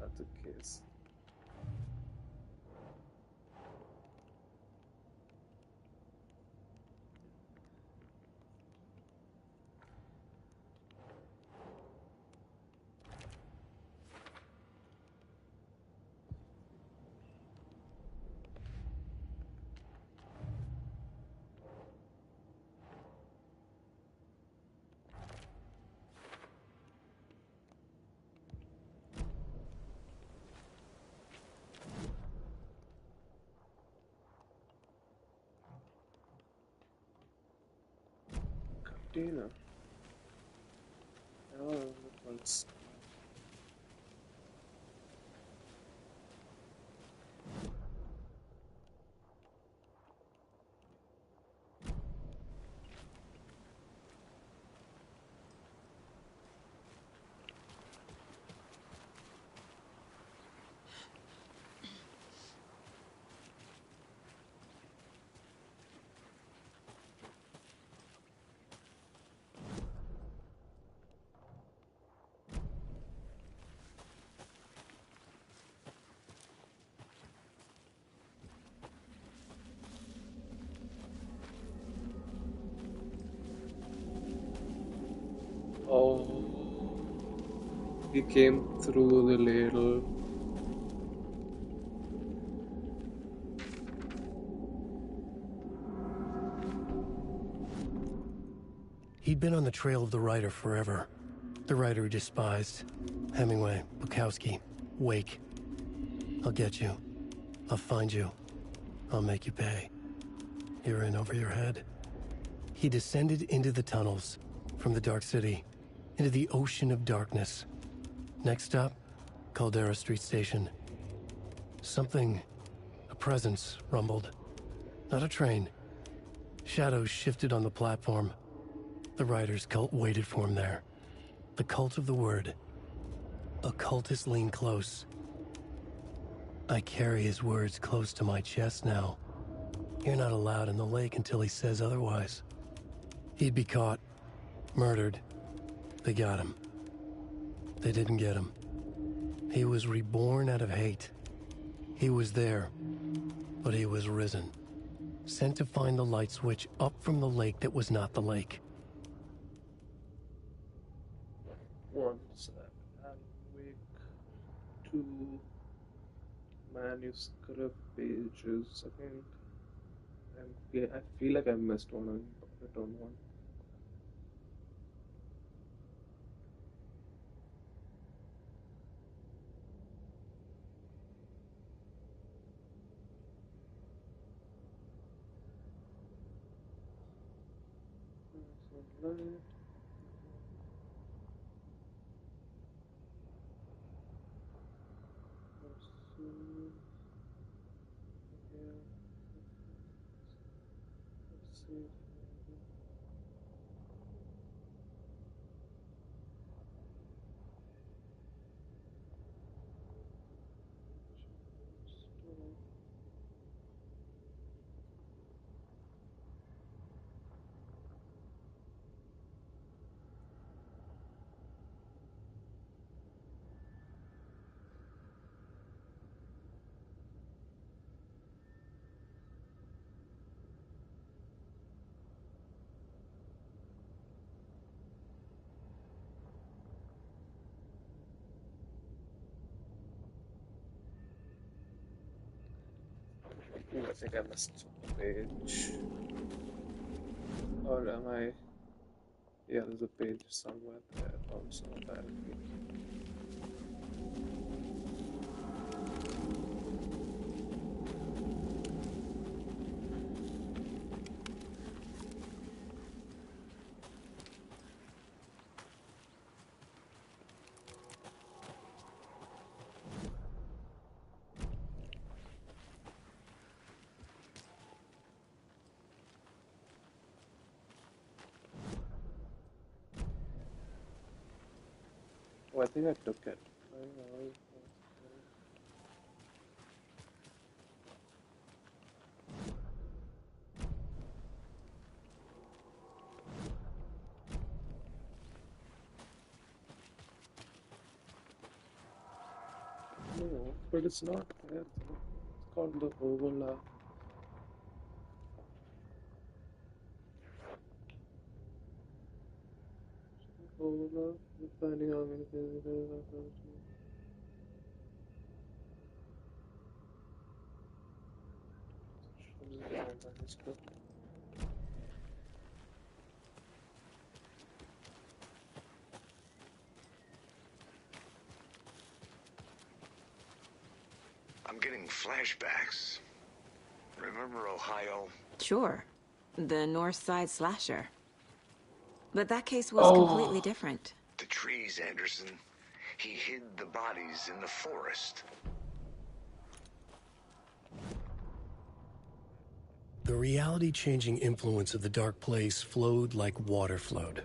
That's a case. Container. Oh, that one's. Oh, he came through the ladle. He'd been on the trail of the writer forever. The writer he despised. Hemingway, Bukowski, Wake. I'll get you. I'll find you. I'll make you pay. You're in over your head. He descended into the tunnels, from the Dark City, into the ocean of darkness. Next stop, Caldera Street Station. Something, a presence, rumbled. Not a train. Shadows shifted on the platform. The writer's cult waited for him there. The cult of the word. Occultists lean close. I carry his words close to my chest now. You're not allowed in the lake until he says otherwise. He'd be caught, murdered. They got him. They didn't get him. He was reborn out of hate. He was there, but he was risen. Sent to find the light switch up from the lake that was not the lake. One sec. Alan Wake. 2 manuscript pages. I think I feel like I missed one on return one. Light. Let's see. Yeah. Let's see. I think I missed a page. Or am I? Yeah, there's a page somewhere there also apparently. Oh, I think I took it. No, but it's not there. It's called the overlap. Overlap, depending on many. I'm getting flashbacks. Remember Ohio? Sure. The North Side slasher. But that case was Oh. completely different. The trees, Anderson. He hid the bodies in the forest. The reality-changing influence of the dark place flowed like water flowed,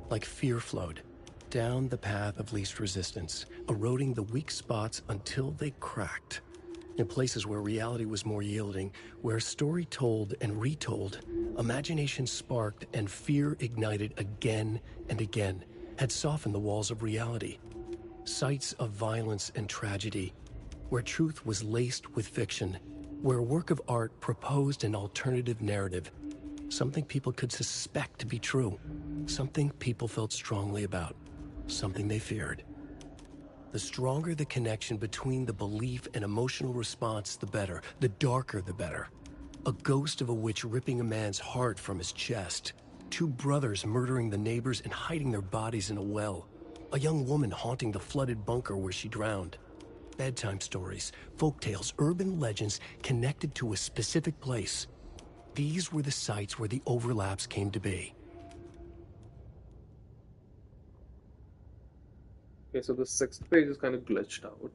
like fear flowed, down the path of least resistance, eroding the weak spots until they cracked. In places where reality was more yielding, where story told and retold, imagination sparked and fear ignited again and again, had softened the walls of reality. Sites of violence and tragedy, where truth was laced with fiction, where a work of art proposed an alternative narrative, something people could suspect to be true, something people felt strongly about, something they feared. The stronger the connection between the belief and emotional response, the better. The darker, the better. A ghost of a witch ripping a man's heart from his chest. Two brothers murdering the neighbors and hiding their bodies in a well. A young woman haunting the flooded bunker where she drowned. Bedtime stories, folktales, urban legends connected to a specific place. These were the sites where the overlaps came to be. Okay, so the sixth page is kind of glitched out.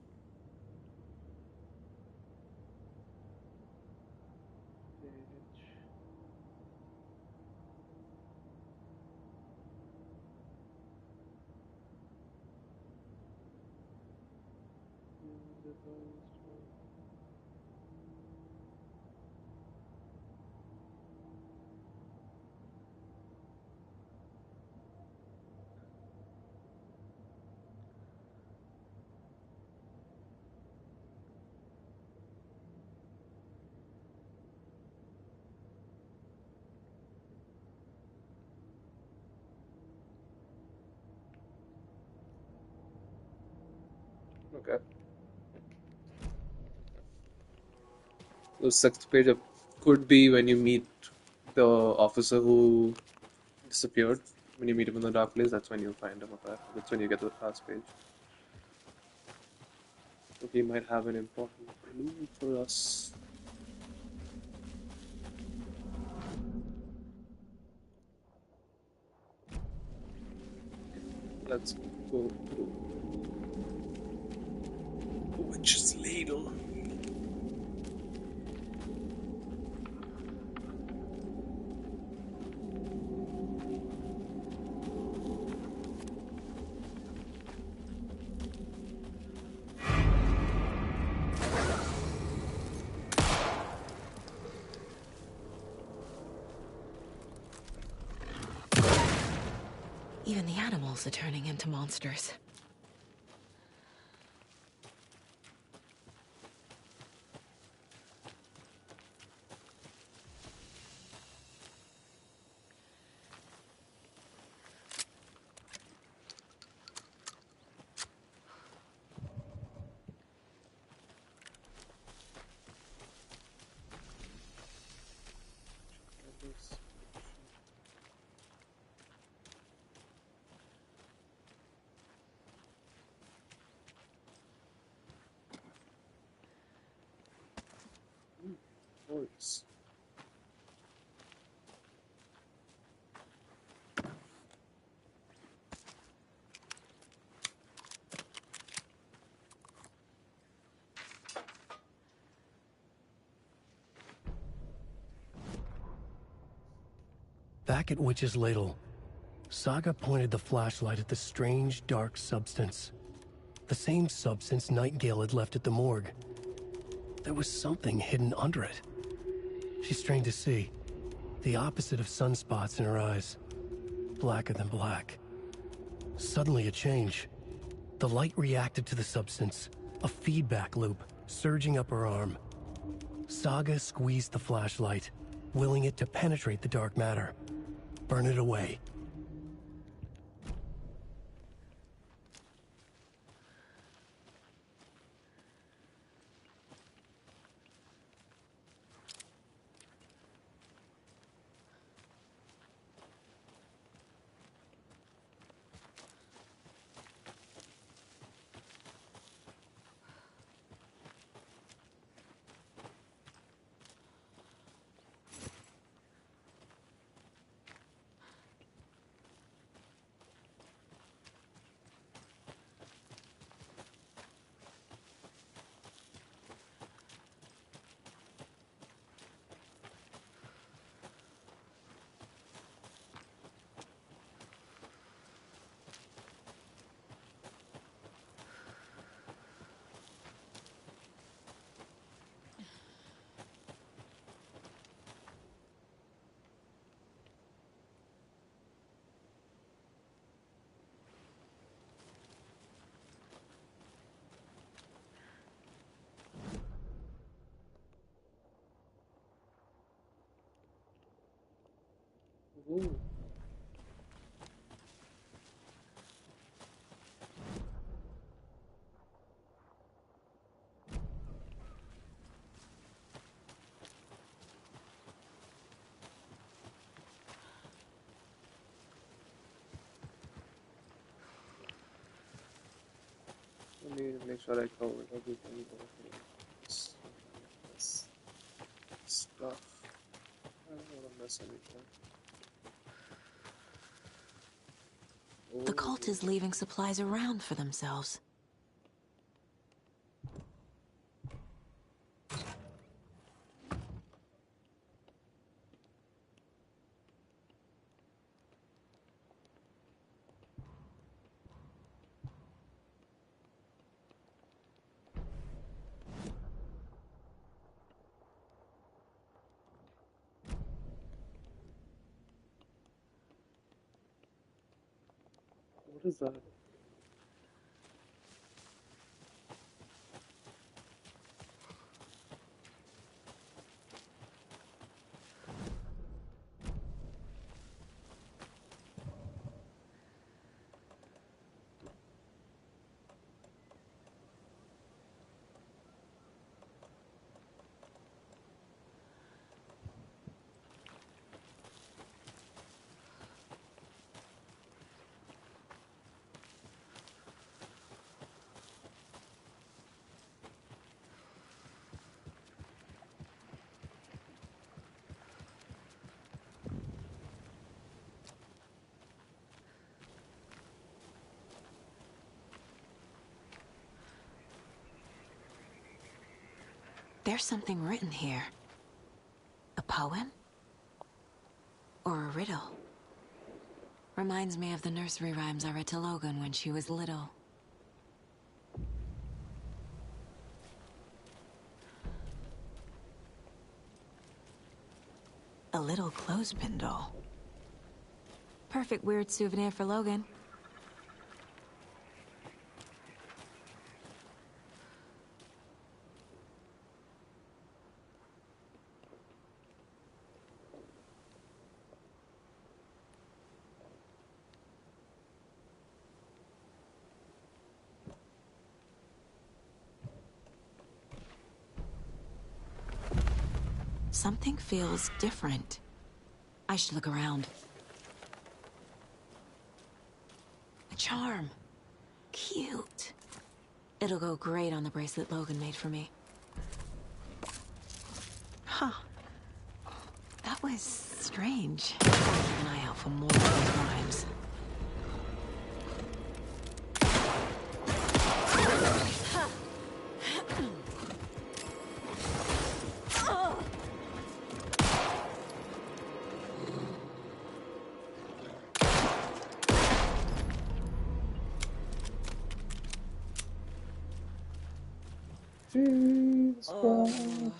Okay. The sixth page could be when you meet the officer who disappeared. When you meet him in the dark place, that's when you find him up there. That's when you get to the last page. So he might have an important clue for us. Let's go through the witch's ladle. Even the animals are turning into monsters. Voice. Back at Witch's Ladle, Saga pointed the flashlight at the strange, dark substance. The same substance Nightingale had left at the morgue. There was something hidden under it. She strained to see. The opposite of sunspots in her eyes. Blacker than black. Suddenly a change. The light reacted to the substance. A feedback loop surging up her arm. Saga squeezed the flashlight, willing it to penetrate the dark matter. Burn it away. Ooh. Let me make sure I covered everything over this stuff. I don't want to miss anything. The cult is leaving supplies around for themselves. What is that? There's something written here. A poem? Or a riddle? Reminds me of the nursery rhymes I read to Logan when she was little. A little clothespin doll. Perfect weird souvenir for Logan. Something feels different. I should look around. A charm. Cute. It'll go great on the bracelet Logan made for me. Huh. That was strange. Keep an eye out for more of these rhymes. Jesus Oh. Christ.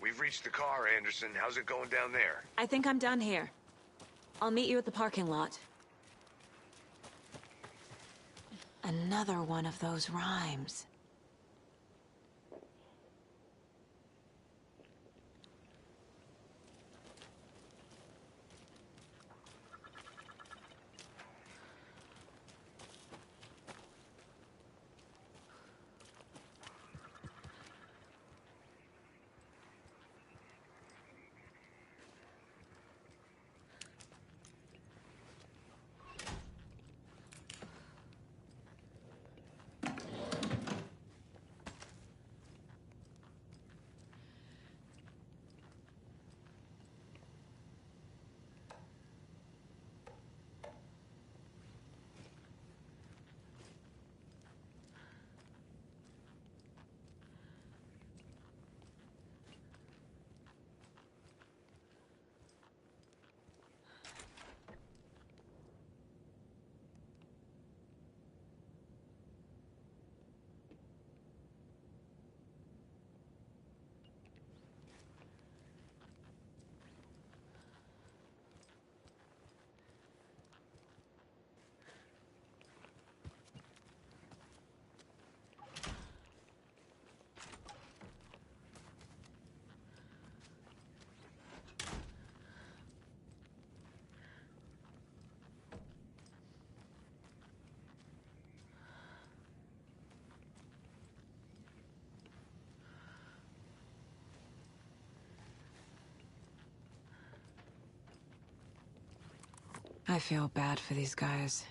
We've reached the car, Anderson. How's it going down there? I think I'm done here. I'll meet you at the parking lot. Another one of those rhymes. I feel bad for these guys.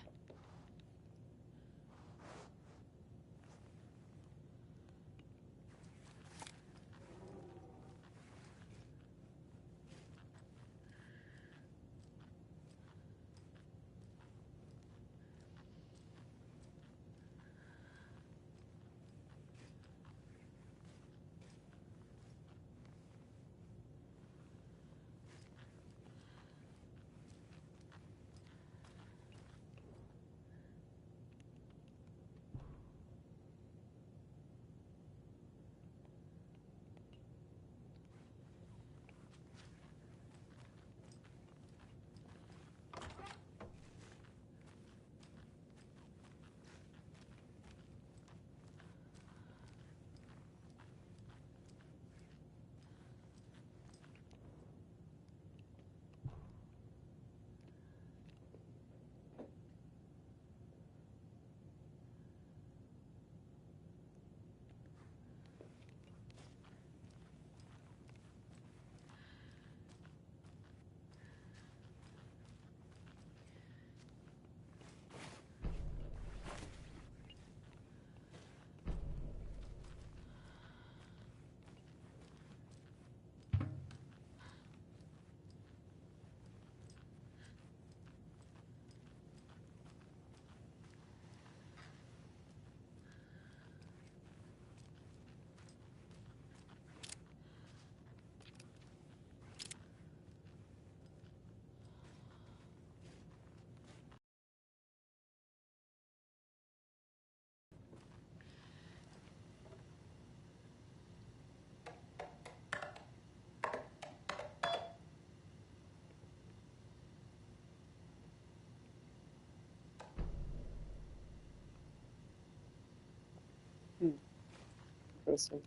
Interesting.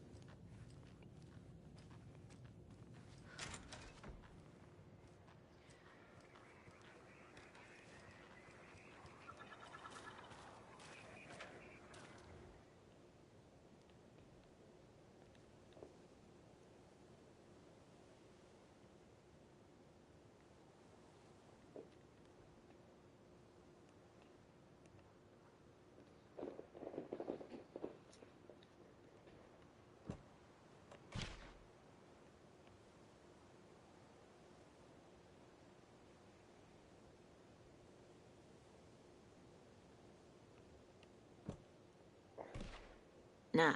Nah.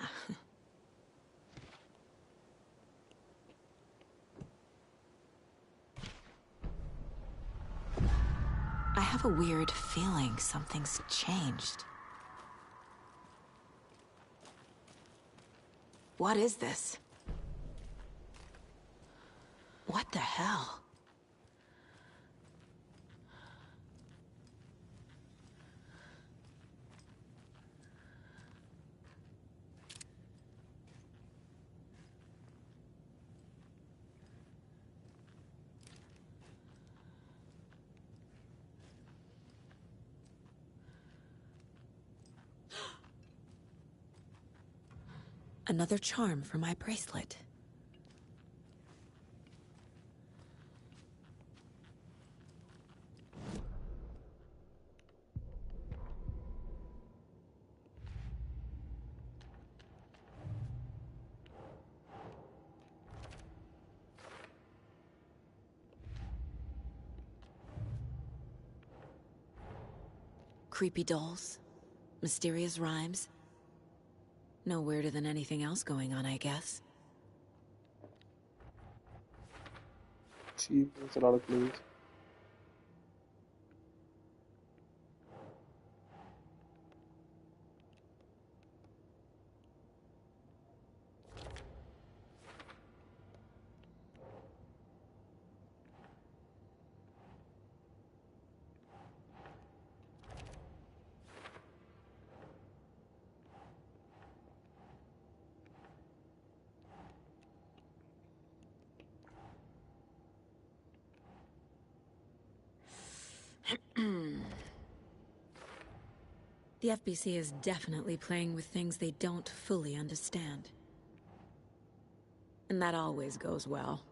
I have a weird feeling something's changed. What is this? What the hell? Another charm for my bracelet. Creepy dolls, mysterious rhymes. No weirder than anything else going on, I guess. Gee, there's a lot of clues. The FBC is definitely playing with things they don't fully understand. And that always goes well.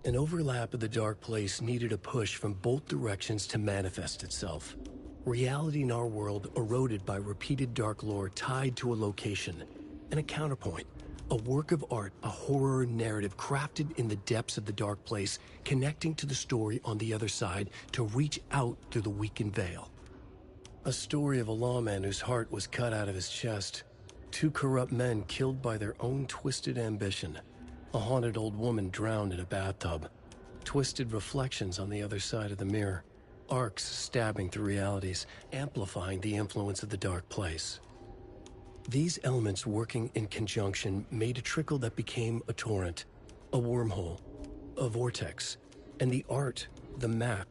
An overlap of the dark place needed a push from both directions to manifest itself. Reality in our world eroded by repeated dark lore tied to a location, and a counterpoint, a work of art, a horror narrative crafted in the depths of the dark place, connecting to the story on the other side to reach out through the weakened veil. A story of a lawman whose heart was cut out of his chest, two corrupt men killed by their own twisted ambition, a haunted old woman drowned in a bathtub, twisted reflections on the other side of the mirror, arcs stabbing through realities, amplifying the influence of the dark place. These elements working in conjunction made a trickle that became a torrent, a wormhole, a vortex, and the art, the map,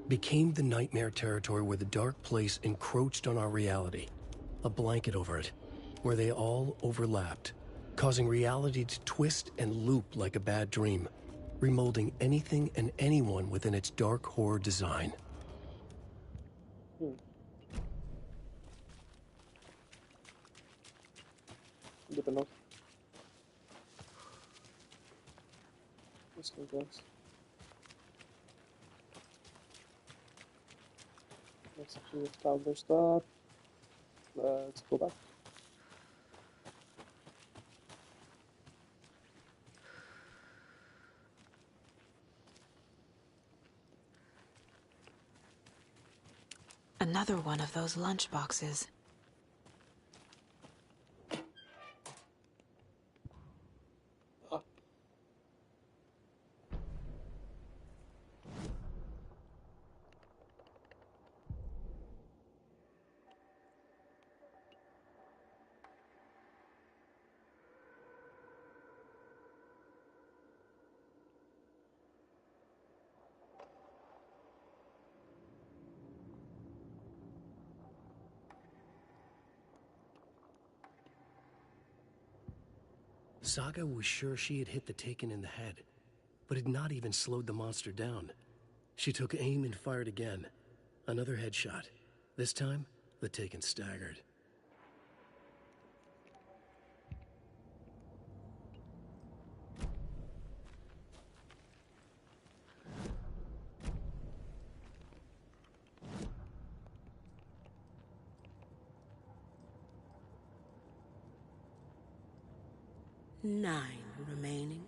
became the nightmare territory where the dark place encroached on our reality. A blanket over it, where they all overlapped, causing reality to twist and loop like a bad dream, remolding anything and anyone within its dark horror design. Good enough. Let's go, guys. Let's actually establish that. Let's go back. Another one of those lunch boxes. Saga was sure she had hit the Taken in the head, but had not even slowed the monster down. She took aim and fired again. Another headshot. This time, the Taken staggered. Nine remaining.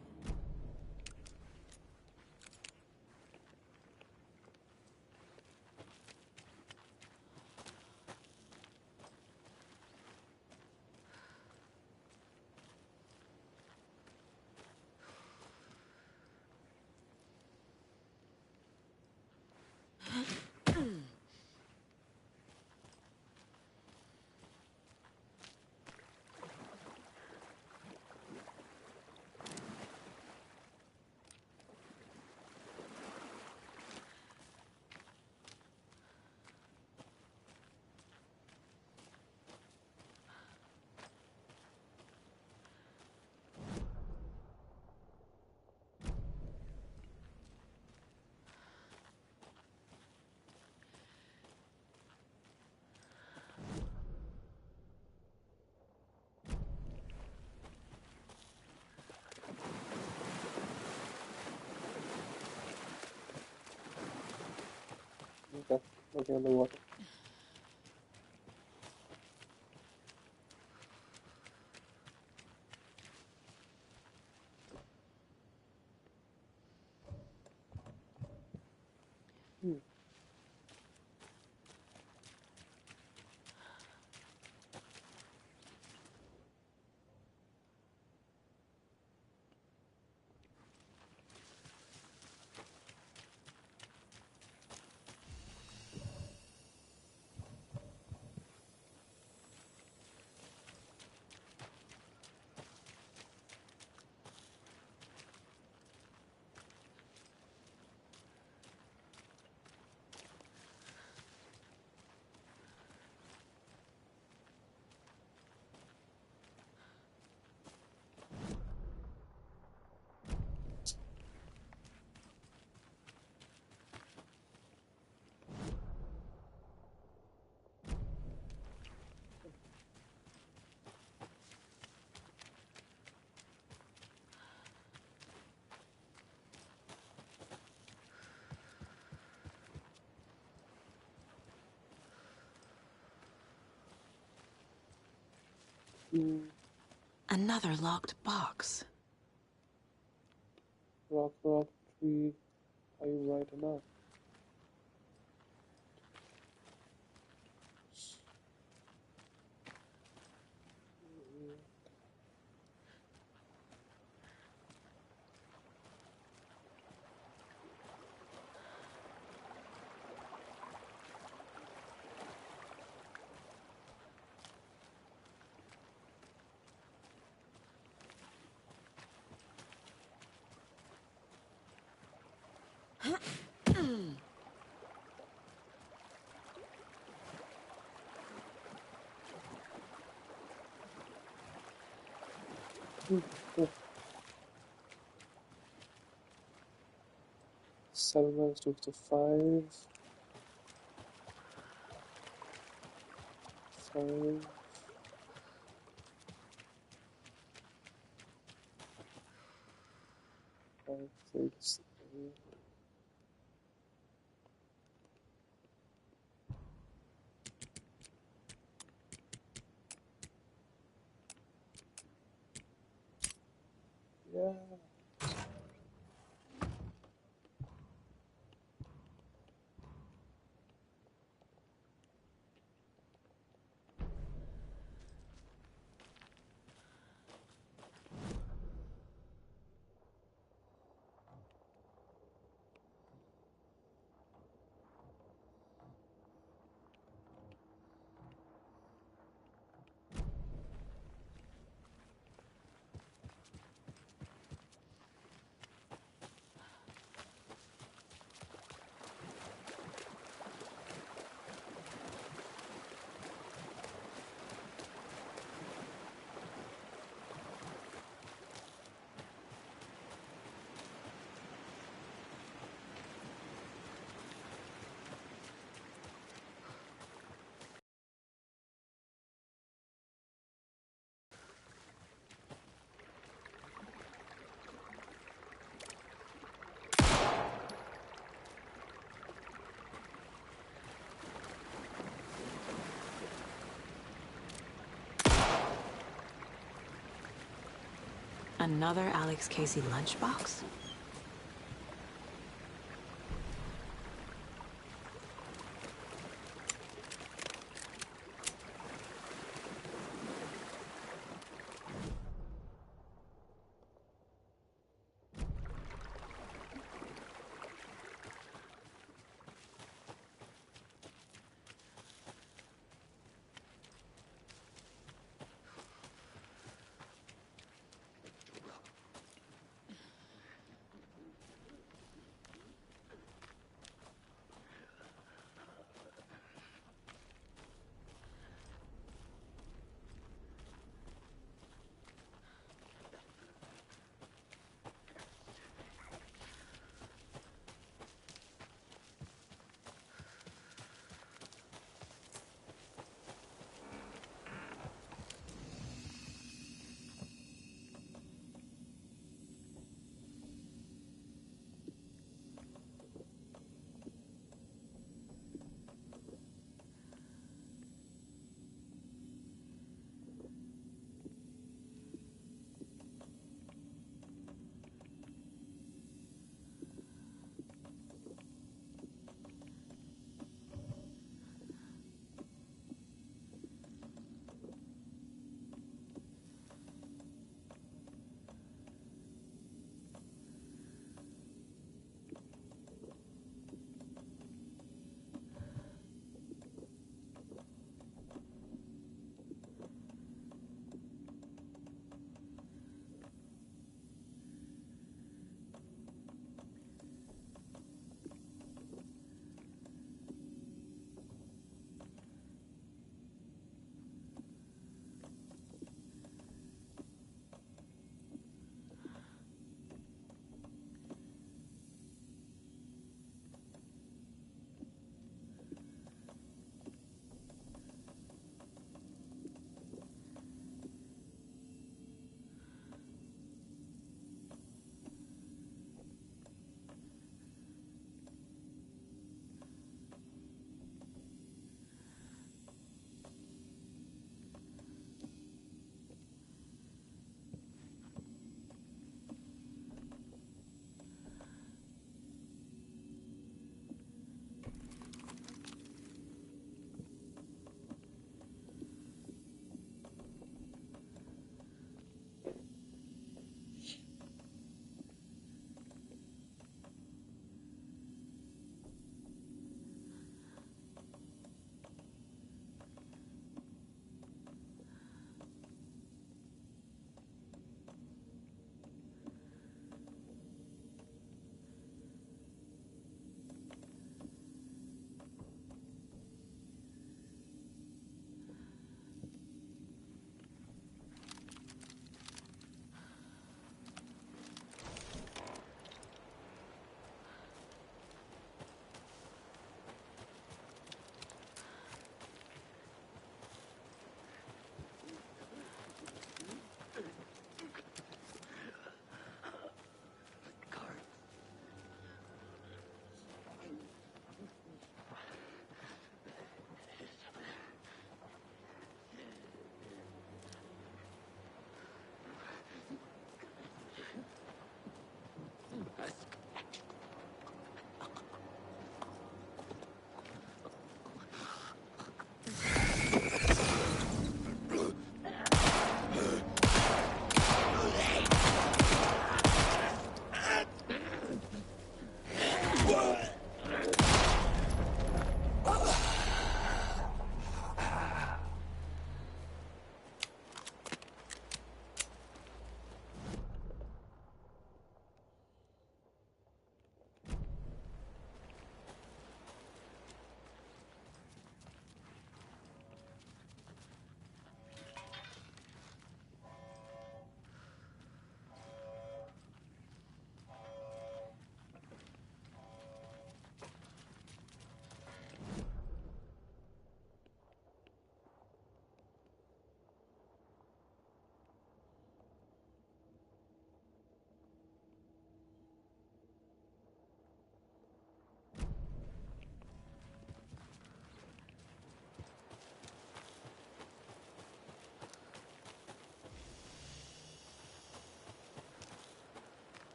Okay, looking underwater. Another locked box. Rock, tree. Are you right enough? Oh, settlement took to 5. 5. Five, 6. Yeah. Another Alex Casey lunchbox?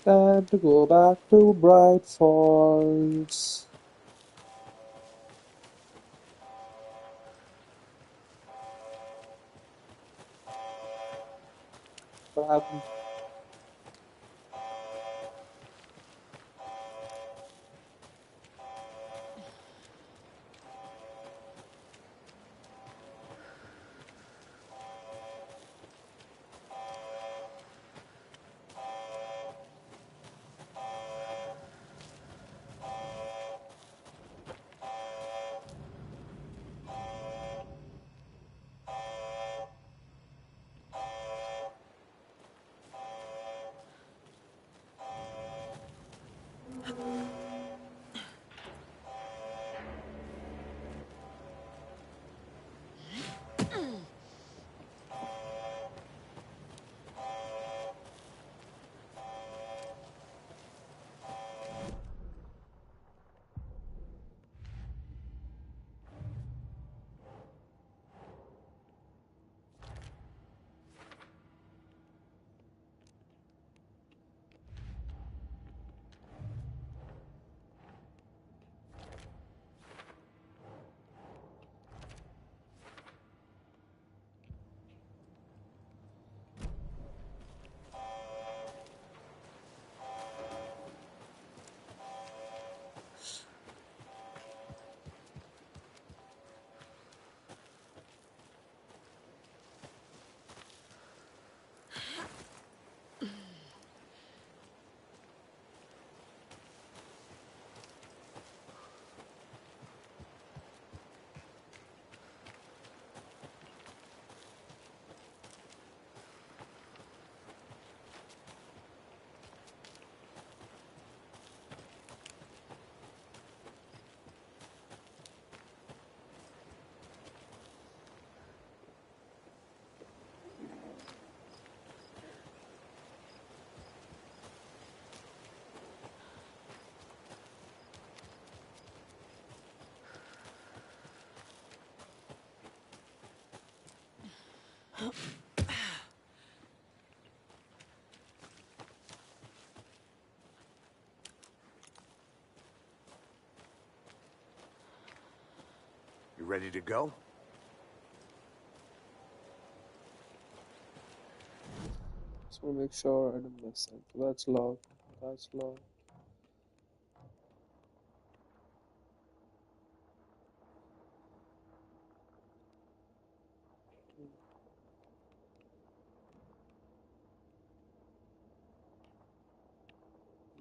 Time to go back to Bright Falls. What happened? You ready to go? Just want to make sure I don't miss it. That's locked. That's locked.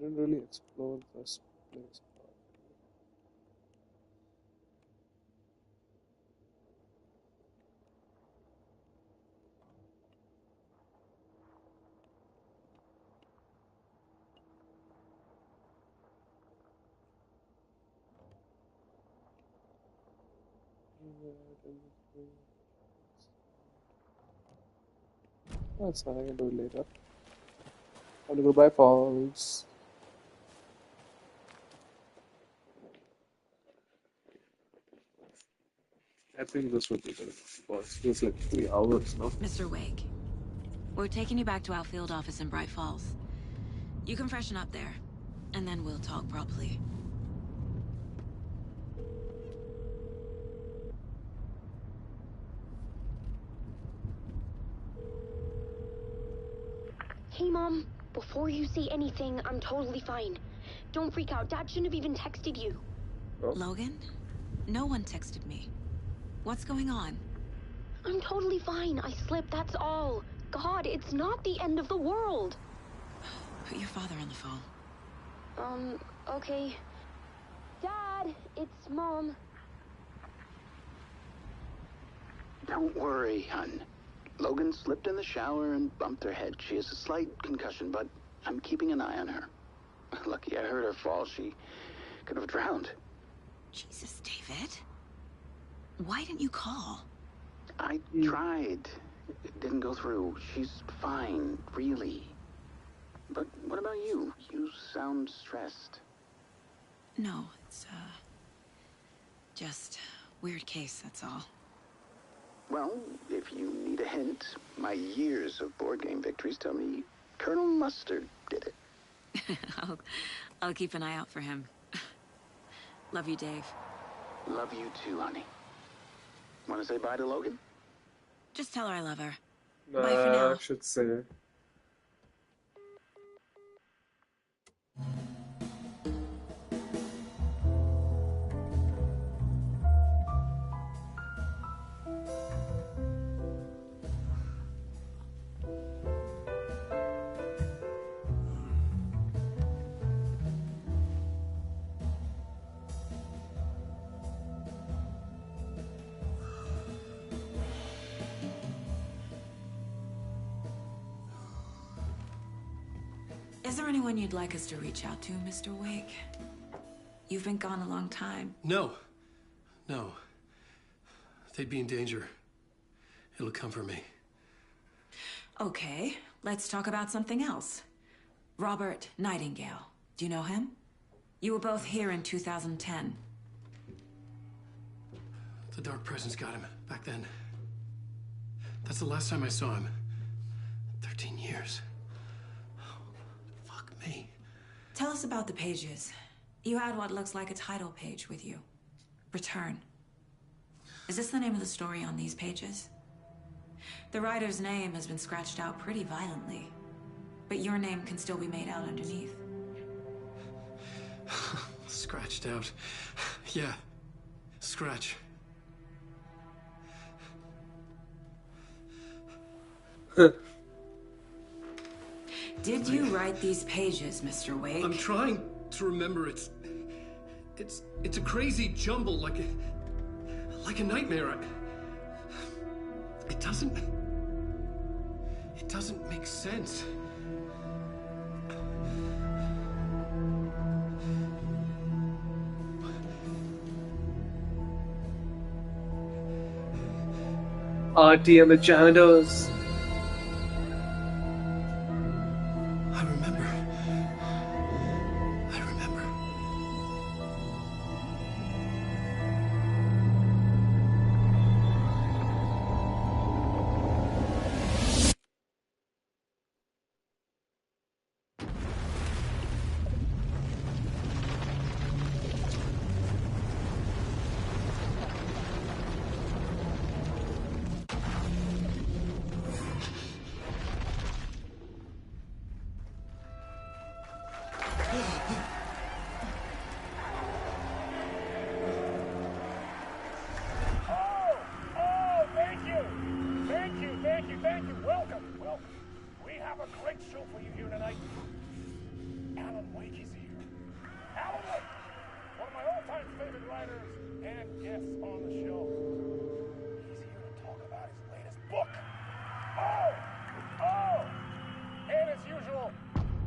Didn't really explore this place. That's fine, I can do it later. Time to go by falls. I think this would be good. Well, it feels like 3 hours now. Mr. Wake, we're taking you back to our field office in Bright Falls. You can freshen up there, and then we'll talk properly. Hey, Mom. Before you say anything, I'm totally fine. Don't freak out. Dad shouldn't have even texted you. Logan? No one texted me. What's going on? I'm totally fine. I slipped, that's all. God, it's not the end of the world. Put your father on the phone. Okay. Dad, it's Mom. Don't worry, hon. Logan slipped in the shower and bumped her head. She has a slight concussion, but I'm keeping an eye on her. Lucky I heard her fall. She could have drowned. Jesus, David. Why didn't you call? I tried. It didn't go through. She's fine, really. But what about you? You sound stressed. No, it's, just weird case, that's all. Well, if you need a hint, my years of board game victories tell me Colonel Mustard did it. I'll, I'll keep an eye out for him. Love you, Dave. Love you too, honey. Want to say bye to Logan? Just tell her I love her. Bye for now. I should say. Is there anyone you'd like us to reach out to, Mr. Wake? You've been gone a long time. No. No. They'd be in danger. It'll come for me. Okay, let's talk about something else. Robert Nightingale. Do you know him? You were both here in 2010. The Dark Presence got him back then. That's the last time I saw him. 13 years. Fuck me. Tell us about the pages. You had what looks like a title page with you. Return. Is this the name of the story on these pages? The writer's name has been scratched out pretty violently, but your name can still be made out underneath. Scratched out. Yeah. Scratch. Did you write these pages, Mr. Wake? I'm trying to remember. It's a crazy jumble, like a nightmare. It doesn't make sense. Artie and the janitors. I remember. I remember. Thank you. Welcome. We have a great show for you here tonight. Alan Wake is here. Alan Wake, one of my all-time favorite writers and guests on the show. He's here to talk about his latest book. Oh! And as usual,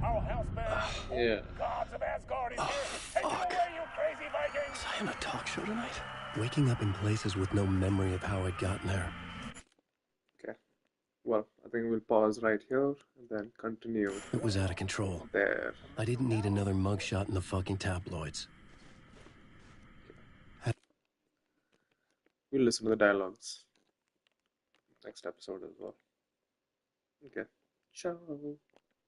our house band, Yeah. Gods of Asgard, is here. Take it away, you crazy Vikings! Was I on a talk show tonight? Waking up in places with no memory of how I'd gotten there. Okay. Well, I think we'll pause right here and then continue. It was out of control. There. I didn't need another mugshot in the fucking tabloids. We'll listen to the dialogues next episode as well. Okay. Ciao.